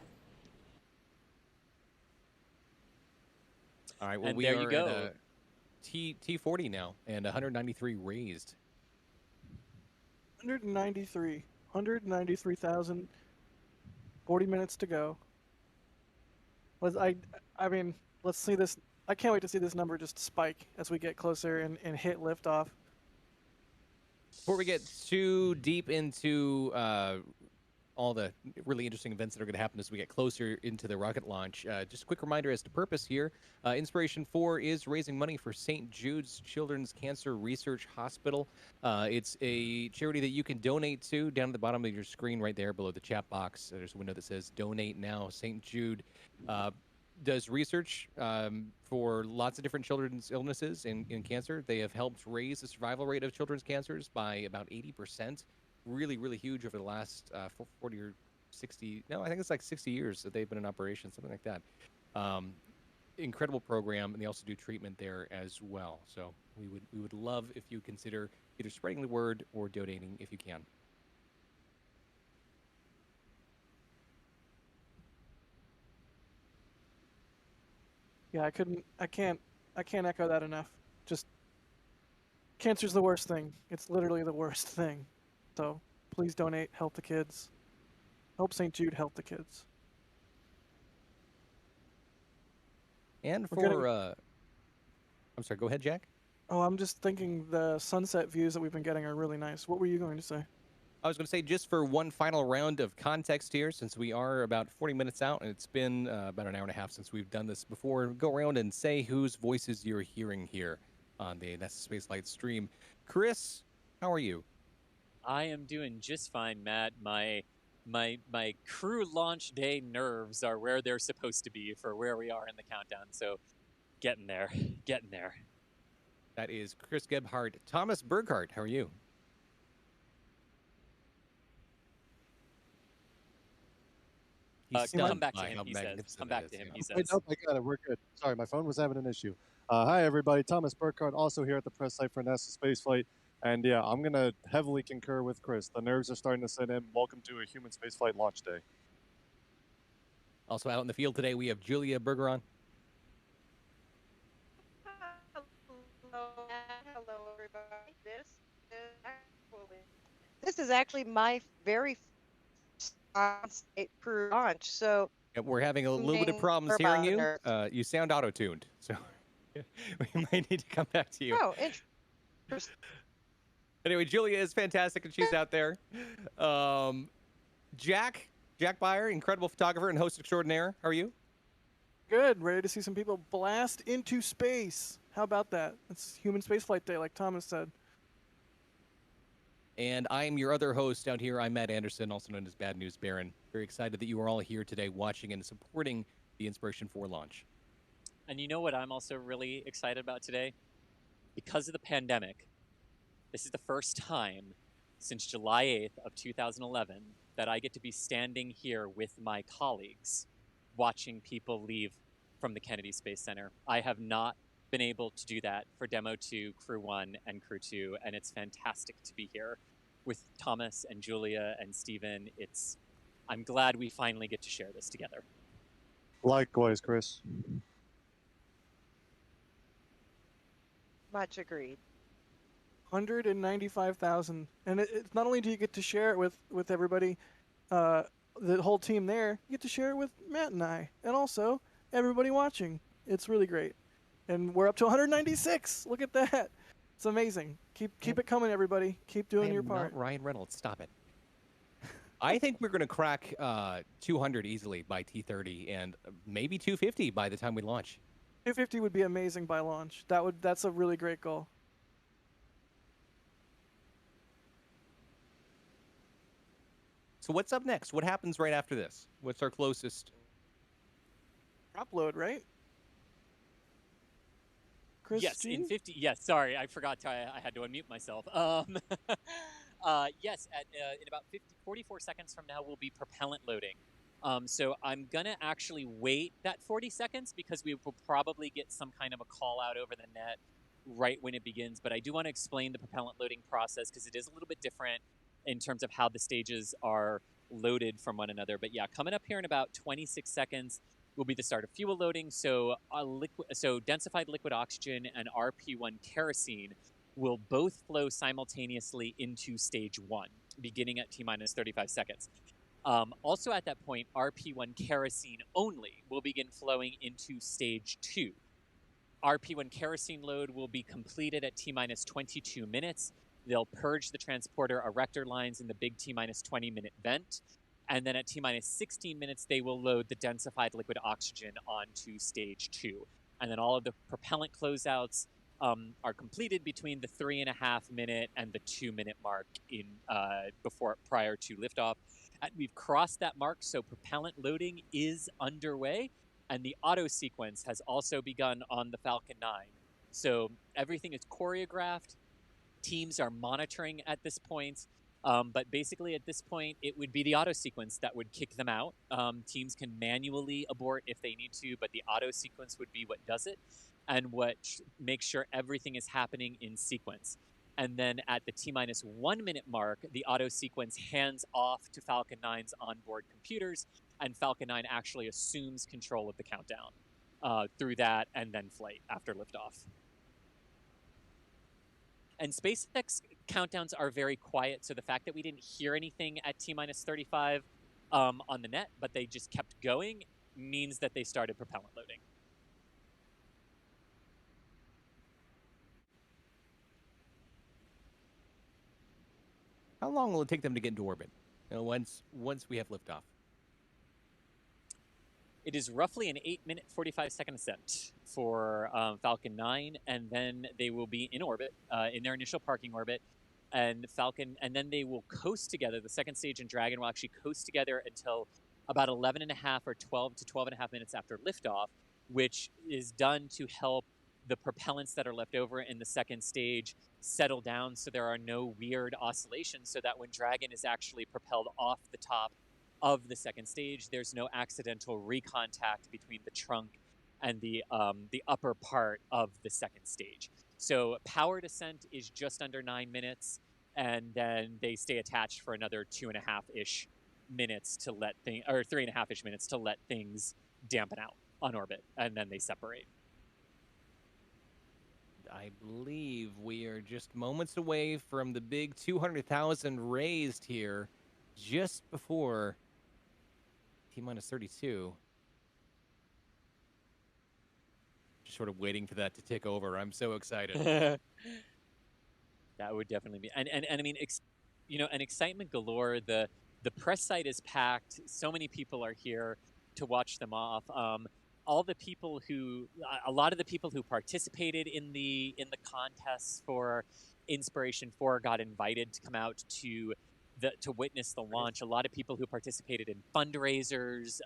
All right, well, we are at T40 now, and 193 raised. 193,000. 40 minutes to go. I mean, let's see this. I can't wait to see this number just spike as we get closer and hit liftoff. Before we get too deep into all the really interesting events that are going to happen as we get closer into the rocket launch, just a quick reminder as to purpose here. Inspiration 4 is raising money for St. Jude's Children's Cancer Research Hospital. It's a charity that you can donate to. Down at the bottom of your screen right there below the chat box, there's a window that says Donate Now. St. Jude does research for lots of different children's illnesses in cancer. They have helped raise the survival rate of children's cancers by about 80%. Really, really huge over the last 40 or 60, no, I think it's like 60 years that they've been in operation, something like that. Incredible program, and they also do treatment there as well. So we would love if you consider either spreading the word or donating if you can. Yeah, I can't echo that enough. Just, cancer's the worst thing. It's literally the worst thing. So please donate, help the kids. Help St. Jude help the kids. And for, I'm sorry, go ahead, Jack. Oh, I'm just thinking the sunset views that we've been getting are really nice. What were you going to say? I was going to say, just for one final round of context here, since we are about 40 minutes out, and it's been about an hour and a half since we've done this before, go around and say whose voices you're hearing here on the NASASpaceflight stream. Chris, how are you? I am doing just fine, Matt. My crew launch day nerves are where they're supposed to be for where we are in the countdown. So getting there. That is Chris Gebhardt. Thomas Burghardt, how are you? Come back to him, he says. Come back to him, he says. Nope, I got it. We're good. Sorry, my phone was having an issue. Hi, everybody. Thomas Burkhardt, also here at the press site for NASA Spaceflight. And yeah, I'm going to heavily concur with Chris. The nerves are starting to set in. Welcome to a human spaceflight launch day. Also out in the field today, we have Julia Bergeron. Hello, everybody. This is actually my very first on-site crew launch. So Yep, we're having a little bit of problems hearing you. You sound auto-tuned, so we might need to come back to you. Oh, interesting. Anyway, Julia is fantastic, and she's out there. Jack Byer, incredible photographer and host extraordinaire. How are you? Good. Ready to see some people blast into space. How about that? It's Human Spaceflight Day, like Thomas said. And I am your other host out here. I'm Matt Anderson, also known as Bad News Baron. Very excited that you are all here today watching and supporting the Inspiration 4 launch. And you know what I'm also really excited about today? Because of the pandemic, this is the first time since July 8th of 2011 that I get to be standing here with my colleagues watching people leave from the Kennedy Space Center. I have not been able to do that for Demo 2, Crew 1, and Crew 2, and it's fantastic to be here with Thomas and Julia and Steven. I'm glad we finally get to share this together. Likewise, Chris. Much agreed. 195,000, and it's not only do you get to share it with everybody, the whole team there, you get to share it with Matt and I, and also everybody watching. It's really great, and we're up to 196. Look at that! It's amazing. Keep it coming, everybody. Keep doing your part. Not Ryan Reynolds, stop it. I think we're going to crack 200 easily by T30, and maybe 250 by the time we launch. 250 would be amazing by launch. That's a really great goal. So what's up next? What happens right after this? What's our closest? Upload, right? Yes, in 50. Yes, sorry, I forgot. I had to unmute myself. Yes, in about 44 seconds from now, we'll be propellant loading. So I'm gonna actually wait that 40 seconds because we will probably get some kind of a call out over the net right when it begins. But I do want to explain the propellant loading process because it is a little bit different in terms of how the stages are loaded from one another. But yeah, coming up here in about 26 seconds will be the start of fuel loading. So densified liquid oxygen and RP1 kerosene will both flow simultaneously into stage 1, beginning at T-minus 35 seconds. Also at that point, RP1 kerosene only will begin flowing into stage 2. RP1 kerosene load will be completed at T-minus 22 minutes. They'll purge the transporter erector lines in the big T-minus 20-minute vent. And then at T-minus 16 minutes, they will load the densified liquid oxygen onto stage 2. And then all of the propellant closeouts are completed between the 3.5-minute and the 2-minute mark prior to liftoff. And we've crossed that mark, so propellant loading is underway. And the auto sequence has also begun on the Falcon 9. So everything is choreographed. Teams are monitoring at this point, but basically at this point, it would be the auto sequence that would kick them out. Teams can manually abort if they need to, but the auto sequence would be what does it and what makes sure everything is happening in sequence. And then at the T-minus 1 minute mark, the auto sequence hands off to Falcon 9's onboard computers, and Falcon 9 actually assumes control of the countdown through that and then flight after liftoff. And SpaceX countdowns are very quiet, so the fact that we didn't hear anything at T-minus 35 on the net, but they just kept going, means that they started propellant loading. How long will it take them to get into orbit? Once we have liftoff. It is roughly an 8-minute, 45-second ascent for Falcon 9, and then they will be in orbit, in their initial parking orbit, and then they will coast together. The second stage and Dragon will actually coast together until about 11.5 or 12 to 12.5 minutes after liftoff, which is done to help the propellants that are left over in the second stage settle down so there are no weird oscillations, so that when Dragon is actually propelled off the top of the second stage, there's no accidental recontact between the trunk and the upper part of the second stage. So power descent is just under 9 minutes, and then they stay attached for another 2.5-ish minutes to let things, or 3.5-ish minutes to let things dampen out on orbit, and then they separate. I believe we are just moments away from the big 200,000 raised here, just before T-minus 32. Just sort of waiting for that to tick over. I'm so excited. That would definitely be, and I mean, an excitement galore. The press site is packed. So many people are here to watch them off. All the people who, a lot of the people who participated in the contests for Inspiration 4 got invited to come out to witness the launch. A lot of people who participated in fundraisers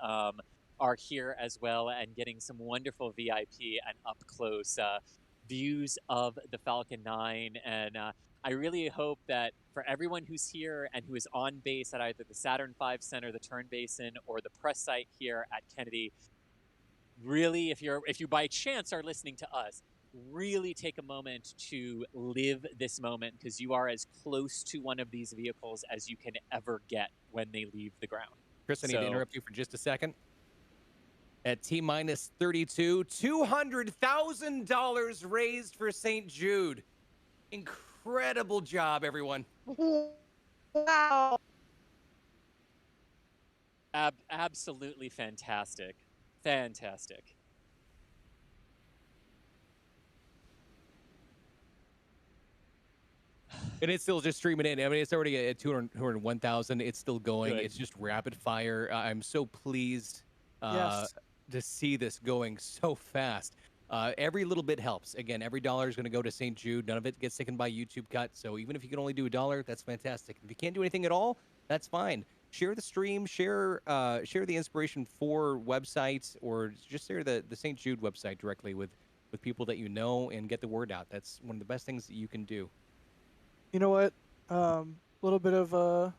are here as well, and getting some wonderful VIP and up close views of the Falcon 9. And I really hope that for everyone who's here and who is on base at either the Saturn V Center, the Turn Basin, or the press site here at Kennedy, really, if you by chance are listening to us, really take a moment to live this moment, because you are as close to one of these vehicles as you can ever get when they leave the ground. Chris, I need to interrupt you for just a second. At T-minus 32, $200,000 raised for St. Jude. Incredible job, everyone. Wow. Absolutely fantastic. Fantastic. And it's still just streaming in. I mean, it's already at 201,000. It's still going. Good. It's just rapid fire. I'm so pleased Yes. to see this going so fast. Every little bit helps. Again, every dollar is going to go to St. Jude. None of it gets taken by YouTube cut. So even if you can only do $1, that's fantastic. If you can't do anything at all, that's fine. Share the stream. Share the Inspiration 4 website, or just share the St. Jude website directly with people that you know, and get the word out. That's one of the best things that you can do. You know what? Little bit of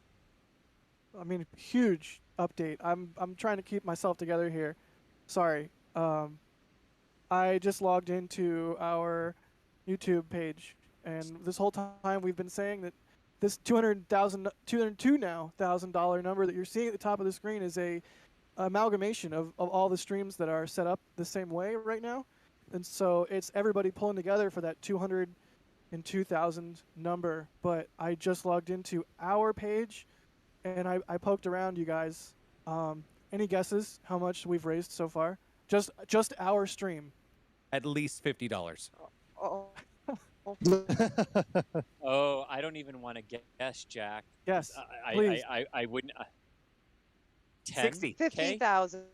huge update. I'm trying to keep myself together here. Sorry. I just logged into our YouTube page, and this whole time we've been saying that this $202,000 number that you're seeing at the top of the screen is a amalgamation of all the streams that are set up the same way right now. And so it's everybody pulling together for that 202,000 number. But I just logged into our page, and I poked around, you guys. Any guesses how much we've raised so far? Just our stream. At least $50. Oh, I don't even want to guess, Jack. Yes, I wouldn't. 10? 60. 50,000.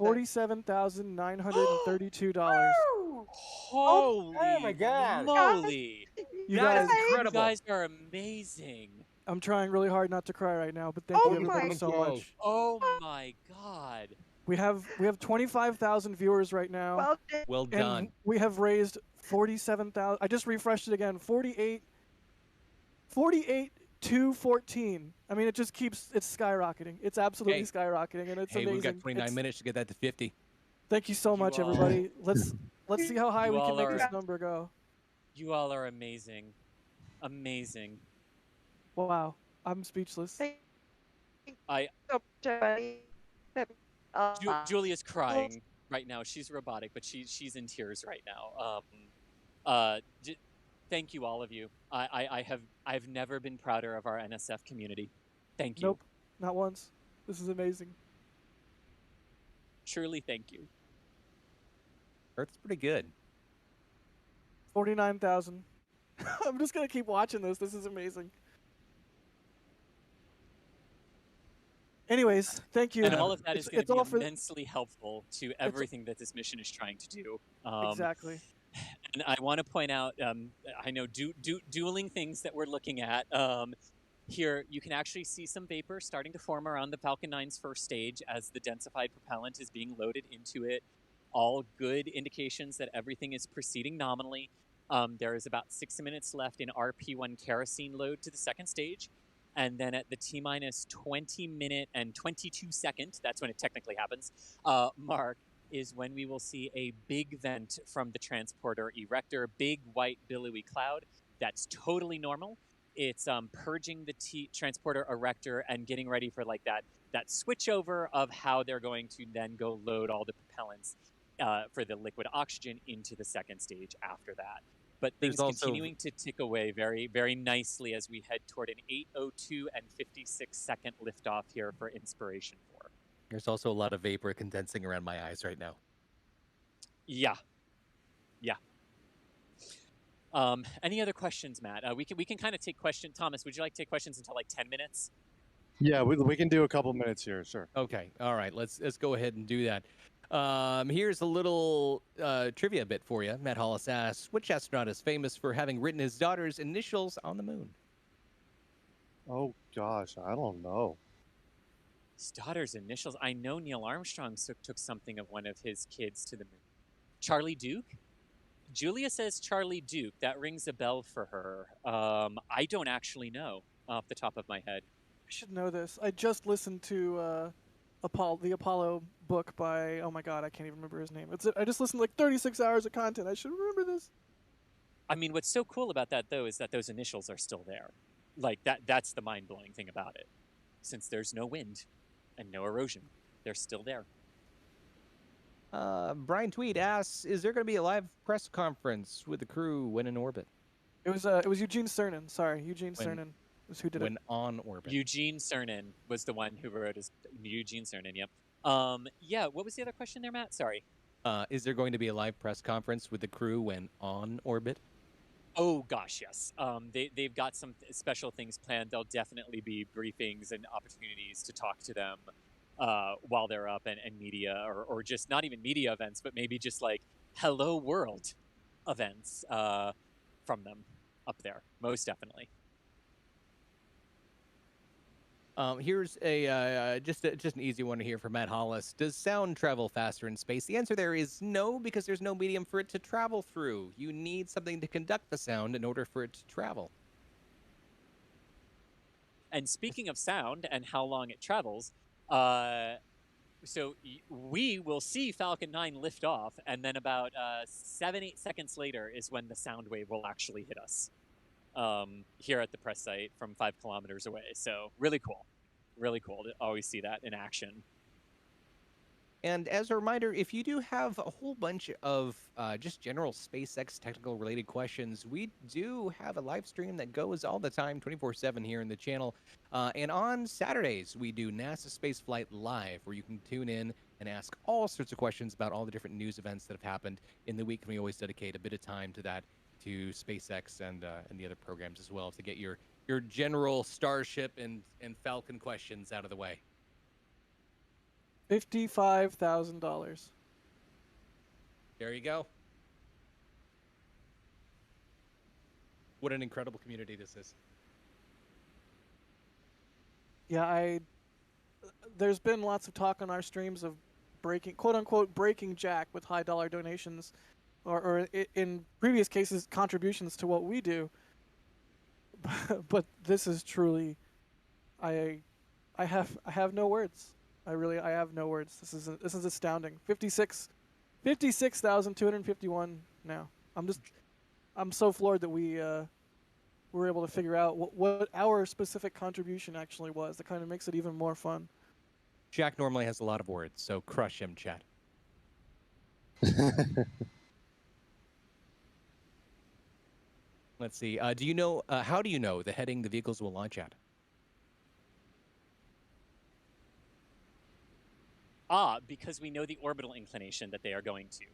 $47,932. Holy oh my God. moly! You That guys, is incredible. You guys are amazing. I'm trying really hard not to cry right now, but thank you everybody so much. Oh my God! We have 25,000 viewers right now. Well and done. we have raised 47,000. I just refreshed it again. 48,214. I mean, it's skyrocketing. It's absolutely skyrocketing, and it's amazing. We've got 29 minutes to get that to 50. Thank you so much, everybody. Let's see how high we can make this number go. You all are amazing. Amazing. Wow, I'm speechless. Julia's crying right now. She's robotic, but she's in tears right now. Thank you, all of you. I've never been prouder of our NSF community. Thank you. Nope, not once. This is amazing. Truly, thank you. Earth's pretty good. 49,000. I'm just gonna keep watching this. This is amazing. Anyways, thank you. And all of that is going to be immensely helpful to everything that this mission is trying to do. Exactly. And I want to point out, I know dueling things that we're looking at. Here, you can actually see some vapor starting to form around the Falcon 9's first stage as the densified propellant is being loaded into it. All good indications that everything is proceeding nominally. There is about 6 minutes left in RP1 kerosene load to the second stage. And then at the T-minus 20 minute and 22 second, that's when it technically happens, mark, is when we will see a big vent from the transporter erector, big white billowy cloud. That's totally normal. It's purging the transporter erector and getting ready for like that switchover of how they're going to then go load all the propellants for the liquid oxygen into the second stage after that. But things continuing to tick away very, very nicely as we head toward an 8:02 and 56-second liftoff here for Inspiration 4. There's also a lot of vapor condensing around my eyes right now. Yeah. Yeah. Any other questions, Matt? We can kind of take questions. Thomas, would you like to take questions until like 10 minutes? Yeah, we can do a couple minutes here, sure. Okay, all right, let's go ahead and do that. Here's a little trivia bit for you. Matt Hollis asks, which astronaut is famous for having written his daughter's initials on the moon? Oh, gosh, I don't know. His daughter's initials? I know Neil Armstrong took something of one of his kids to the moon. Charlie Duke? Julia says Charlie Duke. That rings a bell for her. I don't actually know off the top of my head. I should know this. I just listened to the Apollo book by, oh my god, I can't even remember his name. I just listened to like 36 hours of content. I should remember this. I mean, what's so cool about that, though, is that those initials are still there. Like, that's the mind-blowing thing about it. Since there's no wind and no erosion, they're still there. Brian Tweed asks, is there going to be a live press conference with the crew when in orbit? It was Eugene Cernan. Sorry, Eugene Cernan was who did it. When on orbit. Eugene Cernan was the one who wrote his... Eugene Cernan, yep. Yeah, what was the other question there, Matt? Sorry. Is there going to be a live press conference with the crew when on orbit? Oh, gosh, yes. They've got some special things planned. There'll definitely be briefings and opportunities to talk to them while they're up, and media, or just not even media events, but maybe just like hello world events from them up there, most definitely. Here's a just an easy one here for Matt Hollis. Does sound travel faster in space? The answer there is no, because there's no medium for it to travel through. You need something to conduct the sound in order for it to travel. And speaking of sound and how long it travels, so we will see Falcon 9 lift off, and then about 7-8 seconds later is when the sound wave will actually hit us here at the press site from 5 kilometers away. So really cool to always see that in action. And as a reminder, if you do have a whole bunch of just general SpaceX technical related questions, we do have a live stream that goes all the time, 24/7 here in the channel. And on Saturdays, we do NASASpaceflight Live, where you can tune in and ask all sorts of questions about all the different news events that have happened in the week. And we always dedicate a bit of time to that, to SpaceX and the other programs as well, to get your general Starship and Falcon questions out of the way. $55,000. There you go. What an incredible community this is. Yeah, there's been lots of talk on our streams of quote unquote breaking Jack with high dollar donations, or in previous cases contributions to what we do. But this is truly, I have no words. I have no words. This is astounding. 56,251 now. I'm so floored that we were able to figure out what our specific contribution actually was. That kind of makes it even more fun. Jack normally has a lot of words, so crush him, chat. Let's see. Do you know? How do you know the heading the vehicles will launch at? Because we know the orbital inclination that they are going to.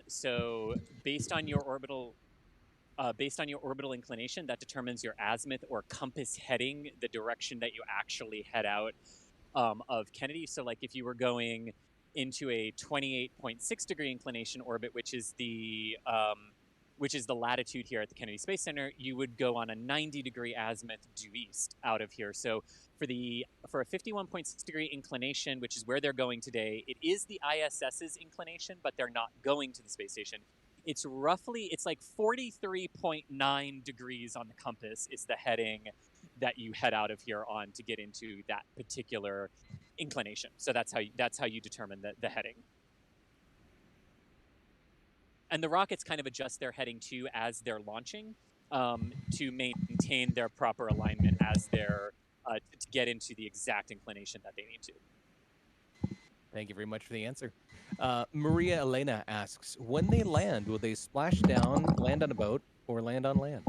So based on your orbital inclination, that determines your azimuth or compass heading, the direction that you actually head out of Kennedy. So like if you were going into a 28.6 degree inclination orbit, which is the latitude here at the Kennedy Space Center, you would go on a 90 degree azimuth due east out of here. So for a 51.6 degree inclination, which is where they're going today, it is the ISS's inclination, but they're not going to the space station. It's like 43.9 degrees on the compass is the heading that you head out of here on to get into that particular inclination. So that's how you determine the heading. And the rockets kind of adjust their heading too as they're launching to maintain their proper alignment as they're to get into the exact inclination that they need to. Thank you very much for the answer. Maria Elena asks, when they land, will they splash down, land on a boat, or land on land?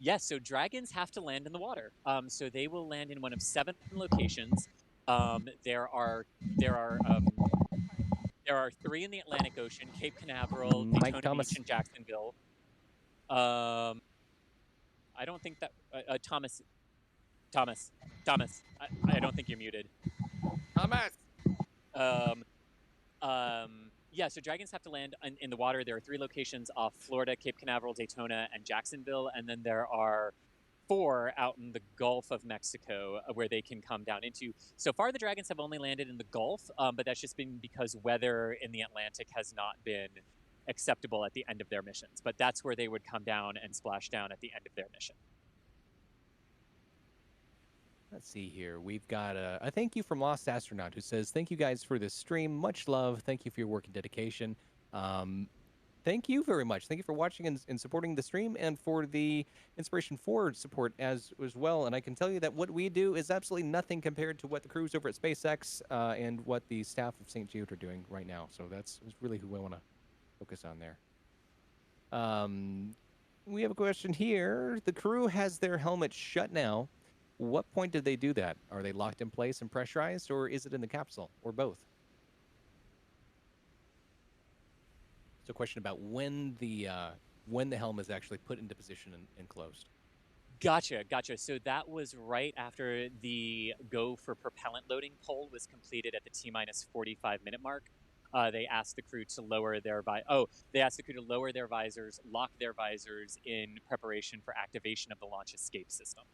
Yes, so dragons have to land in the water. So they will land in one of 7 locations. There are 3 in the Atlantic Ocean: Cape Canaveral, Daytona Thomas. Beach, and Jacksonville. I don't think that Thomas. I don't think you're muted. Thomas. Yeah, so dragons have to land in the water. There are 3 locations off Florida: Cape Canaveral, Daytona, and Jacksonville. And then there are 4 out in the Gulf of Mexico where they can come down into. So far, the dragons have only landed in the Gulf, but that's just been because weather in the Atlantic has not been acceptable at the end of their missions. But that's where they would come down and splash down at the end of their mission. Let's see here. We've got a thank you from Lost Astronaut who says, thank you guys for this stream. Much love. Thank you for your work and dedication. Thank you very much. Thank you for watching and supporting the stream, and for the Inspiration 4 support as well. And I can tell you that what we do is absolutely nothing compared to what the crews over at SpaceX and what the staff of St. Jude are doing right now. So that's really who I want to focus on there. We have a question here. The crew has their helmets shut now. What point did they do that? Are they locked in place and pressurized, or is it in the capsule, or both? It's a question about when the helm is actually put into position and closed. Gotcha. So that was right after the go for propellant loading poll was completed at the T-minus 45-minute mark. They asked the crew to lower their visors, lock their visors in preparation for activation of the launch escape system.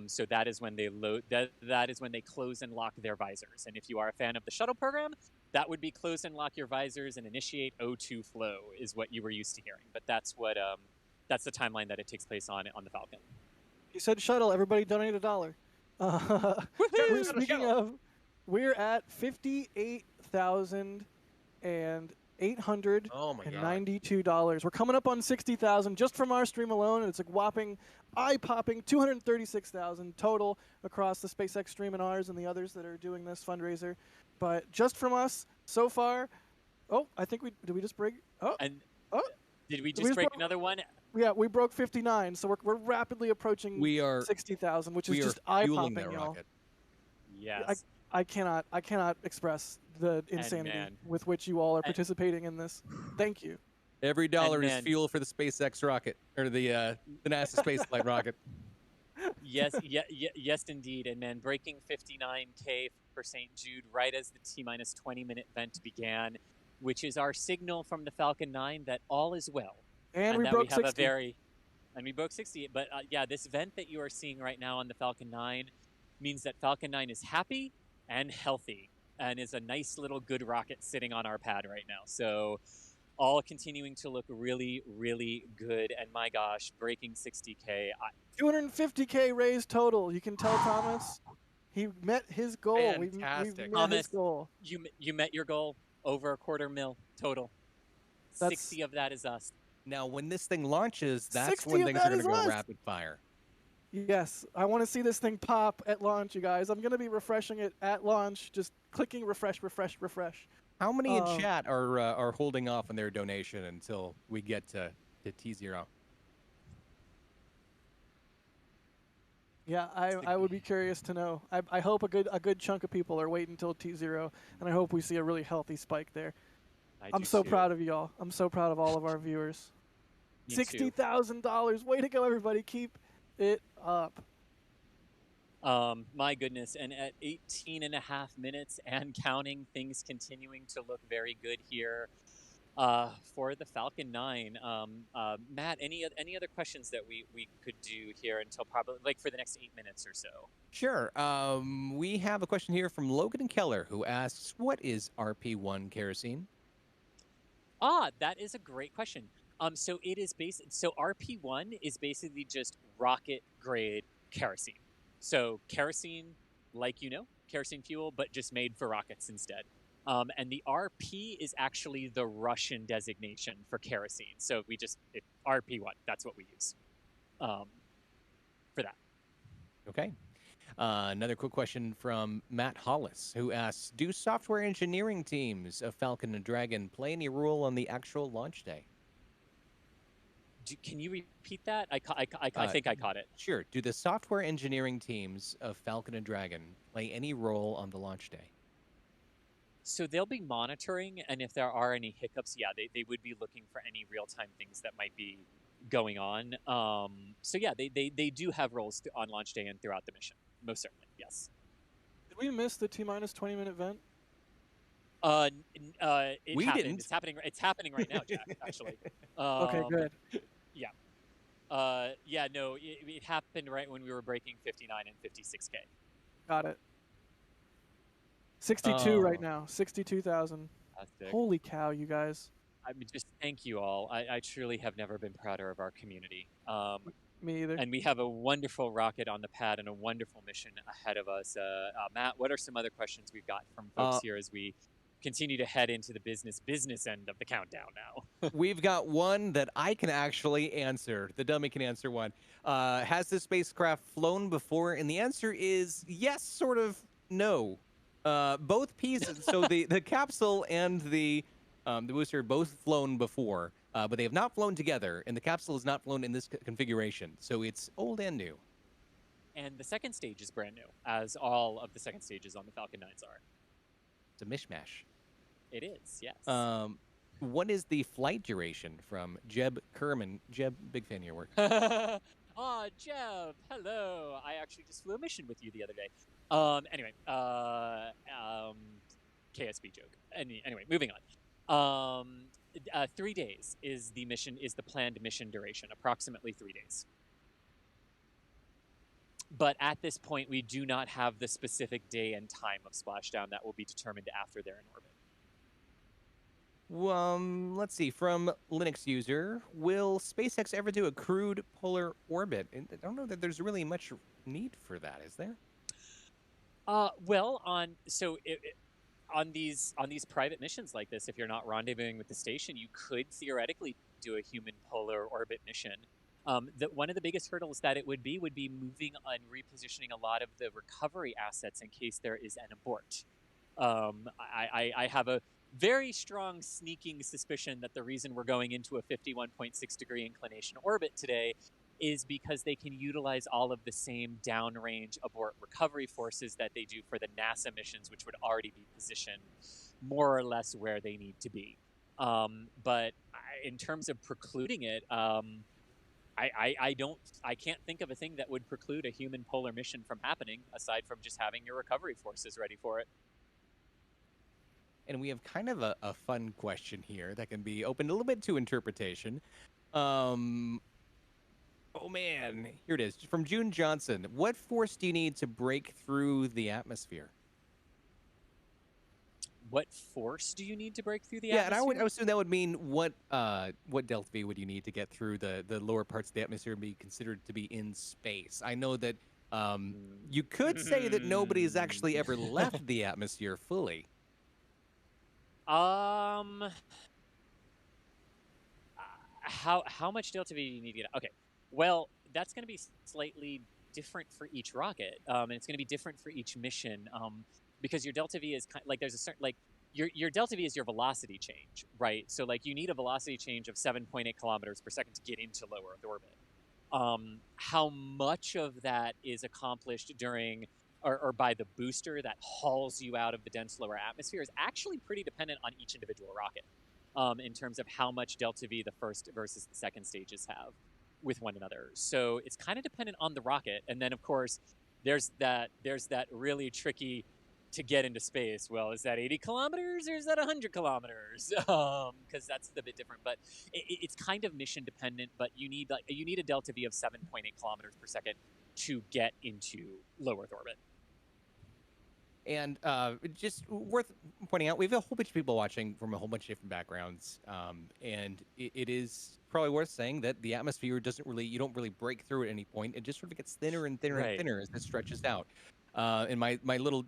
So that is when they that is when they close and lock their visors. And if you are a fan of the shuttle program, that would be close and lock your visors and initiate O2 flow is what you were used to hearing. But that's what that's the timeline that it takes place on the Falcon. You said shuttle. Everybody donate $1. Speaking of, we're at 58,892 dollars. We're coming up on 60,000 just from our stream alone, and it's a whopping, eye-popping 236,000 total across the SpaceX stream and ours and the others that are doing this fundraiser. But just from us so far, I think did we just break? Did we just break another one? Yeah, we broke 59, so we're rapidly approaching 60,000, which is just eye-popping, y'all. Yes. I cannot express the insanity with which you all are participating in this. Thank you. Every dollar is fuel for the SpaceX rocket, or the NASASpaceflight rocket. Yes, indeed. And man, breaking 59K for St. Jude right as the T-minus 20-minute vent began, which is our signal from the Falcon 9 that all is well. And we broke 60. And we broke 60. But this vent that you are seeing right now on the Falcon 9 means that Falcon 9 is happy and healthy and is a nice little good rocket sitting on our pad right now. So all continuing to look really, really good. And my gosh, breaking 60K. 250K raised total. You can tell Thomas he met his goal. Fantastic. We've met his goal. You met your goal. Over $250,000 total. 60 of that is us. Now, when this thing launches, that's when things are going to go rapid fire. Yes, I want to see this thing pop at launch, you guys. I'm going to be refreshing it at launch, just clicking refresh. How many in chat are holding off on their donation until we get to T0? Yeah, I would be curious to know. I hope a good chunk of people are waiting until T0, and I hope we see a really healthy spike there. I'm so proud of y'all. I'm so proud of all of our viewers. $60,000. Way to go, everybody. Keep it up. My goodness. And at 18 and a half minutes and counting, things continuing to look very good here for the Falcon 9. Matt, any other questions that we could do here until probably for the next 8 minutes or so? Sure. We have a question here from Logan Keller who asks, what is RP1 kerosene? That is a great question. So it is so RP1 is basically just rocket grade kerosene. So kerosene, kerosene fuel, but just made for rockets instead. And the RP is actually the Russian designation for kerosene. So we just, RP1, that's what we use for that. Okay. Another quick question from Matt Hollis, who asks, do software engineering teams of Falcon and Dragon play any role on the actual launch day? Can you repeat that? I think I caught it. Sure. Do the software engineering teams of Falcon and Dragon play any role on the launch day? So they'll be monitoring, and if there are any hiccups, yeah, they would be looking for any real-time things that might be going on. So yeah, they do have roles on launch day and throughout the mission. Most certainly, yes. Did we miss the T-minus 20-minute vent? It We happened. didn't. It's happening right now, Jack. Actually. Okay, good. Yeah. Yeah. No, it happened right when we were breaking 59 and 56K. Got it. 62 right now. 62,000. Holy cow, you guys. I mean, just thank you all. I truly have never been prouder of our community. Me either. And we have a wonderful rocket on the pad and a wonderful mission ahead of us. Matt, what are some other questions we've got from folks here as we continue to head into the business end of the countdown now? We've got one that I can actually answer. The dummy can answer one. Has this spacecraft flown before? And the answer is yes, sort of, no. Both pieces. So the capsule and the booster both flown before, but they have not flown together, and the capsule has not flown in this configuration. So it's old and new. And the second stage is brand new, as all of the second stages on the Falcon 9s are. It's a mishmash. It is, yes. What is the flight duration from Jeb Kerman? Jeb, big fan of your work. Jeb, hello. I actually just flew a mission with you the other day. Anyway, KSB joke. Anyway, moving on. 3 days is the planned mission duration, approximately 3 days. But at this point, we do not have the specific day and time of splashdown. That will be determined after they're in orbit. Let's see. From Linux user, will SpaceX ever do a crewed polar orbit? I don't know that there's really much need for that, is there? Well, on these private missions like this, if you're not rendezvousing with the station, you could theoretically do a human polar orbit mission. One of the biggest hurdles that it would be moving and repositioning a lot of the recovery assets in case there is an abort. I have a very strong sneaking suspicion that the reason we're going into a 51.6 degree inclination orbit today is because they can utilize all of the same downrange abort recovery forces that they do for the NASA missions, which would already be positioned more or less where they need to be. But in terms of precluding it, I can't think of a thing that would preclude a human polar mission from happening aside from just having your recovery forces ready for it. And we have kind of a fun question here that can be opened a little bit to interpretation. Oh man, here it is. From June Johnson. What force do you need to break through the atmosphere? What force do you need to break through the atmosphere? atmosphere? Yeah, and I would assume that would mean what delta V would you need to get through the lower parts of the atmosphere and be considered to be in space? I know that you could say that nobody has actually ever left the atmosphere fully. How much delta V do you need to get? Okay, well, that's going to be slightly different for each rocket, and it's going to be different for each mission, because your delta V is kind of, like there's a certain your delta V is your velocity change, right? So like you need a velocity change of 7.8 kilometers per second to get into low Earth orbit. How much of that is accomplished during or by the booster that hauls you out of the dense lower atmosphere is actually pretty dependent on each individual rocket, in terms of how much delta V the first versus the second stages have with one another. So it's kind of dependent on the rocket. And then, of course, there's that really tricky to get into space. Well, is that 80 kilometers or is that 100 kilometers? Because that's a bit different. But it's kind of mission dependent. But you need a delta V of 7.8 kilometers per second to get into low Earth orbit. And just worth pointing out, we have a whole bunch of people watching from a whole bunch of different backgrounds, and it is probably worth saying that the atmosphere you don't really break through at any point. It just sort of gets thinner and thinner and thinner as it stretches out. And my little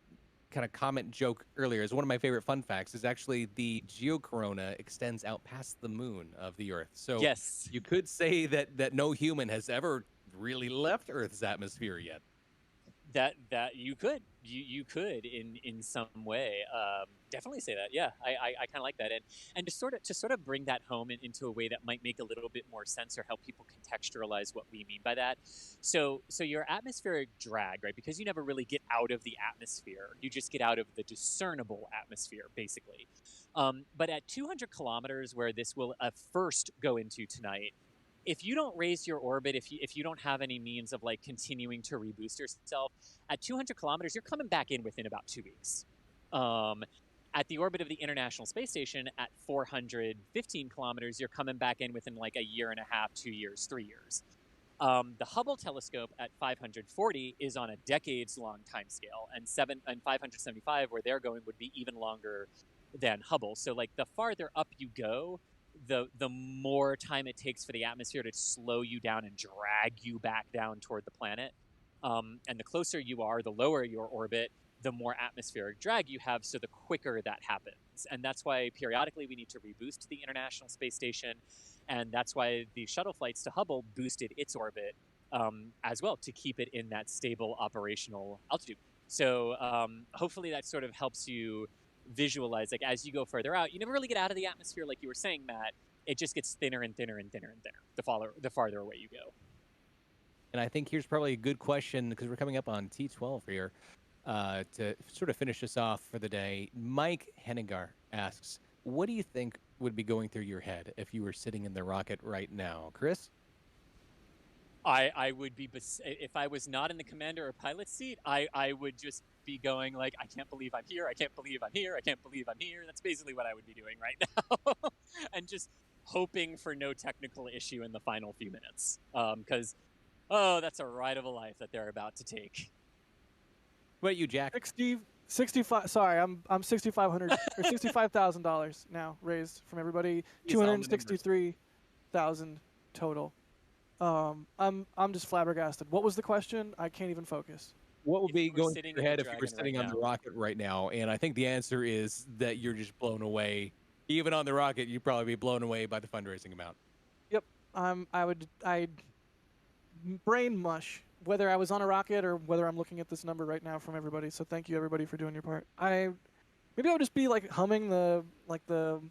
kind of comment joke earlier is one of my favorite fun facts is actually the geocorona extends out past the moon of the Earth. So yes, you could say that no human has ever really left Earth's atmosphere yet. That you could in some way definitely say that. Yeah, I kind of like that, and to sort of bring that home into a way that might make a little bit more sense or help people contextualize what we mean by that. So your atmospheric drag, right? Because you never really get out of the atmosphere, you just get out of the discernible atmosphere, basically. But at 200 kilometers, where this will first go into tonight, if you don't raise your orbit, if you don't have any means of like continuing to reboost yourself, at 200 kilometers, you're coming back in within about 2 weeks. At the orbit of the International Space Station at 415 kilometers, you're coming back in within like a year and a half, 2 years, 3 years. The Hubble telescope at 540 is on a decades-long timescale, and 575, where they're going, would be even longer than Hubble. So like the farther up you go, the more time it takes for the atmosphere to slow you down and drag you back down toward the planet. And the closer you are, the lower your orbit, the more atmospheric drag you have, so the quicker that happens. And that's why periodically we need to reboost the International Space Station, and that's why the shuttle flights to Hubble boosted its orbit as well, to keep it in that stable operational altitude. So hopefully that sort of helps you visualize, like, as you go further out, you never really get out of the atmosphere, like you were saying, Matt. It just gets thinner and thinner and thinner and thinner the farther away you go. And I think here's probably a good question, because we're coming up on T12 here, to sort of finish us off for the day. Mike Hennigar asks, what do you think would be going through your head if you were sitting in the rocket right now? Chris? I would be, if I was not in the commander or pilot seat, I would just be going like, I can't believe I'm here. I can't believe I'm here. I can't believe I'm here. That's basically what I would be doing right now. And just hoping for no technical issue in the final few minutes. Because, that's a ride of a life that they're about to take. What about you, Jack? 65. Sorry, I'm $6,500 or $65,000 now raised from everybody. 263,000 total. I'm just flabbergasted. What was the question? I can't even focus. What would be going through your head if you were sitting on the rocket right now? And I think the answer is that you're just blown away. Even on the rocket, you'd probably be blown away by the fundraising amount. Yep. I'd brain mush, whether I was on a rocket or whether I'm looking at this number right now from everybody. So thank you everybody for doing your part. Maybe I would just be like humming the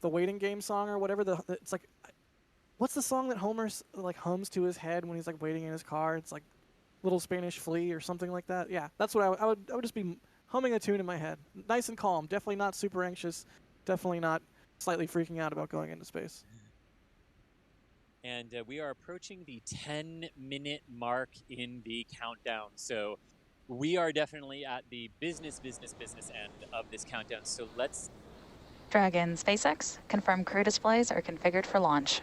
waiting game song or whatever. It's like, what's the song that Homer like hums to his head when he's like waiting in his car? It's like Little Spanish Flea or something like that. Yeah, that's what I would just be humming a tune in my head. Nice and calm. Definitely not super anxious. Definitely not slightly freaking out about going into space. And we are approaching the 10-minute mark in the countdown. So we are definitely at the business end of this countdown. So let's... Dragon SpaceX, confirm crew displays are configured for launch.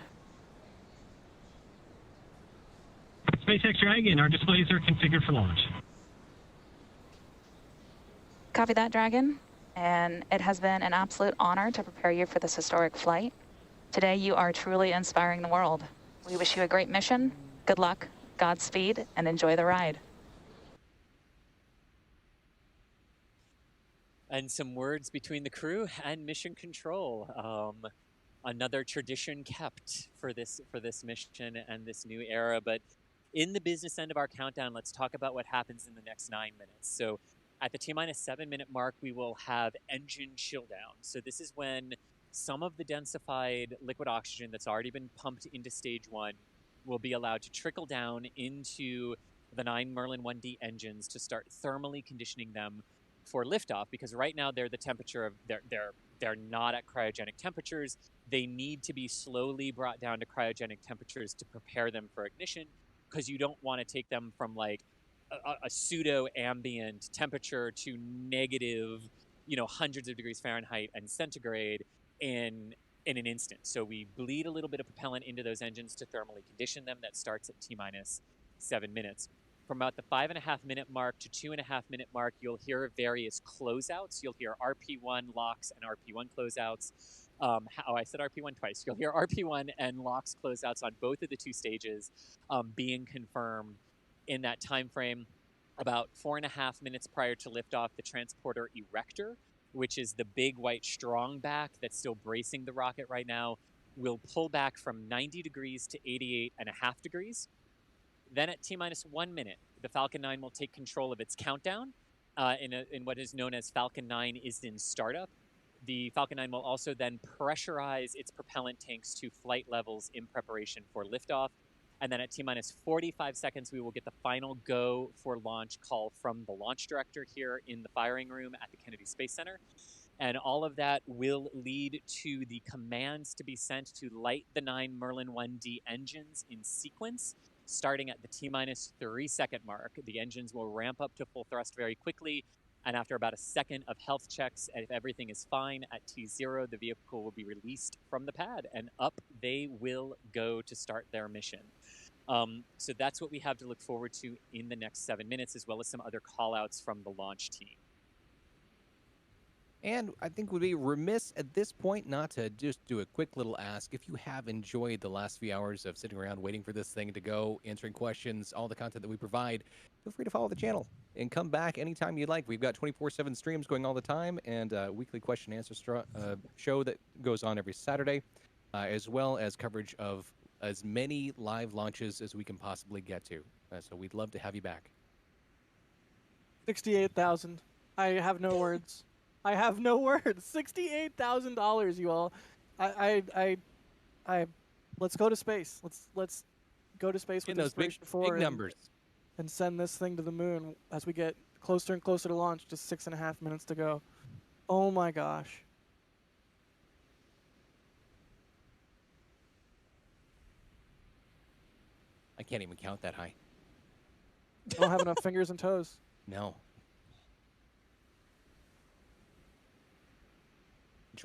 SpaceX Dragon, our displays are configured for launch. Copy that, Dragon. And it has been an absolute honor to prepare you for this historic flight. Today, you are truly inspiring the world. We wish you a great mission, good luck, Godspeed, and enjoy the ride. And some words between the crew and mission control. Another tradition kept for this mission and this new era. But in the business end of our countdown, let's talk about what happens in the next 9 minutes. So at the T-minus 7-minute mark, we will have engine chill down. So this is when some of the densified liquid oxygen that's already been pumped into stage 1 will be allowed to trickle down into the 9 Merlin 1D engines to start thermally conditioning them for liftoff, because right now they're the temperature of they're not at cryogenic temperatures. They need to be slowly brought down to cryogenic temperatures to prepare them for ignition, because you don't want to take them from like a pseudo ambient temperature to negative, hundreds of degrees Fahrenheit and centigrade in an instant. So we bleed a little bit of propellant into those engines to thermally condition them. That starts at T-minus 7 minutes. From about the 5.5-minute mark to 2.5-minute mark, you'll hear various closeouts. You'll hear RP1 locks and RP1 closeouts. I said RP1 twice. You'll hear RP1 and locks closeouts on both of the two stages being confirmed in that time frame. About 4.5 minutes prior to liftoff, the transporter erector, which is the big white strong back that's still bracing the rocket right now, will pull back from 90 degrees to 88.5 degrees. Then at T-minus 1 minute, the Falcon 9 will take control of its countdown in what is known as Falcon 9 is in startup. The Falcon 9 will also then pressurize its propellant tanks to flight levels in preparation for liftoff. And then at T-minus 45 seconds, we will get the final go for launch call from the launch director here in the firing room at the Kennedy Space Center. And all of that will lead to the commands to be sent to light the 9 Merlin 1D engines in sequence, starting at the T-minus 3 second mark. The engines will ramp up to full thrust very quickly. And after about a second of health checks, and if everything is fine at T0, the vehicle will be released from the pad and up they will go to start their mission. So that's what we have to look forward to in the next 7 minutes, as well as some other call-outs from the launch team. And I think we'd be remiss at this point not to just do a quick little ask. If you have enjoyed the last few hours of sitting around waiting for this thing to go, answering questions, all the content that we provide, feel free to follow the channel and come back anytime you'd like. We've got 24/7 streams going all the time and a weekly question and answer show that goes on every Saturday, as well as coverage of as many live launches as we can possibly get to. So we'd love to have you back. 68,000. I have no words. I have no words. $68,000, you all. I let's go to space. Let's go to space with Inspiration 4 big numbers and send this thing to the moon as we get closer and closer to launch. Just 6.5 minutes to go. Oh my gosh. I can't even count that high. I don't have enough fingers and toes. No.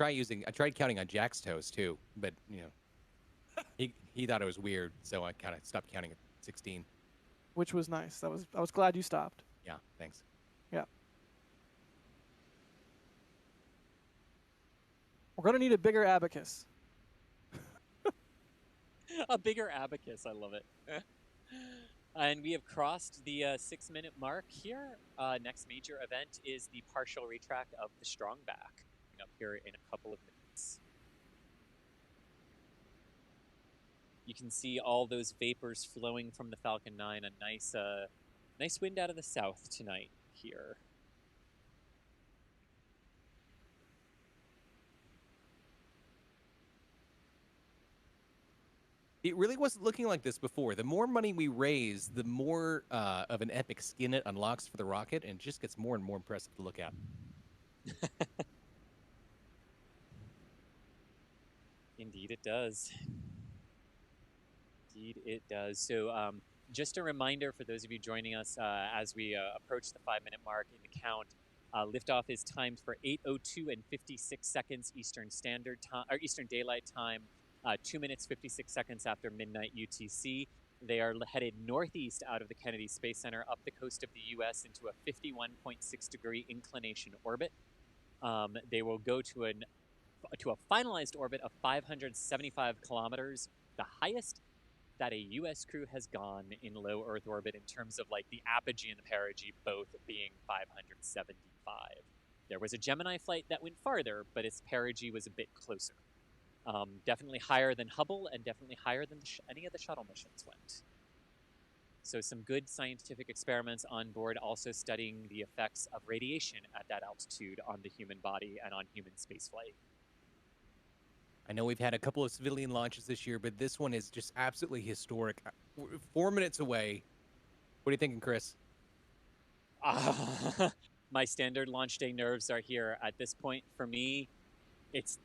I tried counting on Jack's toes too, but you know, he thought it was weird, so I kind of stopped counting at 16. Which was nice. I was glad you stopped. Yeah, thanks. Yeah. We're gonna need a bigger abacus. A bigger abacus, I love it. And we have crossed the 6-minute mark here. Next major event is the partial retract of the strong back. Up here in a couple of minutes. You can see all those vapors flowing from the Falcon 9. A nice wind out of the south tonight here. It really wasn't looking like this before. The more money we raise, the more of an epic skin it unlocks for the rocket, and it just gets more and more impressive to look at. Indeed it does. Indeed it does. So just a reminder for those of you joining us as we approach the 5-minute mark in the count, liftoff is timed for 8:02 and 56 seconds Eastern Standard Time, or Eastern Daylight Time, 2 minutes 56 seconds after midnight UTC. They are headed northeast out of the Kennedy Space Center up the coast of the U.S. into a 51.6-degree inclination orbit. They will go to a finalized orbit of 575 kilometers, the highest that a U.S. crew has gone in low Earth orbit in terms of like the apogee and the perigee both being 575. There was a Gemini flight that went farther, but its perigee was a bit closer. Definitely higher than Hubble and definitely higher than any of the shuttle missions went. So some good scientific experiments on board, also studying the effects of radiation at that altitude on the human body and on human spaceflight. I know we've had a couple of civilian launches this year, but this one is just absolutely historic. 4 minutes away. What are you thinking, Chris? My standard launch day nerves are here. At this point, for me, it's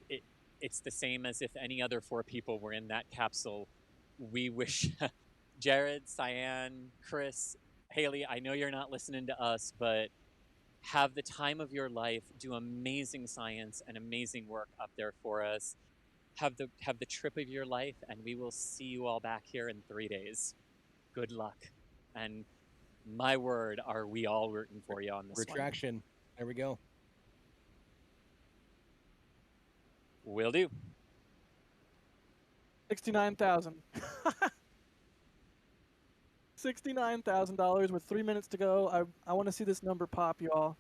the same as if any other 4 people were in that capsule. We wish Jared, Cyan, Chris, Haley, I know you're not listening to us, but have the time of your life, do amazing science and amazing work up there for us. Have the trip of your life, and we will see you all back here in 3 days. Good luck. And my word, are we all rooting for you on this Retraction. There we go. Will do. 69,000. $69,000 with 3 minutes to go. I want to see this number pop, y'all.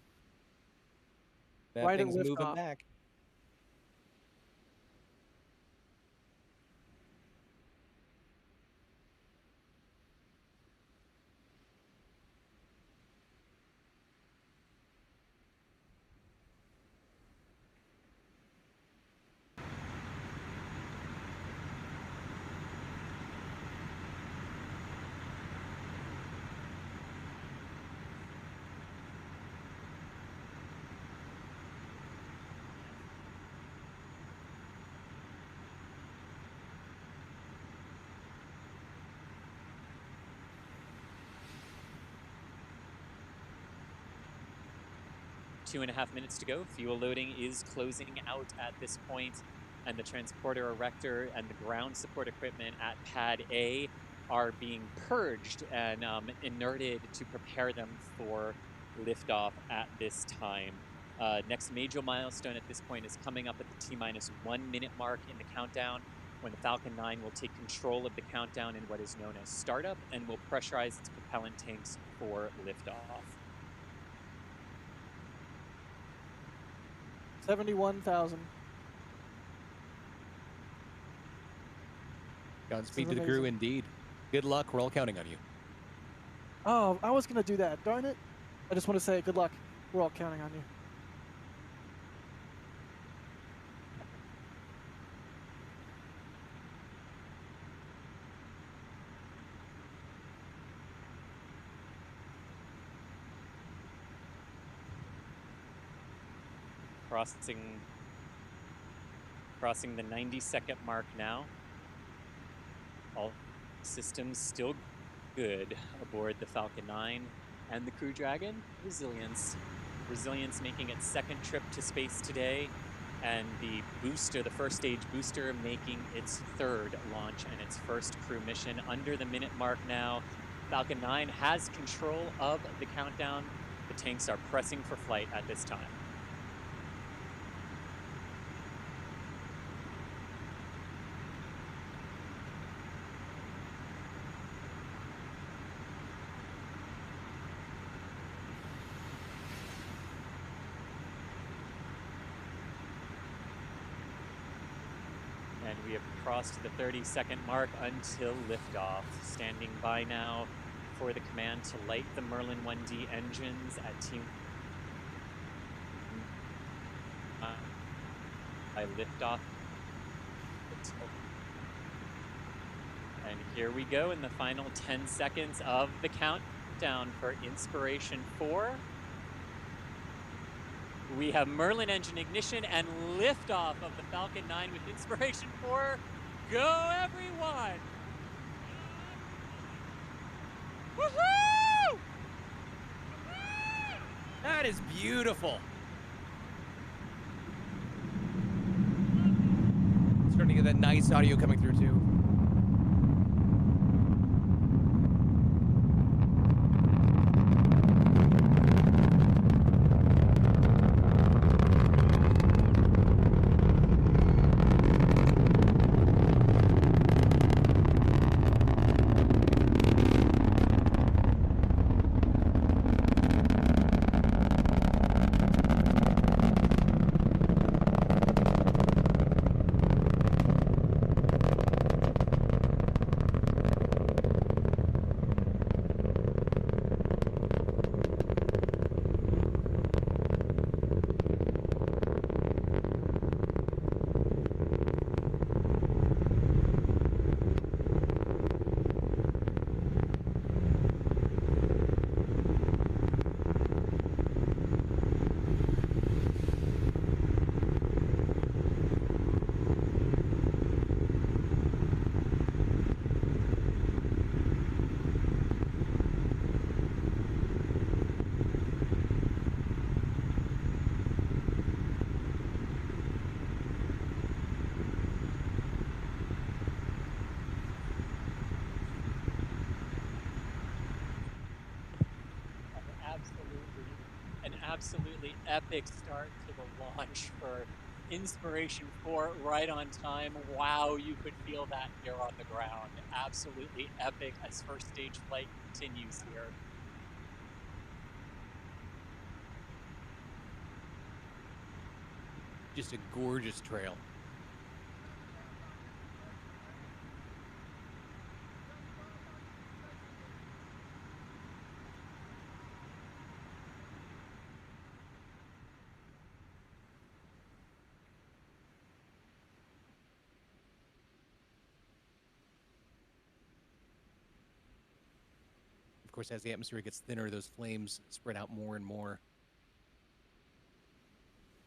That Right at thing's moving liftoff. back. Two and a half minutes to go. Fuel loading is closing out at this point, and the transporter erector and the ground support equipment at Pad A are being purged and inerted to prepare them for liftoff at this time. Next major milestone at this point is coming up at the T-minus 1 minute mark in the countdown, when the Falcon 9 will take control of the countdown in what is known as startup and will pressurize its propellant tanks for liftoff. 71,000. Godspeed to the crew, indeed. Good luck. We're all counting on you. Oh, I was going to do that. Darn it. I just want to say good luck. We're all counting on you. Crossing the 90-second mark now. All systems still good aboard the Falcon 9 and the Crew Dragon. Resilience making its second trip to space today, and the booster, the first stage booster, making its third launch and its first crew mission. Under the minute mark now, Falcon 9 has control of the countdown. The tanks are pressing for flight at this time. And we have crossed the 30-second mark until liftoff. Standing by now for the command to light the Merlin 1D engines at Team by liftoff. And here we go in the final 10 seconds of the countdown for Inspiration 4. We have Merlin engine ignition and liftoff of the Falcon 9 with Inspiration 4. Go, everyone! Woohoo! That is beautiful. Starting to get that nice audio coming through, too. An absolutely epic start to the launch for Inspiration 4 right on time. Wow, you could feel that here on the ground. Absolutely epic as first stage flight continues here. Just a gorgeous trail. Of course, as the atmosphere gets thinner, those flames spread out more and more.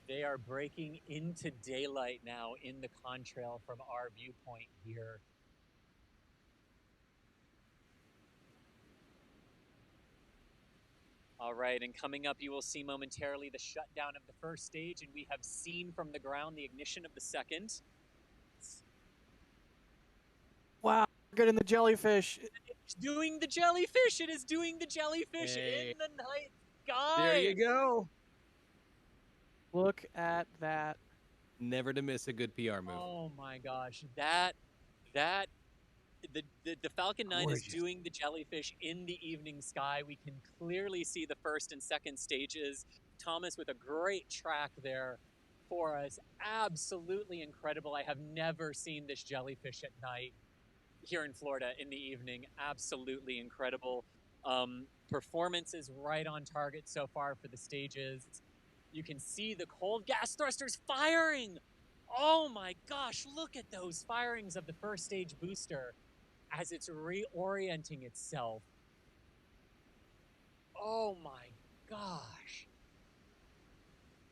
They are breaking into daylight now in the contrail from our viewpoint here. All right, and coming up, you will see momentarily the shutdown of the first stage, and we have seen from the ground the ignition of the second. Wow, good in the jellyfish. It's doing the jellyfish. It is doing the jellyfish in the night sky. There you go. Look at that. Never to miss a good PR move. Oh my gosh, the Falcon 9 is doing the jellyfish in the evening sky. We can clearly see the first and second stages. Thomas with a great track there for us. Absolutely incredible. I have never seen this jellyfish at night here in Florida in the evening. Absolutely incredible. Performance is right on target so far for the stages. You can see the cold gas thrusters firing. Oh my gosh, look at those firings of the first stage booster as it's reorienting itself. Oh my gosh.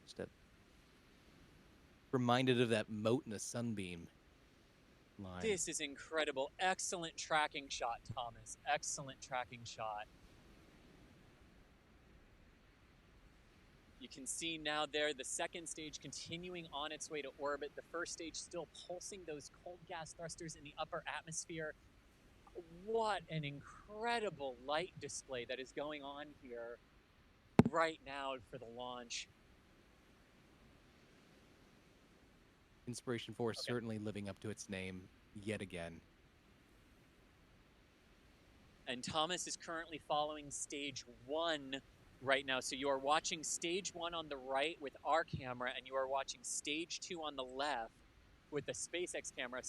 Just reminded of that moat in a sunbeam line. This is incredible. Excellent tracking shot, Thomas. Excellent tracking shot. You can see now there the second stage continuing on its way to orbit. The first stage still pulsing those cold gas thrusters in the upper atmosphere. What an incredible light display that is going on here right now for the launch. Inspiration 4 is certainly living up to its name yet again. And Thomas is currently following stage 1 right now. So you are watching stage 1 on the right with our camera, and you are watching stage 2 on the left with the SpaceX camera.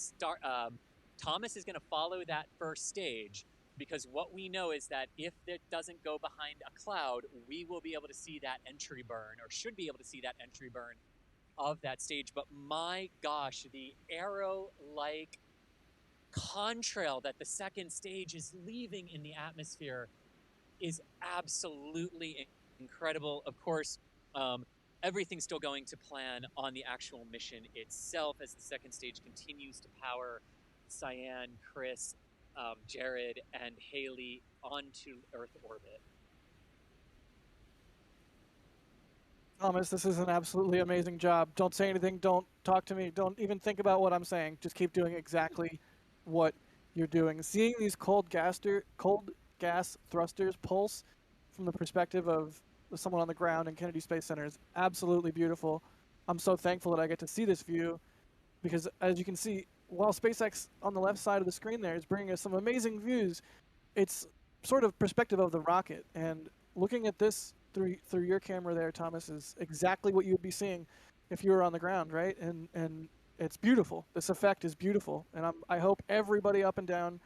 Thomas is going to follow that first stage, because what we know is that if it doesn't go behind a cloud, we will be able to see that entry burn, or should be able to see that entry burn of that stage. But my gosh, the arrow-like contrail that the second stage is leaving in the atmosphere is absolutely incredible. Of course, everything's still going to plan on the actual mission itself as the second stage continues to power Cyan, Chris, Jared, and Haley onto Earth orbit. Thomas, this is an absolutely amazing job. Don't say anything. Don't talk to me. Don't even think about what I'm saying. Just keep doing exactly what you're doing. Seeing these cold gas thrusters pulse from the perspective of someone on the ground in Kennedy Space Center is absolutely beautiful. I'm so thankful that I get to see this view, because as you can see, while SpaceX on the left side of the screen there is bringing us some amazing views, it's sort of perspective of the rocket. And looking at this through your camera there, Thomas, is exactly what you would be seeing if you were on the ground, right? And it's beautiful. This effect is beautiful, and I hope everybody up and down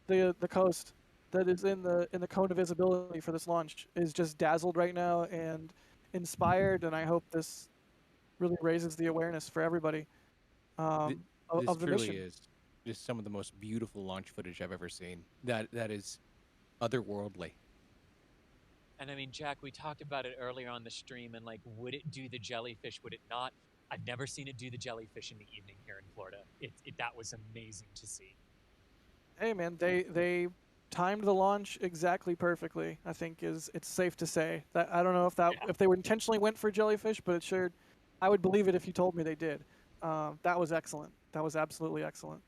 the coast that is in the cone of visibility for this launch is just dazzled right now and inspired. And I hope this really raises the awareness for everybody of the mission. This truly is just some of the most beautiful launch footage I've ever seen. That is otherworldly. And I mean, Jack, we talked about it earlier on the stream, and like, would it do the jellyfish? Would it not? I've never seen it do the jellyfish in the evening here in Florida. That was amazing to see. Hey man, they timed the launch exactly perfectly. I think it's safe to say that. I don't know if they intentionally went for jellyfish, but it sure, I would believe it if you told me they did. That was excellent. That was absolutely excellent.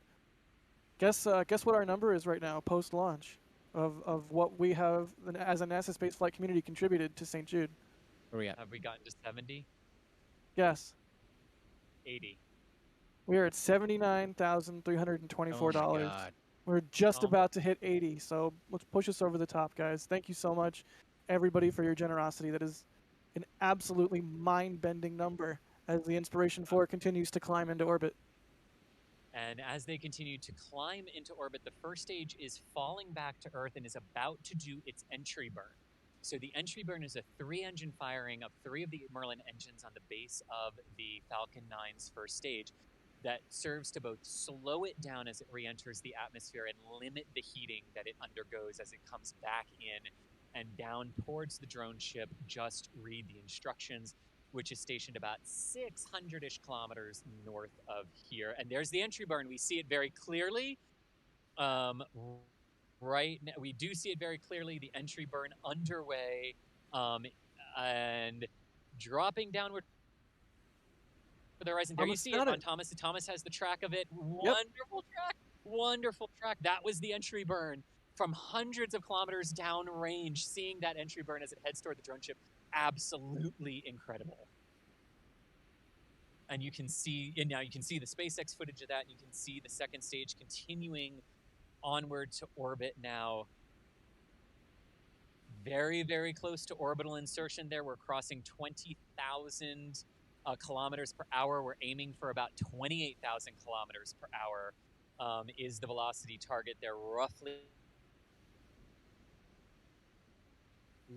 Guess what our number is right now post launch of what we have as a NASA spaceflight community contributed to St. Jude. Where are we at? Have we gotten to 70? Yes. 80. We are at $79,324. Oh my God. We're just about to hit 80, so let's push us over the top, guys. Thank you so much, everybody, for your generosity. That is an absolutely mind-bending number as the Inspiration 4 continues to climb into orbit. And as they continue to climb into orbit, the first stage is falling back to Earth and is about to do its entry burn. So the entry burn is a 3-engine firing of 3 of the Merlin engines on the base of the Falcon 9's first stage that serves to both slow it down as it re-enters the atmosphere and limit the heating that it undergoes as it comes back in and down towards the drone ship. Just read the instructions, which is stationed about 600-ish kilometers north of here. And there's the entry burn. We see it very clearly. Right now, we do see it very clearly, the entry burn underway, and dropping downward for the horizon. There you see it on Thomas. Thomas has the track of it. Wonderful track. Wonderful track. That was the entry burn from hundreds of kilometers downrange. Seeing that entry burn as it heads toward the drone ship, absolutely incredible. And you can see, and now you can see the SpaceX footage of that, and you can see the second stage continuing onward to orbit now. Very, very close to orbital insertion there. We're crossing 20,000 kilometers per hour. We're aiming for about 28,000 kilometers per hour is the velocity target there, roughly.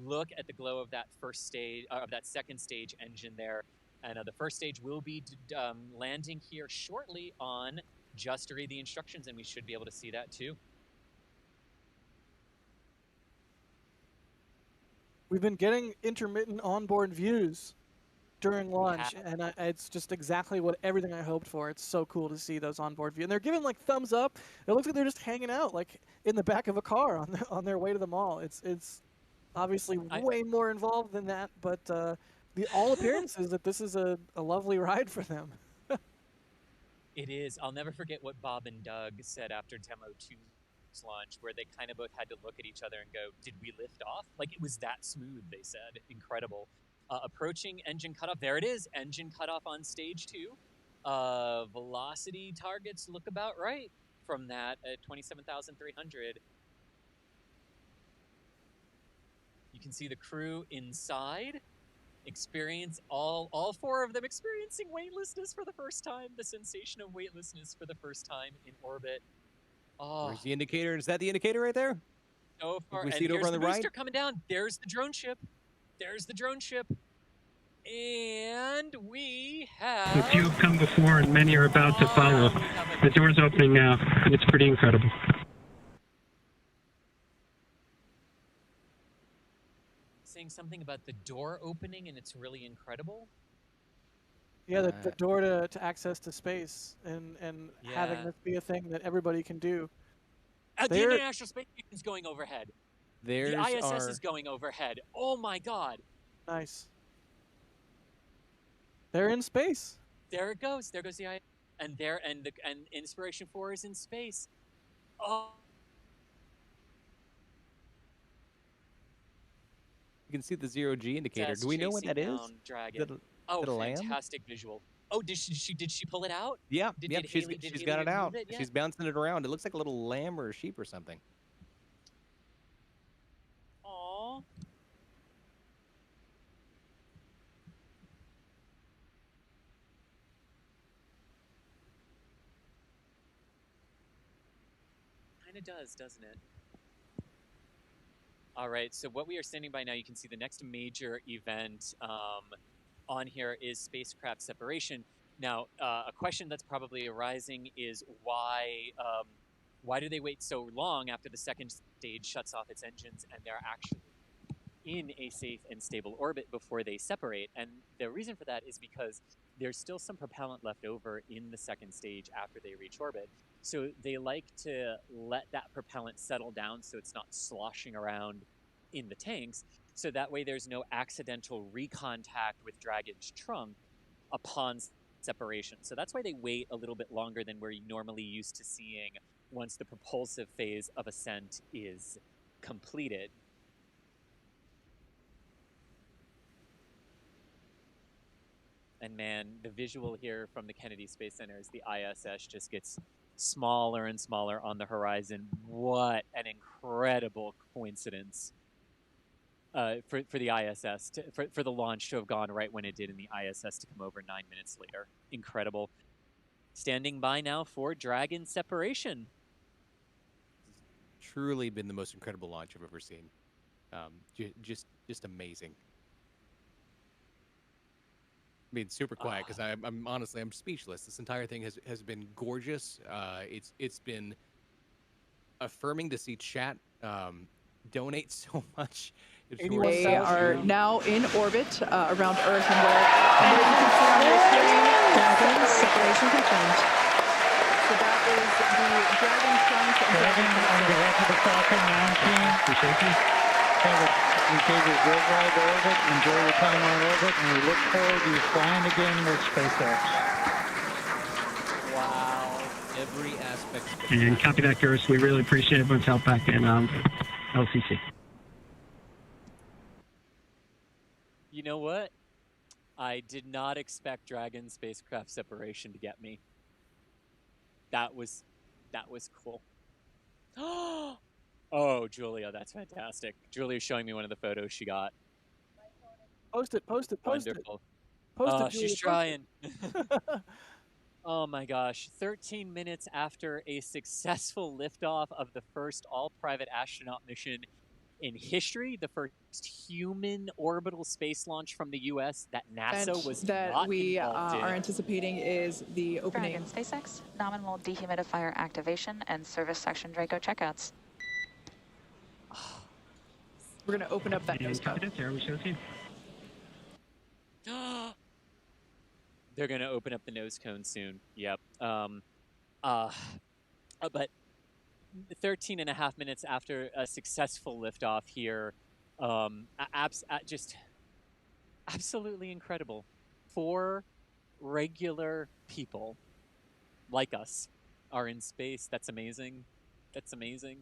Look at the glow of that first stage, of that second stage engine there. And the first stage will be landing here shortly on just to read the instructions, and we should be able to see that too. We've been getting intermittent onboard views during launch, and it's just exactly what everything I hoped for. It's so cool to see those onboard views. And they're giving like thumbs up. It looks like they're just hanging out like in the back of a car on their way to the mall. It's obviously way more involved than that, but all appearance is that this is a lovely ride for them. It is. I'll never forget what Bob and Doug said after Demo 2's launch, where they kind of both had to look at each other and go, did we lift off? Like, it was that smooth, they said. Incredible. Approaching engine cutoff. There it is. Engine cutoff on stage 2. Velocity targets look about right from that at 27,300. You can see the crew inside. Experience all 4 of them experiencing weightlessness for the first time. The sensation of weightlessness for the first time in orbit. Oh, where's the indicator? Is that the indicator right there? So far, we and see it over on the booster right. Coming down. There's the drone ship. There's the drone ship. And we have... A few have come before and many are about to follow. The door's opening now, and it's pretty incredible. Saying something about the door opening, and it's really incredible. Yeah, the door to access to space and having this be a thing that everybody can do. The International Space Station is going overhead. There's the ISS is going overhead. Oh my God! Nice. They're in space. There it goes. There goes the ISS, and Inspiration 4 is in space. Oh. You can see the 0G indicator. That's Do we know what that is? Dragon. Is it a lamb? Fantastic visual. Oh, did she pull it out? Yeah, Did she's Haley got it out. It? Yeah. She's bouncing it around. It looks like a little lamb or a sheep or something. Aww. Kind of does, doesn't it? All right, so what we are standing by now, you can see the next major event on here is spacecraft separation. Now, a question that's probably arising is why do they wait so long after the second stage shuts off its engines and they're actually in a safe and stable orbit before they separate? And the reason for that is because there's still some propellant left over in the second stage after they reach orbit. So they like to let that propellant settle down so it's not sloshing around in the tanks. So that way there's no accidental recontact with Dragon's trunk upon separation. So that's why they wait a little bit longer than we're normally used to seeing once the propulsive phase of ascent is completed. And man, the visual here from the Kennedy Space Center is the ISS just gets smaller and smaller on the horizon. What an incredible coincidence for the ISS, for the launch to have gone right when it did, and the ISS to come over 9 minutes later. Incredible. Standing by now for Dragon separation. Truly been the most incredible launch I've ever seen. Just amazing. I mean, super quiet because I'm honestly I'm speechless. This entire thing has been gorgeous. It's been affirming to see chat donate so much. They are now in orbit around Earth, and as you can see on your screen, Dragon separation confirmed. so that is the Dragon trunk and Dragon, on behalf of the Falcon 9 team, we thank you. We gave you a great ride to orbit. Enjoy your time on orbit, and we look forward to you flying again with SpaceX. Wow, every aspect. And copy that, Garrus. We really appreciate everyone's help back in LCC. You know what? I did not expect Dragon spacecraft separation to get me. That was cool. Oh, Julia, that's fantastic. Julia's showing me one of the photos she got. Post it. Wonderful. Post it, Julia, she's post trying. Oh my gosh. 13 minutes after a successful liftoff of the first all-private astronaut mission in history, the first human orbital space launch from the U.S. that NASA was that not we involved in. are anticipating is the opening. Dragon SpaceX, nominal dehumidifier activation and service section Draco checkouts. We're going to open up that nose cone. They're going to open up the nose cone soon. Yep. But 13 and a half minutes after a successful liftoff here, just absolutely incredible. 4 regular people like us are in space. That's amazing. That's amazing.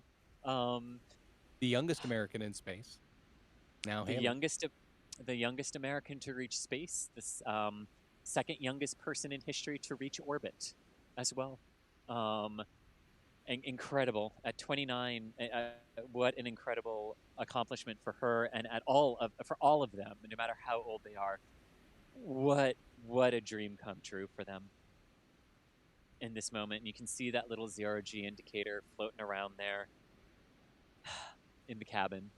The youngest American in space. Now the youngest American to reach space. This second youngest person in history to reach orbit, as well. Incredible at 29. What an incredible accomplishment for her, and for all of them, no matter how old they are. What a dream come true for them. In this moment, and you can see that little 0G indicator floating around there in the cabin.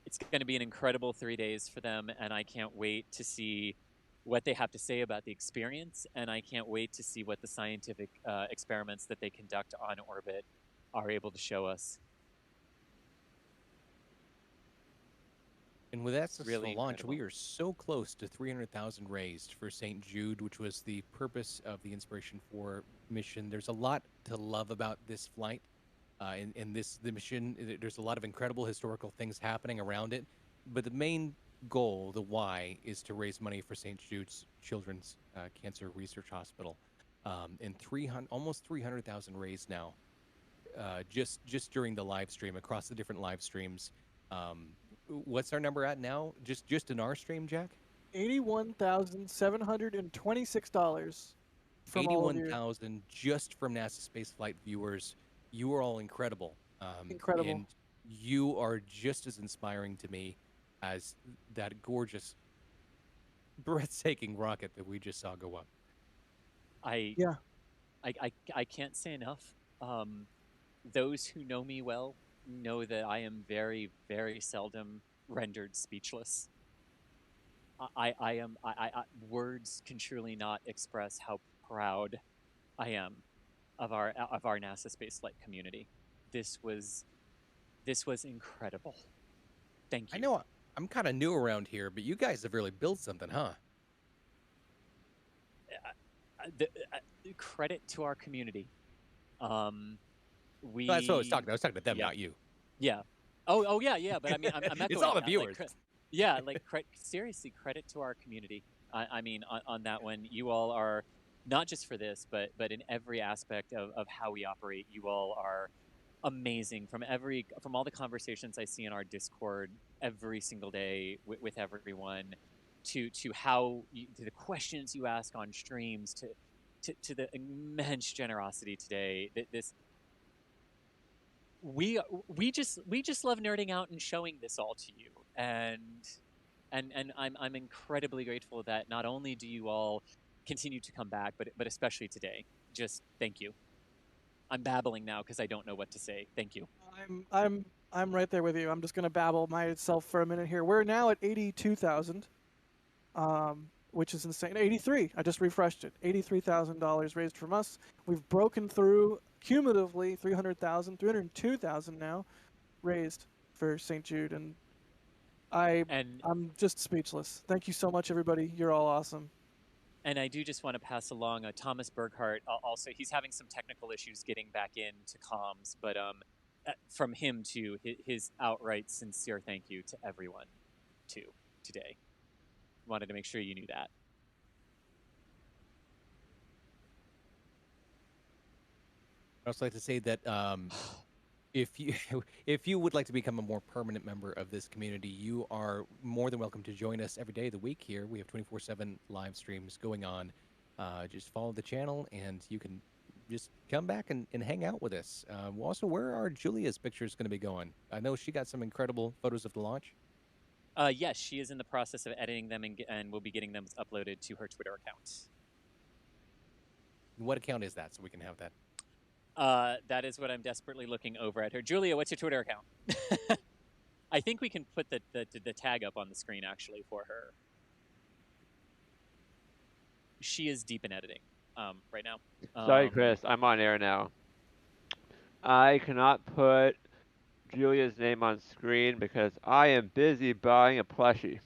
It's going to be an incredible 3 days for them, and I can't wait to see what they have to say about the experience, and I can't wait to see what the scientific experiments that they conduct on orbit are able to show us. And with that successful Really launch, incredible. we are so close to 300,000 raised for St. Jude, which was the purpose of the Inspiration 4 mission. There's a lot to love about this flight. The mission, there's a lot of incredible historical things happening around it. But the main goal, the why, is to raise money for St. Jude's Children's Cancer Research Hospital. And almost 300,000 raised now, just during the live stream, across the different live streams. What's our number at now? Just in our stream, Jack? $81,726. $81,000 just from NASA Spaceflight viewers. You are all incredible. Incredible. And you are just as inspiring to me as that gorgeous, breathtaking rocket that we just saw go up. I can't say enough. Those who know me well know that I am very, very seldom rendered speechless. Words can truly not express how proud I am of our NASA spaceflight community. This was incredible. Thank you. I know I'm kind of new around here, but you guys have really built something, huh? Credit to our community. That's what I was talking about. I was talking about them, not you. Yeah. Oh yeah. But I mean, I'm echoing it's all the that, viewers. Seriously, credit to our community. I mean, on that one, you all are not just for this, but in every aspect of how we operate. You all are amazing. From all the conversations I see in our Discord every single day with everyone, to the questions you ask on streams, to the immense generosity today. We just love nerding out and showing this all to you, and I'm incredibly grateful that not only do you all continue to come back, but especially today. Just thank you. I'm babbling now because I don't know what to say. Thank you. I'm right there with you. I'm just gonna babble myself for a minute here. We're now at 82,000, which is insane. 83. I just refreshed it. $83,000 raised from us. We've broken through cumulatively 300,000, 302,000 now raised for St. Jude, and I'm just speechless. Thank you so much, everybody. You're all awesome. And I do just want to pass along Thomas Berghardt. Also, he's having some technical issues getting back into comms, but from him to his outright sincere thank you to everyone, too, today. Wanted to make sure you knew that. I'd also like to say that if you would like to become a more permanent member of this community, you are more than welcome to join us every day of the week here. We have 24/7 live streams going on. Just follow the channel, and you can just come back and hang out with us. Also, where are Julia's pictures going to be going? I know she got some incredible photos of the launch. Yes, she is in the process of editing them, and we'll be getting them uploaded to her Twitter account. What account is that, so we can have that? That is what I'm desperately looking over at her. Julia, what's your Twitter account? I think we can put the tag up on the screen, actually, for her. She is deep in editing right now. Sorry, Chris. I'm on air now. I cannot put Julia's name on screen because I am busy buying a plushie.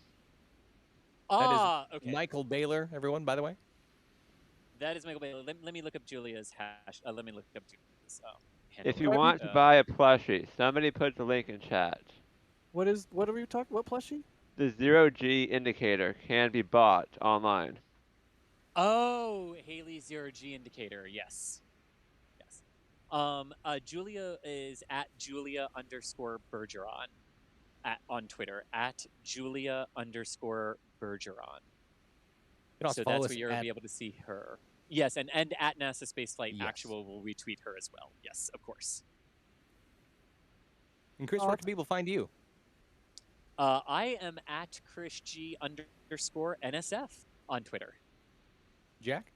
That is okay. Michael Baylor, everyone, by the way. That is Michael Baylor. Let me look up Julia's hash. Let me look up Julia's handle. If you want to buy a plushie, somebody put the link in chat. What are we talking? What plushie? The 0G indicator can be bought online. Oh, Haley 0G indicator. Yes. Julia is at Julia_Bergeron on Twitter, at Julia_Bergeron. So that's where you're going to be able to see her. Yes, and at NASASpaceflight Actual will retweet her as well. Yes, of course. And Chris, where can people find you? I am at ChrisG_NSF on Twitter. Jack?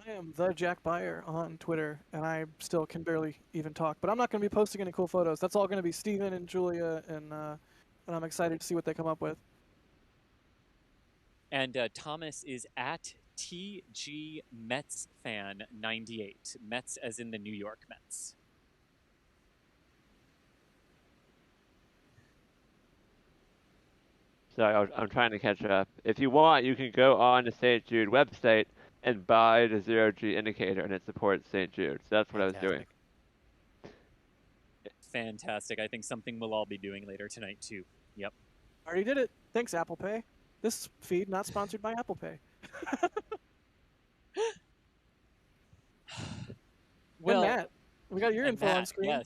I am the Jack Byer on Twitter, and I still can barely even talk. But I'm not going to be posting any cool photos. That's all going to be Steven and Julia, and I'm excited to see what they come up with. And Thomas is at TGMetsFan98. Mets as in the New York Mets. Sorry, I'm trying to catch up. If you want, you can go on the St. Jude website and buy the 0G indicator, and it supports St. Jude. So that's what I was doing. Fantastic. I think something we'll all be doing later tonight, too. Yep. Already did it. Thanks, Apple Pay. This feed not sponsored by Apple Pay. Well, Matt, we got your info on screen. Yes.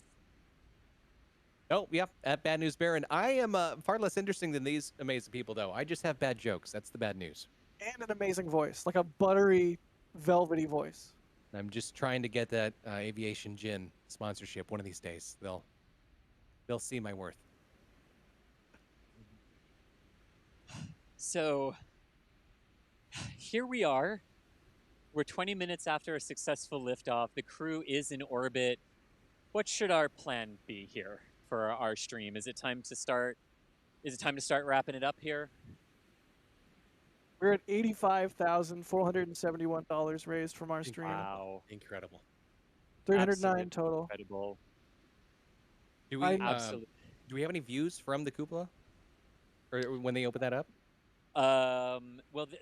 Oh, yep, at Bad News Baron. I am far less interesting than these amazing people, though. I just have bad jokes. That's the bad news. And an amazing voice, like a buttery, velvety voice. I'm just trying to get that Aviation Gin sponsorship one of these days. They'll see my worth. So here we are. We're 20 minutes after a successful liftoff. The crew is in orbit. What should our plan be here for our stream? Is it time to start? Is it time to start wrapping it up here? We're at $85,471 raised from our stream. Wow, incredible. 309 total. Incredible. Do we do we have any views from the cupola, or when they open that up? Well,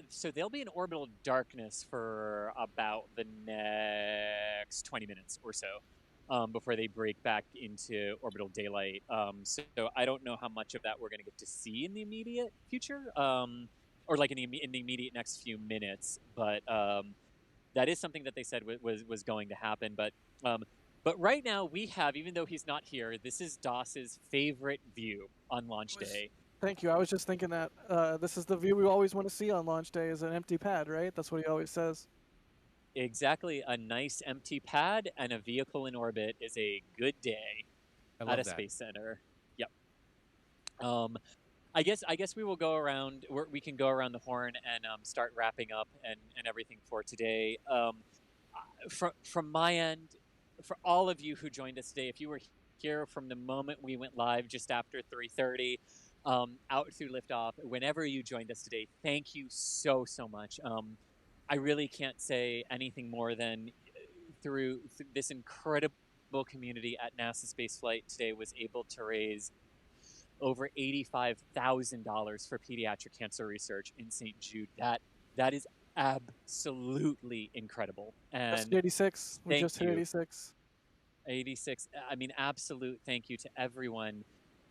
so they'll be in orbital darkness for about the next 20 minutes or so, before they break back into orbital daylight. So I don't know how much of that we're going to get to see in the immediate future, or like in the immediate next few minutes. But that is something that they said was going to happen. But right now we have, even though he's not here, this is Doss's favorite view on launch day. Thank you. I was just thinking that this is the view we always want to see on launch day, is an empty pad, right? That's what he always says. Exactly. A nice empty pad and a vehicle in orbit is a good day at a space center. Yep. I guess we will go around. We can go around the horn and start wrapping up and everything for today. From my end, for all of you who joined us today, if you were here from the moment we went live just after 3:30, out through liftoff, whenever you joined us today, thank you so much. I really can't say anything more than through this incredible community at NASA Spaceflight today was able to raise over $85,000 for pediatric cancer research in St. Jude. That is absolutely incredible. And Just 86. We just hit 86. 86. I mean, absolute thank you to everyone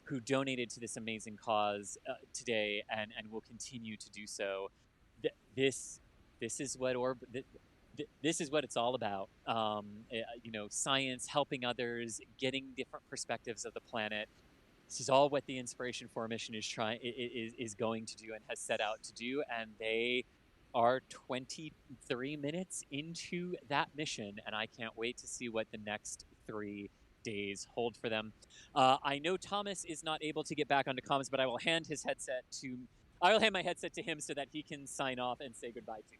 who donated to this amazing cause today and will continue to do so. This is what this is what it's all about. You know, science, helping others, getting different perspectives of the planet. This is all what the Inspiration 4 mission is going to do and has set out to do, and they are 23 minutes into that mission, and I can't wait to see what the next 3 days hold for them. I know Thomas is not able to get back onto comms, but I will hand my headset to him so that he can sign off and say goodbye to you.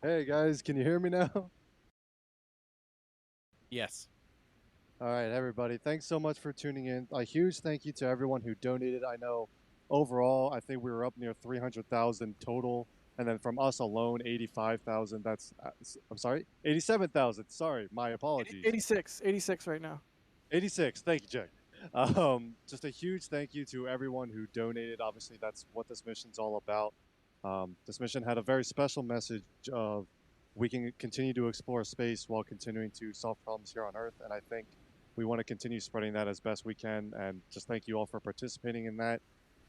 Hey guys, can you hear me now? Yes. All right, everybody. Thanks so much for tuning in. A huge thank you to everyone who donated. I know overall, I think we were up near 300,000 total. And then from us alone, 85,000. That's, I'm sorry, 87,000. Sorry, my apologies. 86 right now. 86. Thank you, Jack. Just a huge thank you to everyone who donated. Obviously, that's what this mission's all about. This mission had a very special message of we can continue to explore space while continuing to solve problems here on Earth. And I think we want to continue spreading that as best we can. And just thank you all for participating in that.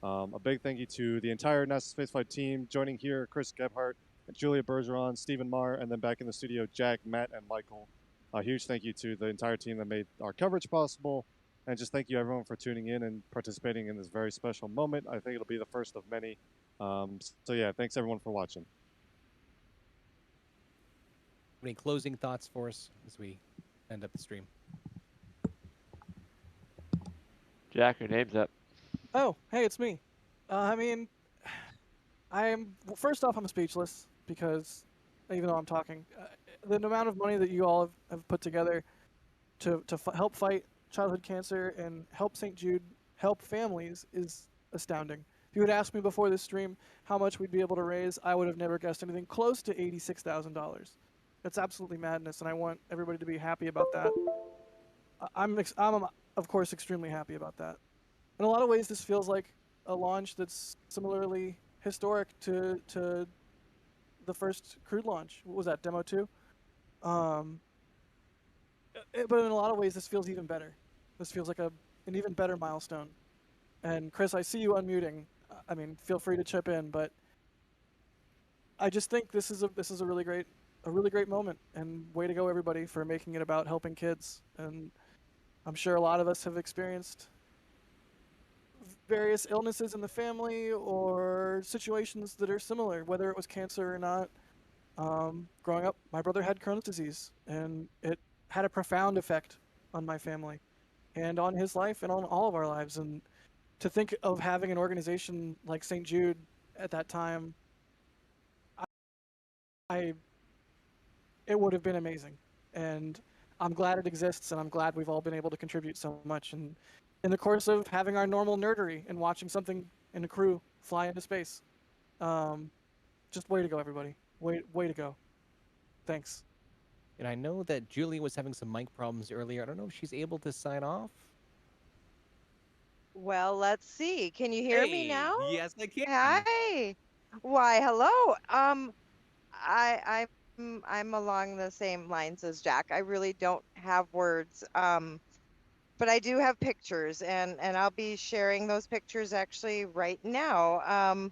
A big thank you to the entire NASA Spaceflight team joining here, Chris Gebhardt, Julia Bergeron, Stephen Marr, and then back in the studio, Jack, Matt, and Michael. A huge thank you to the entire team that made our coverage possible. And just thank you everyone for tuning in and participating in this very special moment. I think it'll be the first of many. So yeah, thanks everyone for watching. Any closing thoughts for us as we end up the stream? Jack, your name's up. Oh, hey, it's me. I mean, first off, I'm speechless because even though I'm talking, the amount of money that you all have put together to help fight childhood cancer and help St. Jude, help families is astounding. If you had asked me before this stream how much we'd be able to raise, I would have never guessed anything close to $86,000. That's absolutely madness, and I want everybody to be happy about that. I'm of course extremely happy about that. In a lot of ways, this feels like a launch that's similarly historic to the first crewed launch. What was that, Demo 2? But in a lot of ways, this feels even better. This feels like an even better milestone. And Chris, I see you unmuting. I mean, feel free to chip in, but I just think this is a really great moment, and way to go everybody for making it about helping kids. And I'm sure a lot of us have experienced various illnesses in the family or situations that are similar, whether it was cancer or not. Growing up, my brother had Crohn's disease, and it had a profound effect on my family and on his life and on all of our lives. And to think of having an organization like St. Jude at that time, it would have been amazing. And I'm glad it exists, and I'm glad we've all been able to contribute so much. And in the course of having our normal nerdery and watching something in a crew fly into space, just way to go, everybody. Way to go. Thanks. And I know that Julie was having some mic problems earlier. I don't know if she's able to sign off. Well, let's see. Can you hear me now? Yes, I can. Hi. Why, hello. I'm along the same lines as Jack. I really don't have words. But I do have pictures, and I'll be sharing those pictures actually right now.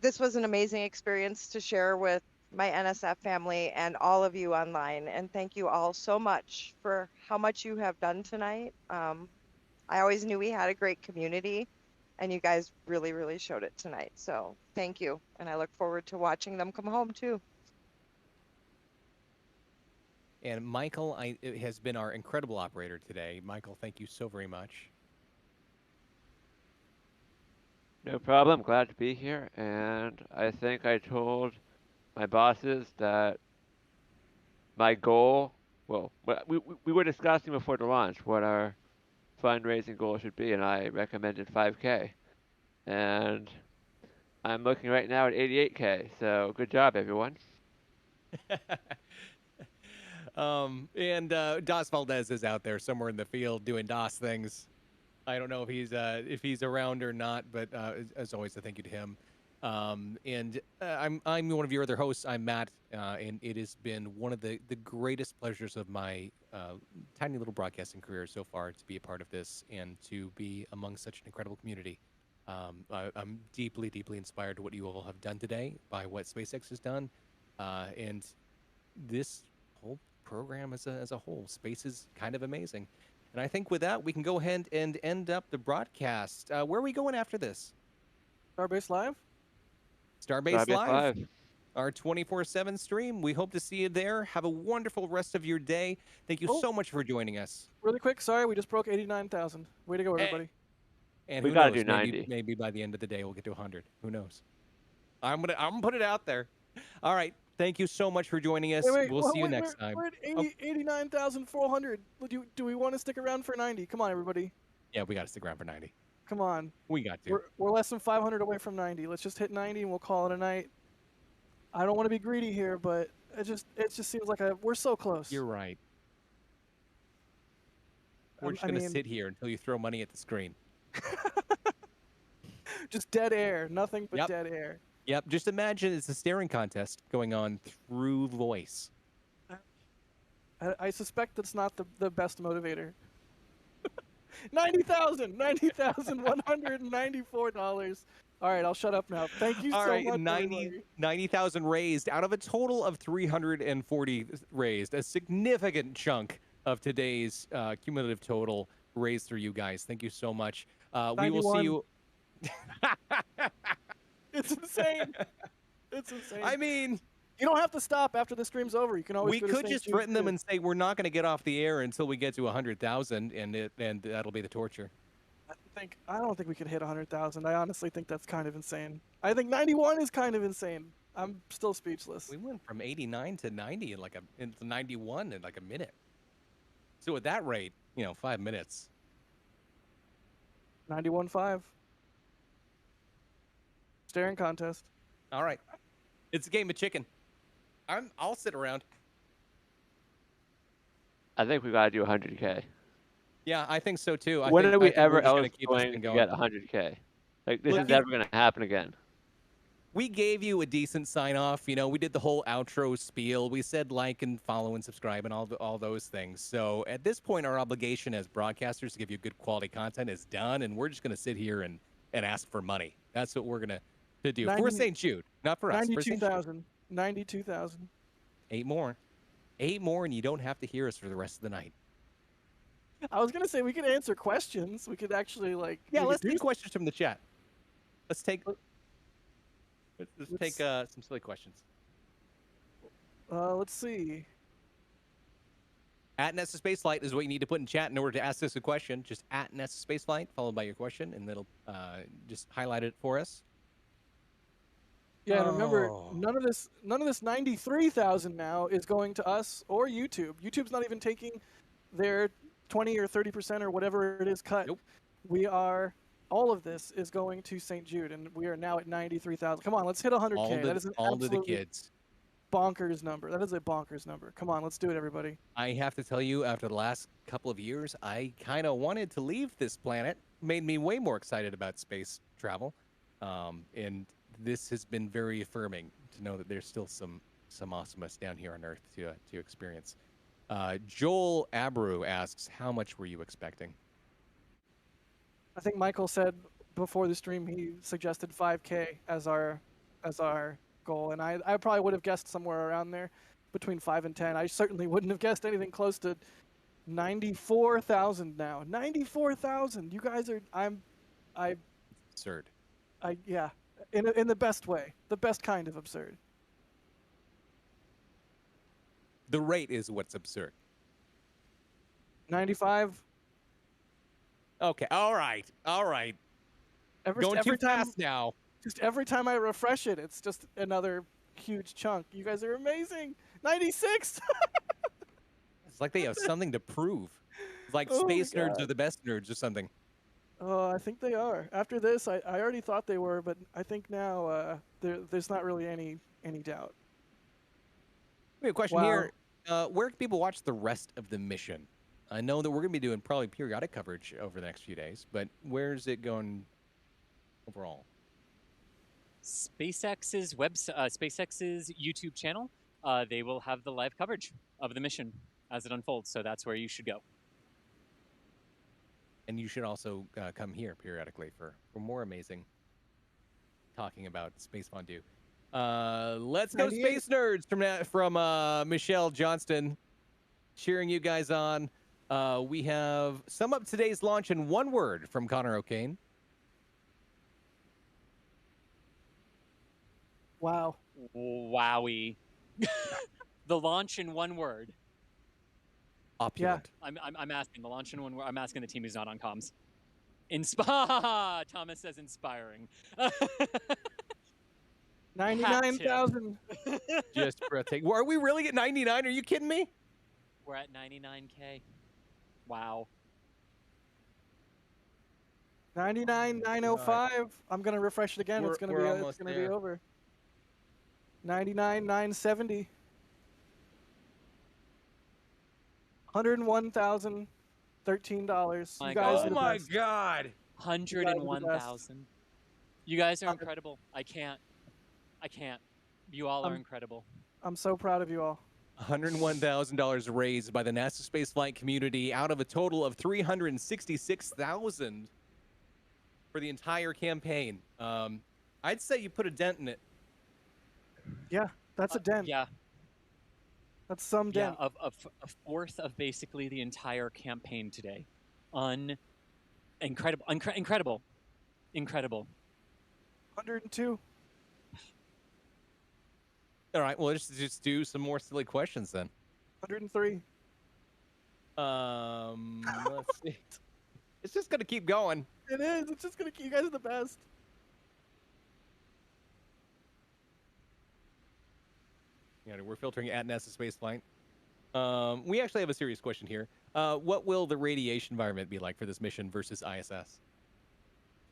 This was an amazing experience to share with my NSF family, and all of you online. And thank you all so much for how much you have done tonight. I always knew we had a great community, and you guys really, really showed it tonight. So thank you. And I look forward to watching them come home too. And Michael has been our incredible operator today. Michael, thank you so very much. No problem. Glad to be here. And I think I told my bosses that my goal, well, we were discussing before the launch what our fundraising goal should be, and I recommended 5K. And I'm looking right now at 88K. So good job, everyone. And Das Valdez is out there somewhere in the field doing DOS things. I don't know if he's around or not, but as always, a thank you to him. I'm one of your other hosts. I'm Matt, and it has been one of the greatest pleasures of my tiny little broadcasting career so far to be a part of this and to be among such an incredible community. I'm deeply, deeply inspired to what you all have done today by what SpaceX has done, and this whole program as a whole. Space is kind of amazing. And I think with that, we can go ahead and end up the broadcast. Where are we going after this? Starbase Live? Starbase Live. Our 24/7 stream. We hope to see you there. Have a wonderful rest of your day. Thank you so much for joining us. Really quick, sorry, we just broke 89,000. Way to go, everybody. And we who gotta knows, do 90. Maybe by the end of the day, we'll get to 100. Who knows? I'm gonna put it out there. All right. Thank you so much for joining us. We'll see you next time. We're at 89,400. Do we want to stick around for 90? Come on, everybody. Yeah, we got to stick around for 90. Come on. We got to. We're less than 500 away from 90. Let's just hit 90 and we'll call it a night. I don't want to be greedy here, but it just seems like we're so close. You're right. We're just going to sit here until you throw money at the screen. Just dead air. Nothing but dead air. Yep, just imagine it's a staring contest going on through voice. I suspect that's not the best motivator. $90,194. All right, I'll shut up now. Thank you so much. 90,000 raised out of a total of 340 raised. A significant chunk of today's cumulative total raised through you guys. Thank you so much. We will see you. It's insane. It's insane. I mean, you don't have to stop after the stream's over. You can always. We could just threaten them and say we're not going to get off the air until we get to 100,000, and that'll be the torture. I don't think we could hit 100,000. I honestly think that's kind of insane. I think 91 is kind of insane. I'm still speechless. We went from 89 to 90 in 91 in like a minute. So at that rate, 5 minutes. 91.5. Staring contest. All right. It's a game of chicken. I'll sit around. I think we gotta do 100K. Yeah, I think so too. When are we ever else going to get 100K? Like this is never gonna happen again. We gave you a decent sign off. We did the whole outro spiel. We said like and follow and subscribe and all those things. So at this point, our obligation as broadcasters to give you good quality content is done, and we're just gonna sit here and ask for money. That's what we're gonna do. For St. Jude, not for us. 92,000. 92,000. 8 more. 8 more, and you don't have to hear us for the rest of the night. I was gonna say we could answer questions. We could actually let's take questions from the chat. Let's take some silly questions. Let's see. At NASASpaceflight is what you need to put in chat in order to ask us a question. Just at NASASpaceflight, followed by your question, and that'll just highlight it for us. Yeah, and remember, none of this 93,000 now is going to us or YouTube. YouTube's not even taking their 20 or 30% or whatever it is cut. Nope. All of this is going to St. Jude, and we are now at 93,000. Come on, let's hit 100K. That is an all to the kids. Bonkers number. That is a bonkers number. Come on, let's do it, everybody. I have to tell you, after the last couple of years, I kind of wanted to leave this planet. Made me way more excited about space travel, and this has been very affirming to know that there's still some awesomeness down here on Earth to experience. Joel Abreu asks, how much were you expecting? I think Michael said before the stream he suggested 5K as our goal, and I probably would have guessed somewhere around there, between 5 and 10. I certainly wouldn't have guessed anything close to 94,000 now. 94,000. You guys are. Absurd. Yeah, in the best way, the best kind of absurd. The rate is what's absurd. 95. Okay. All right. Going too fast now. Just every time I refresh it, it's just another huge chunk. You guys are amazing. 96. It's like they have something to prove. It's like Oh my space nerds God. are the best nerds or something. Oh, I think they are. After this, I already thought they were, but I think now there's not really any doubt. We have a question Wow. here. Where can people watch the rest of the mission? I know that we're going to be doing probably periodic coverage over the next few days, but where's it going overall? SpaceX's SpaceX's YouTube channel. They will have the live coverage of the mission as it unfolds. So that's where you should go. And you should also come here periodically for more amazing talking about space fondue. Let's go 98. space nerds from Michelle Johnston, cheering you guys on. We have sum up today's launch in one word from Connor O'Kane. Wow. Wowie. The launch in one word. Opulent. I'm asking the launch in one word. I'm asking the team who's not on comms. Thomas says inspiring. 99,000. Just breathtaking. Are we really at 99? Are you kidding me? We're at 99K. Wow. 99,905. I'm gonna refresh it again. We're It's gonna almost be there. over. 99,970. 101,013 dollars. You guys are the best. God. 101,000. You guys are incredible. I can't. You all are incredible. I'm so proud of you all. $101,000 raised by the NASA spaceflight community out of a total of $366,000 for the entire campaign. I'd say you put a dent in it. Yeah, that's a dent. Yeah. That's some dent. Yeah, a fourth of basically the entire campaign today. Incredible. 102. All right, well, let's just do some more silly questions then. 103. Let's see. It's just gonna keep going. It is. It's just gonna keep. You guys are the best. Yeah, we're filtering at NASA spaceflight. We actually have a serious question here. What will the radiation environment be like for this mission versus ISS?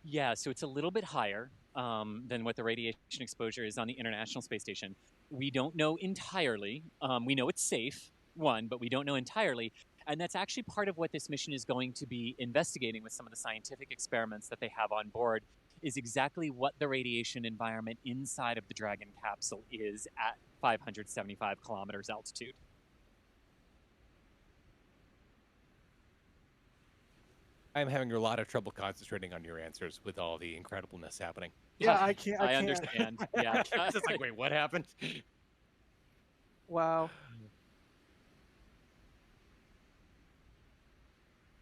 Yeah, so it's a little bit higher than what the radiation exposure is on the International Space Station. We don't know entirely. We know it's safe, but we don't know entirely. And that's actually part of what this mission is going to be investigating with some of the scientific experiments that they have on board, is exactly what the radiation environment inside of the Dragon capsule is at 575 kilometers altitude. I'm having a lot of trouble concentrating on your answers with all the incredibleness happening. Yeah, I can't. I understand. Yeah. It's just like, wait, what happened? Wow.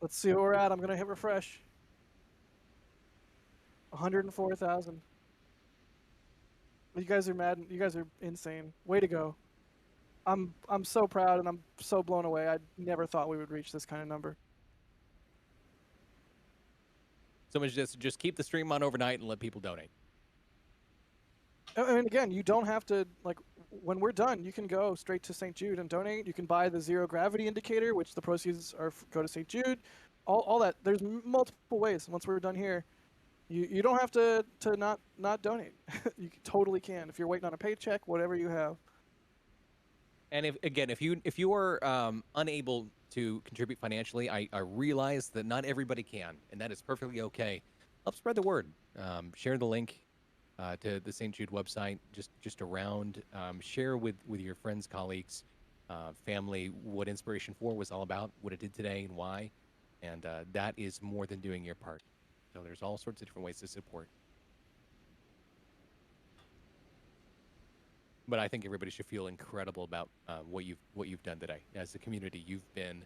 Let's see where we're at. I'm gonna hit refresh. 104,000. You guys are mad. You guys are insane. Way to go. I'm so proud and I'm so blown away. I never thought we would reach this kind of number. So much just keep the stream on overnight and let people donate. I mean, again, you don't have to, like, when we're done, you can go straight to St. Jude and donate. You can buy the zero gravity indicator, which the proceeds are go to St. Jude. All that. There's multiple ways. Once we're done here, you don't have to not donate. You totally can. If you're waiting on a paycheck, whatever you have. And if you are unable to contribute financially, I realize that not everybody can, and that is perfectly okay. Help spread the word. Share the link to the St. Jude website, just around. Share with your friends, colleagues, family what Inspiration 4 was all about, what it did today, and why. And that is more than doing your part. So there's all sorts of different ways to support. But I think everybody should feel incredible about what you've done today. As a community, you've been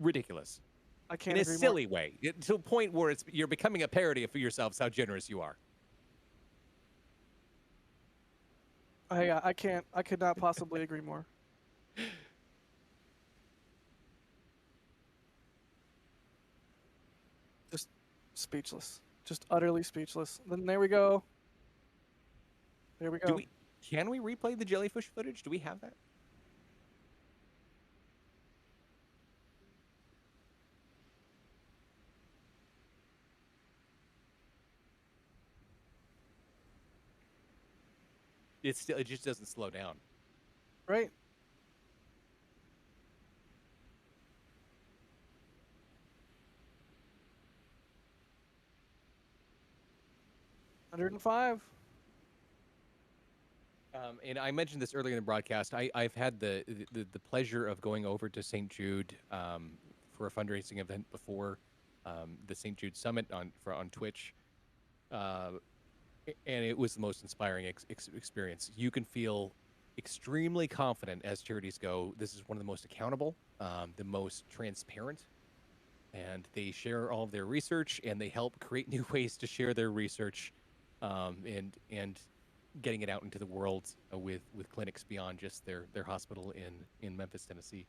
ridiculous. I can't in a agree silly way, to a point where you're becoming a parody for yourselves how generous you are. I could not possibly agree more. Just speechless. Just utterly speechless. Then there we go. There we go. Can we replay the jellyfish footage? Do we have that? It just doesn't slow down. Right. $105. And I mentioned this earlier in the broadcast. I've had the pleasure of going over to St. Jude for a fundraising event before the St. Jude Summit on Twitch, and it was the most inspiring experience. You can feel extremely confident as charities go. This is one of the most accountable, the most transparent, and they share all of their research and they help create new ways to share their research, and getting it out into the world with clinics beyond just their hospital in Memphis, Tennessee,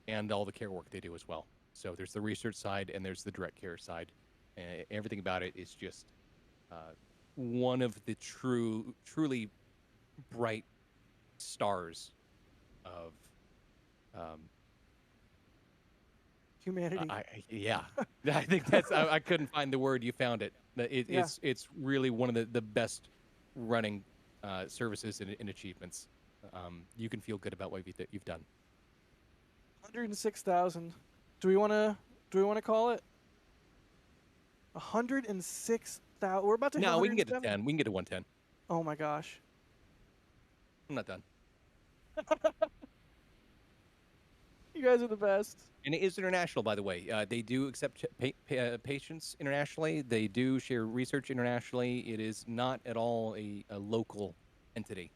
and all the care work they do as well. So there's the research side and there's the direct care side. Everything about it is just one of the truly bright stars of humanity. Yeah, I think that's. I couldn't find the word. You found it. It's really one of the best running services and achievements. You can feel good about what you've done. 106,000. Do we want to call it 106,000? We're about to. No, we can get to 10. We can get to 110. Oh my gosh. I'm not done. You guys are the best. And it is international, by the way. They do accept patients internationally. They do share research internationally. It is not at all a local entity.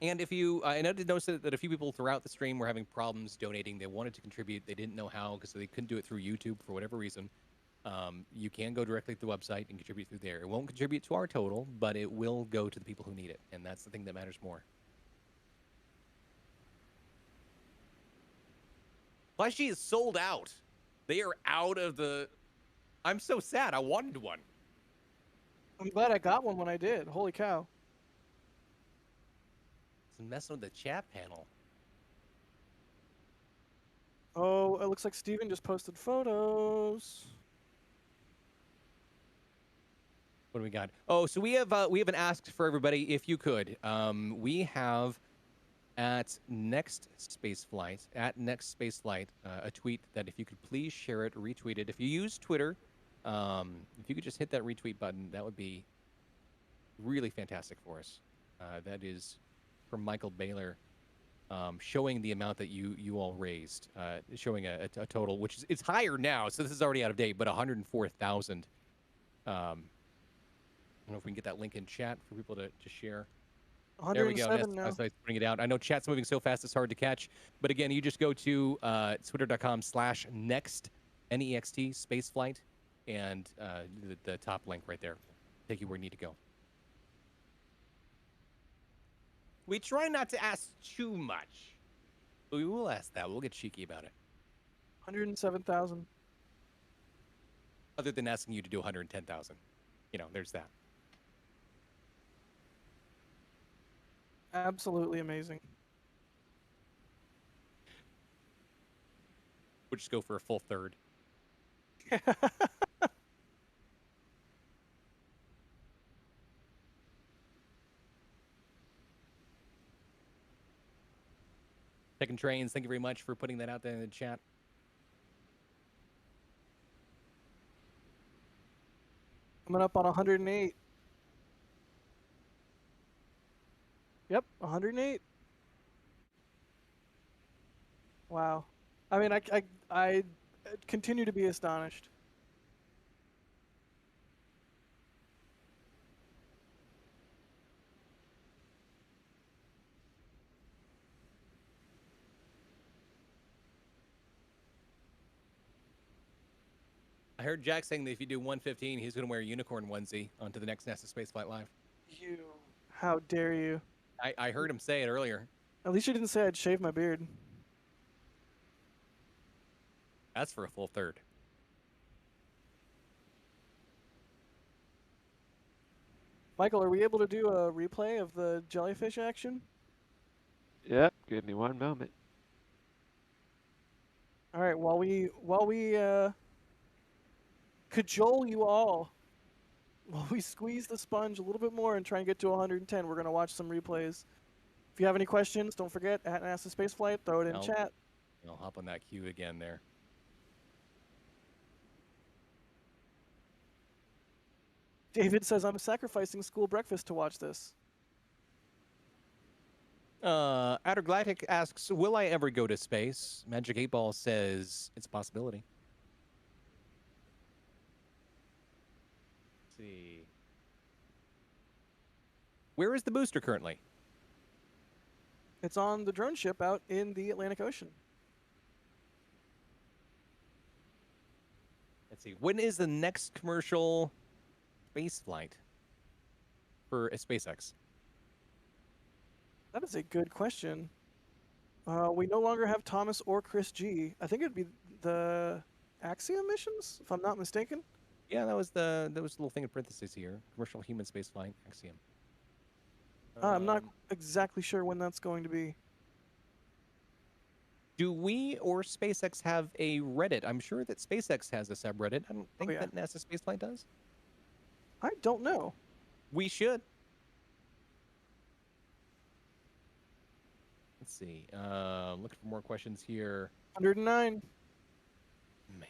And if you, I noticed that a few people throughout the stream were having problems donating. They wanted to contribute. They didn't know how because they couldn't do it through YouTube for whatever reason. You can go directly to the website and contribute through there. It won't contribute to our total, but it will go to the people who need it. And that's the thing that matters more. Plushie is sold out. They are out of the... I'm so sad. I wanted one. I'm glad I got one when I did. Holy cow. It's messing with the chat panel. Oh, it looks like Steven just posted photos. What do we got? Oh, so we have an ask for everybody, if you could. We have at NASASpaceflight, a tweet that if you could please share it, retweet it. If you use Twitter, if you could just hit that retweet button, that would be really fantastic for us. That is from Michael Baylor, showing the amount that you all raised, showing a total, which is it's higher now, so this is already out of date, but 104,000. I don't know if we can get that link in chat for people to share. There we go. Now. Bring it out. I know chat's moving so fast it's hard to catch, but again, you just go to twitter.com/next, NEXT spaceflight, and the top link right there, take you where you need to go. We try not to ask too much, but we will ask that. We'll get cheeky about it. 107,000. Other than asking you to do 110,000, there's that. Absolutely amazing. We'll just go for a full third. Second Trains, thank you very much for putting that out there in the chat. Coming up on 108. Yep, 108. Wow. I mean, I continue to be astonished. I heard Jack saying that if you do 115, he's going to wear a unicorn onesie onto the next NASA Spaceflight Live. You, how dare you? I heard him say it earlier. At least you didn't say I'd shave my beard. That's for a full third. Michael, are we able to do a replay of the jellyfish action? Yep, give me one moment. All right, while we cajole you all, while we squeeze the sponge a little bit more and try and get to 110, we're going to watch some replays. If you have any questions, don't forget, at NASASpaceflight, throw it in chat. I'll hop on that queue again there. David says, I'm sacrificing school breakfast to watch this. Addergalactic asks, will I ever go to space? Magic 8 Ball says it's a possibility. Let's see. Where is the booster currently? It's on the drone ship out in the Atlantic Ocean. Let's see. When is the next commercial space flight for a SpaceX? That is a good question. We no longer have Thomas or Chris G. I think it'd be the Axiom missions, if I'm not mistaken. Yeah, that was the little thing in parentheses here. Commercial human space flight, Axiom. I'm not exactly sure when that's going to be. Do we or SpaceX have a Reddit? I'm sure that SpaceX has a subreddit. I don't think that NASA Spaceflight does. I don't know. We should. Let's see. Looking for more questions here. 109. Man.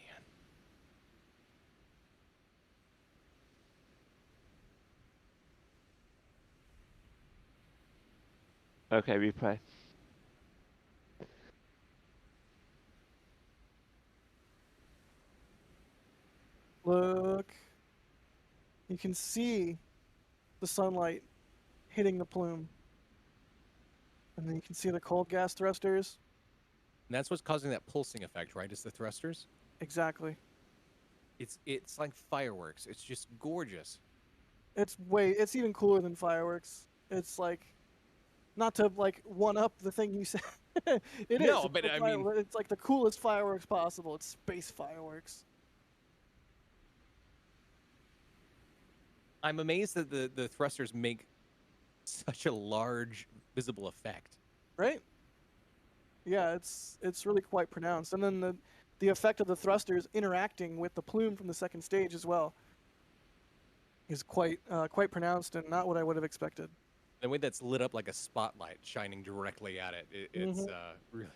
Okay, replay. Look. You can see the sunlight hitting the plume. And then you can see the cold gas thrusters. And that's what's causing that pulsing effect, right? Is the thrusters? Exactly. It's like fireworks. It's just gorgeous. It's even cooler than fireworks. It's like, not to like one up the thing you said. It is. No, but I mean, it's like the coolest fireworks possible. It's space fireworks. I'm amazed that the thrusters make such a large visible effect. Right? Yeah, it's really quite pronounced. And then the effect of the thrusters interacting with the plume from the second stage as well is quite pronounced and not what I would have expected. The way that's lit up like a spotlight shining directly at it, it's really...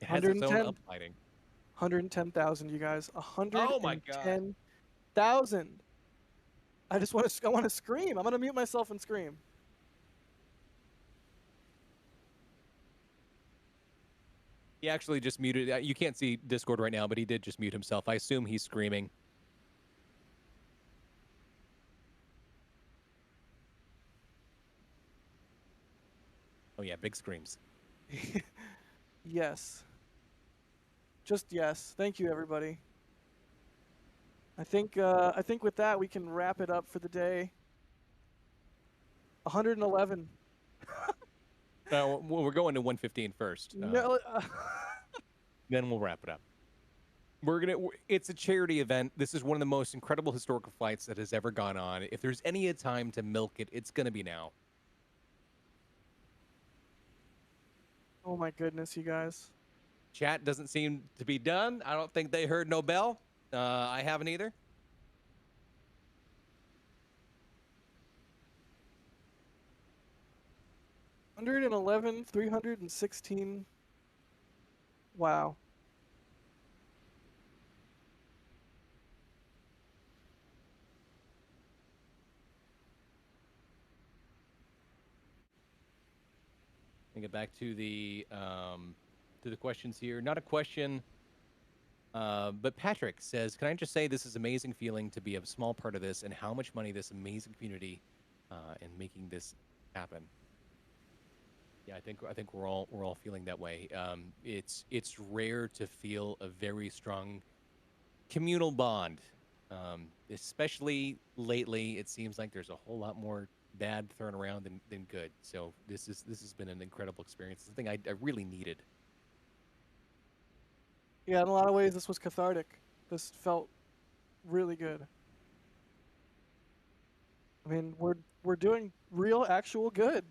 It has its own uplighting. 110,000, you guys. 110,000. Oh my God. I want to scream. I'm going to mute myself and scream. He actually just muted. You can't see Discord right now, but he did just mute himself. I assume he's screaming. Oh yeah, big screams. Yes. Just yes. Thank you, everybody. I think with that we can wrap it up for the day. 111. No, we're going to 115 first. No. Then we'll wrap it up. It's a charity event. This is one of the most incredible historical flights that has ever gone on. If there's any time to milk it, it's going to be now. Oh my goodness, you guys. Chat doesn't seem to be done. I don't think they heard no bell. I haven't either. $111, 316. Wow. Get back to the questions here. Not a question, but Patrick says, "Can I just say this is an amazing feeling to be a small part of this, and how much money this amazing community in making this happen." Yeah, I think we're all feeling that way. It's rare to feel a very strong communal bond, especially lately. It seems like there's a whole lot more bad thrown around than good. So this has been an incredible experience. It's something I really needed. Yeah, in a lot of ways, this was cathartic. This felt really good. I mean, we're doing real, actual good.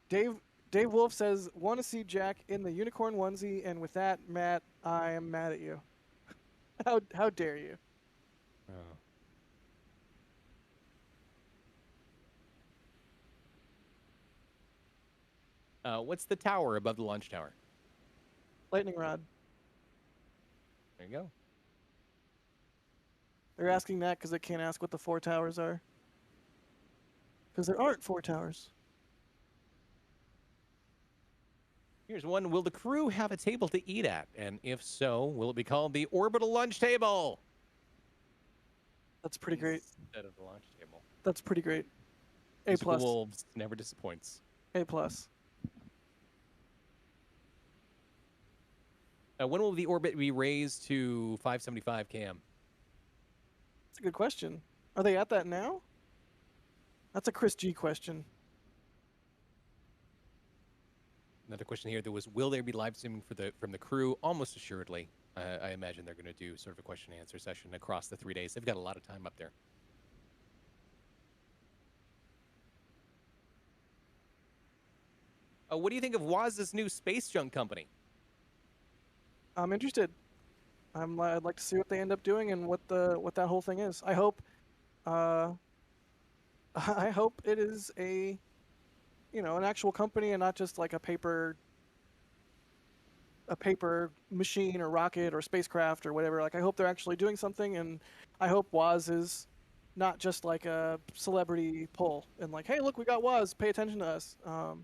Dave Wolf says, "Want to see Jack in the unicorn onesie?" And with that, Matt, I am mad at you. How dare you? What's the tower above the launch tower? Lightning rod. There you go. They're asking that because they can't ask what the 4 towers are. Because there aren't 4 towers. Here's one. Will the crew have a table to eat at? And if so, will it be called the orbital lunch table? That's pretty great. Instead of the launch table. That's pretty great. A+. Musical Wolves never disappoints. A+. When will the orbit be raised to 575 km? That's a good question. Are they at that now? That's a Chris G question. Another question here. Will there be live streaming from the crew? Almost assuredly. I imagine they're going to do sort of a question and answer session across the 3 days. They've got a lot of time up there. What do you think of Waz's new space junk company? I'm interested. I'd like to see what they end up doing and what that whole thing is. I hope it is an actual company and not just like a paper machine or rocket or spacecraft or whatever. Like, I hope they're actually doing something, and I hope Waz is not just like a celebrity pull and like, hey, look, we got Waz, pay attention to us. For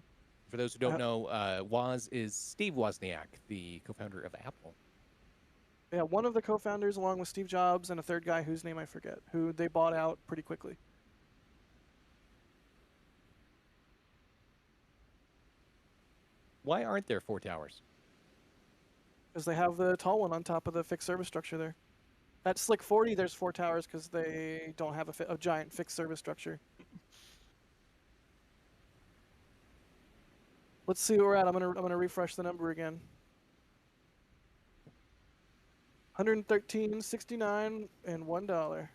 those who don't know, Waz is Steve Wozniak, the co-founder of Apple. Yeah, one of the co-founders, along with Steve Jobs and a third guy whose name I forget, who they bought out pretty quickly. Why aren't there 4 towers? Because they have the tall one on top of the fixed service structure there. At Slick 40, there's 4 towers because they don't have a giant fixed service structure. Let's see where we're at. I'm gonna refresh the number again. 113.69 and $1.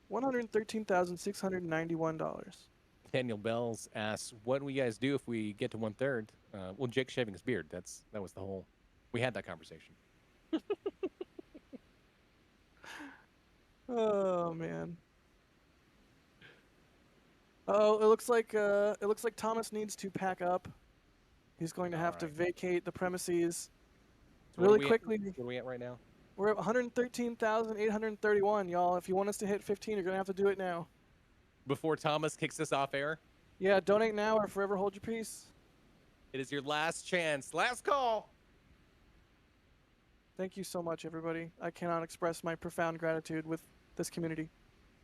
$113,691. Daniel Bells asks, "What do we guys do if we get to 1/3?" Well, Jake's shaving his beard. That was the whole. We had that conversation. Oh man. Oh, it looks like Thomas needs to pack up. He's going to have to vacate the premises So really quickly. What are we at right now? We're at 113,831, y'all. If you want us to hit 15, you're gonna have to do it now. Before Thomas kicks us off air? Yeah, donate now or forever hold your peace. It is your last chance. Last call. Thank you so much, everybody. I cannot express my profound gratitude with this community.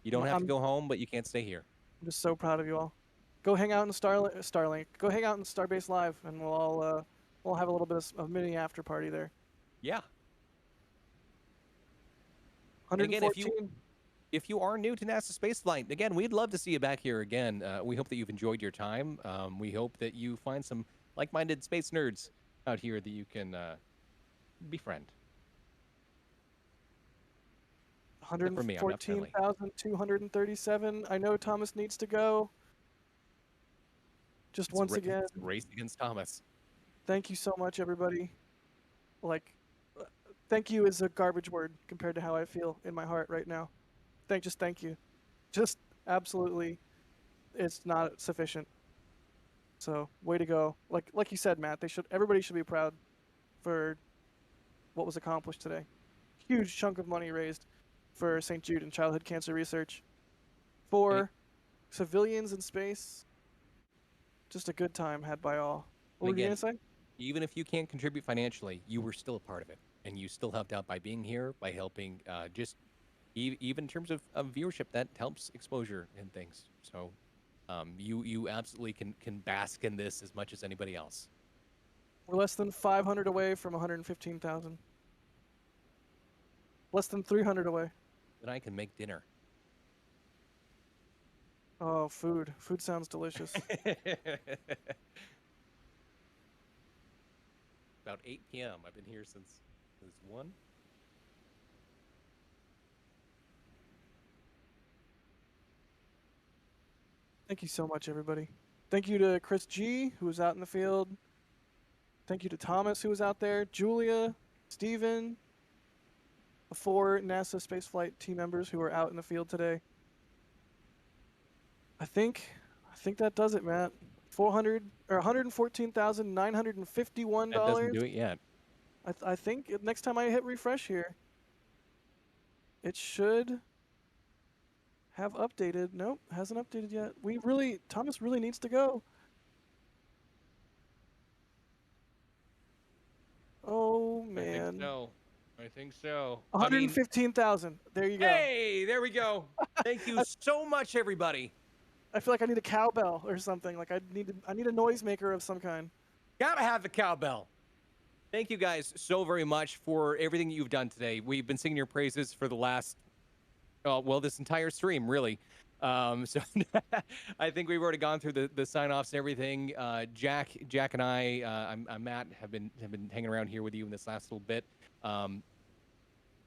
You don't have to go home, but you can't stay here. I'm just so proud of you all. Go hang out in Starlink. Go hang out in Starbase Live, and we'll have a little bit of a mini after party there. Yeah. 114. Again, if you are new to NASA Spaceflight, again, we'd love to see you back here again. We hope that you've enjoyed your time. We hope that you find some like-minded space nerds out here that you can befriend. 114,237. I know Thomas needs to go. Just once again. Race against Thomas. Thank you so much, everybody. Thank you is a garbage word compared to how I feel in my heart right now. Just thank you. Just absolutely, it's not sufficient. So, way to go. Like you said, Matt, everybody should be proud for what was accomplished today. Huge chunk of money raised for St. Jude and childhood cancer research. For civilians in space, just a good time had by all. What were you going to say? Even if you can't contribute financially, you were still a part of it. And you still helped out by being here, by helping even in terms of viewership, that helps exposure and things. So You absolutely can bask in this as much as anybody else. We're less than 500 away from 115,000. Less than 300 away. Then I can make dinner. Oh, food. Food sounds delicious. About 8 p.m. I've been here since 1. Thank you so much, everybody. Thank you to Chris G, who was out in the field. Thank you to Thomas, who was out there. Julia, Steven, the 4 NASA spaceflight team members who are out in the field today. I think that does it, Matt. $114,951. That doesn't do it yet. I think next time I hit refresh here, it should have updated. Nope, hasn't updated yet. Thomas really needs to go. Oh man. I think so. 115,000. There you go. Hey, there we go. Thank you so much, everybody. I feel like I need a cowbell or something. Like I need a noisemaker of some kind. Gotta have the cowbell. Thank you guys so very much for everything you've done today. We've been singing your praises for the last, this entire stream, really. So I think we've already gone through the sign-offs and everything. Jack and I'm Matt have been hanging around here with you in this last little bit.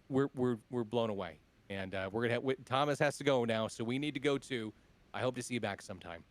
We're blown away, and we're gonna Thomas has to go now, so we need to go too. I hope to see you back sometime.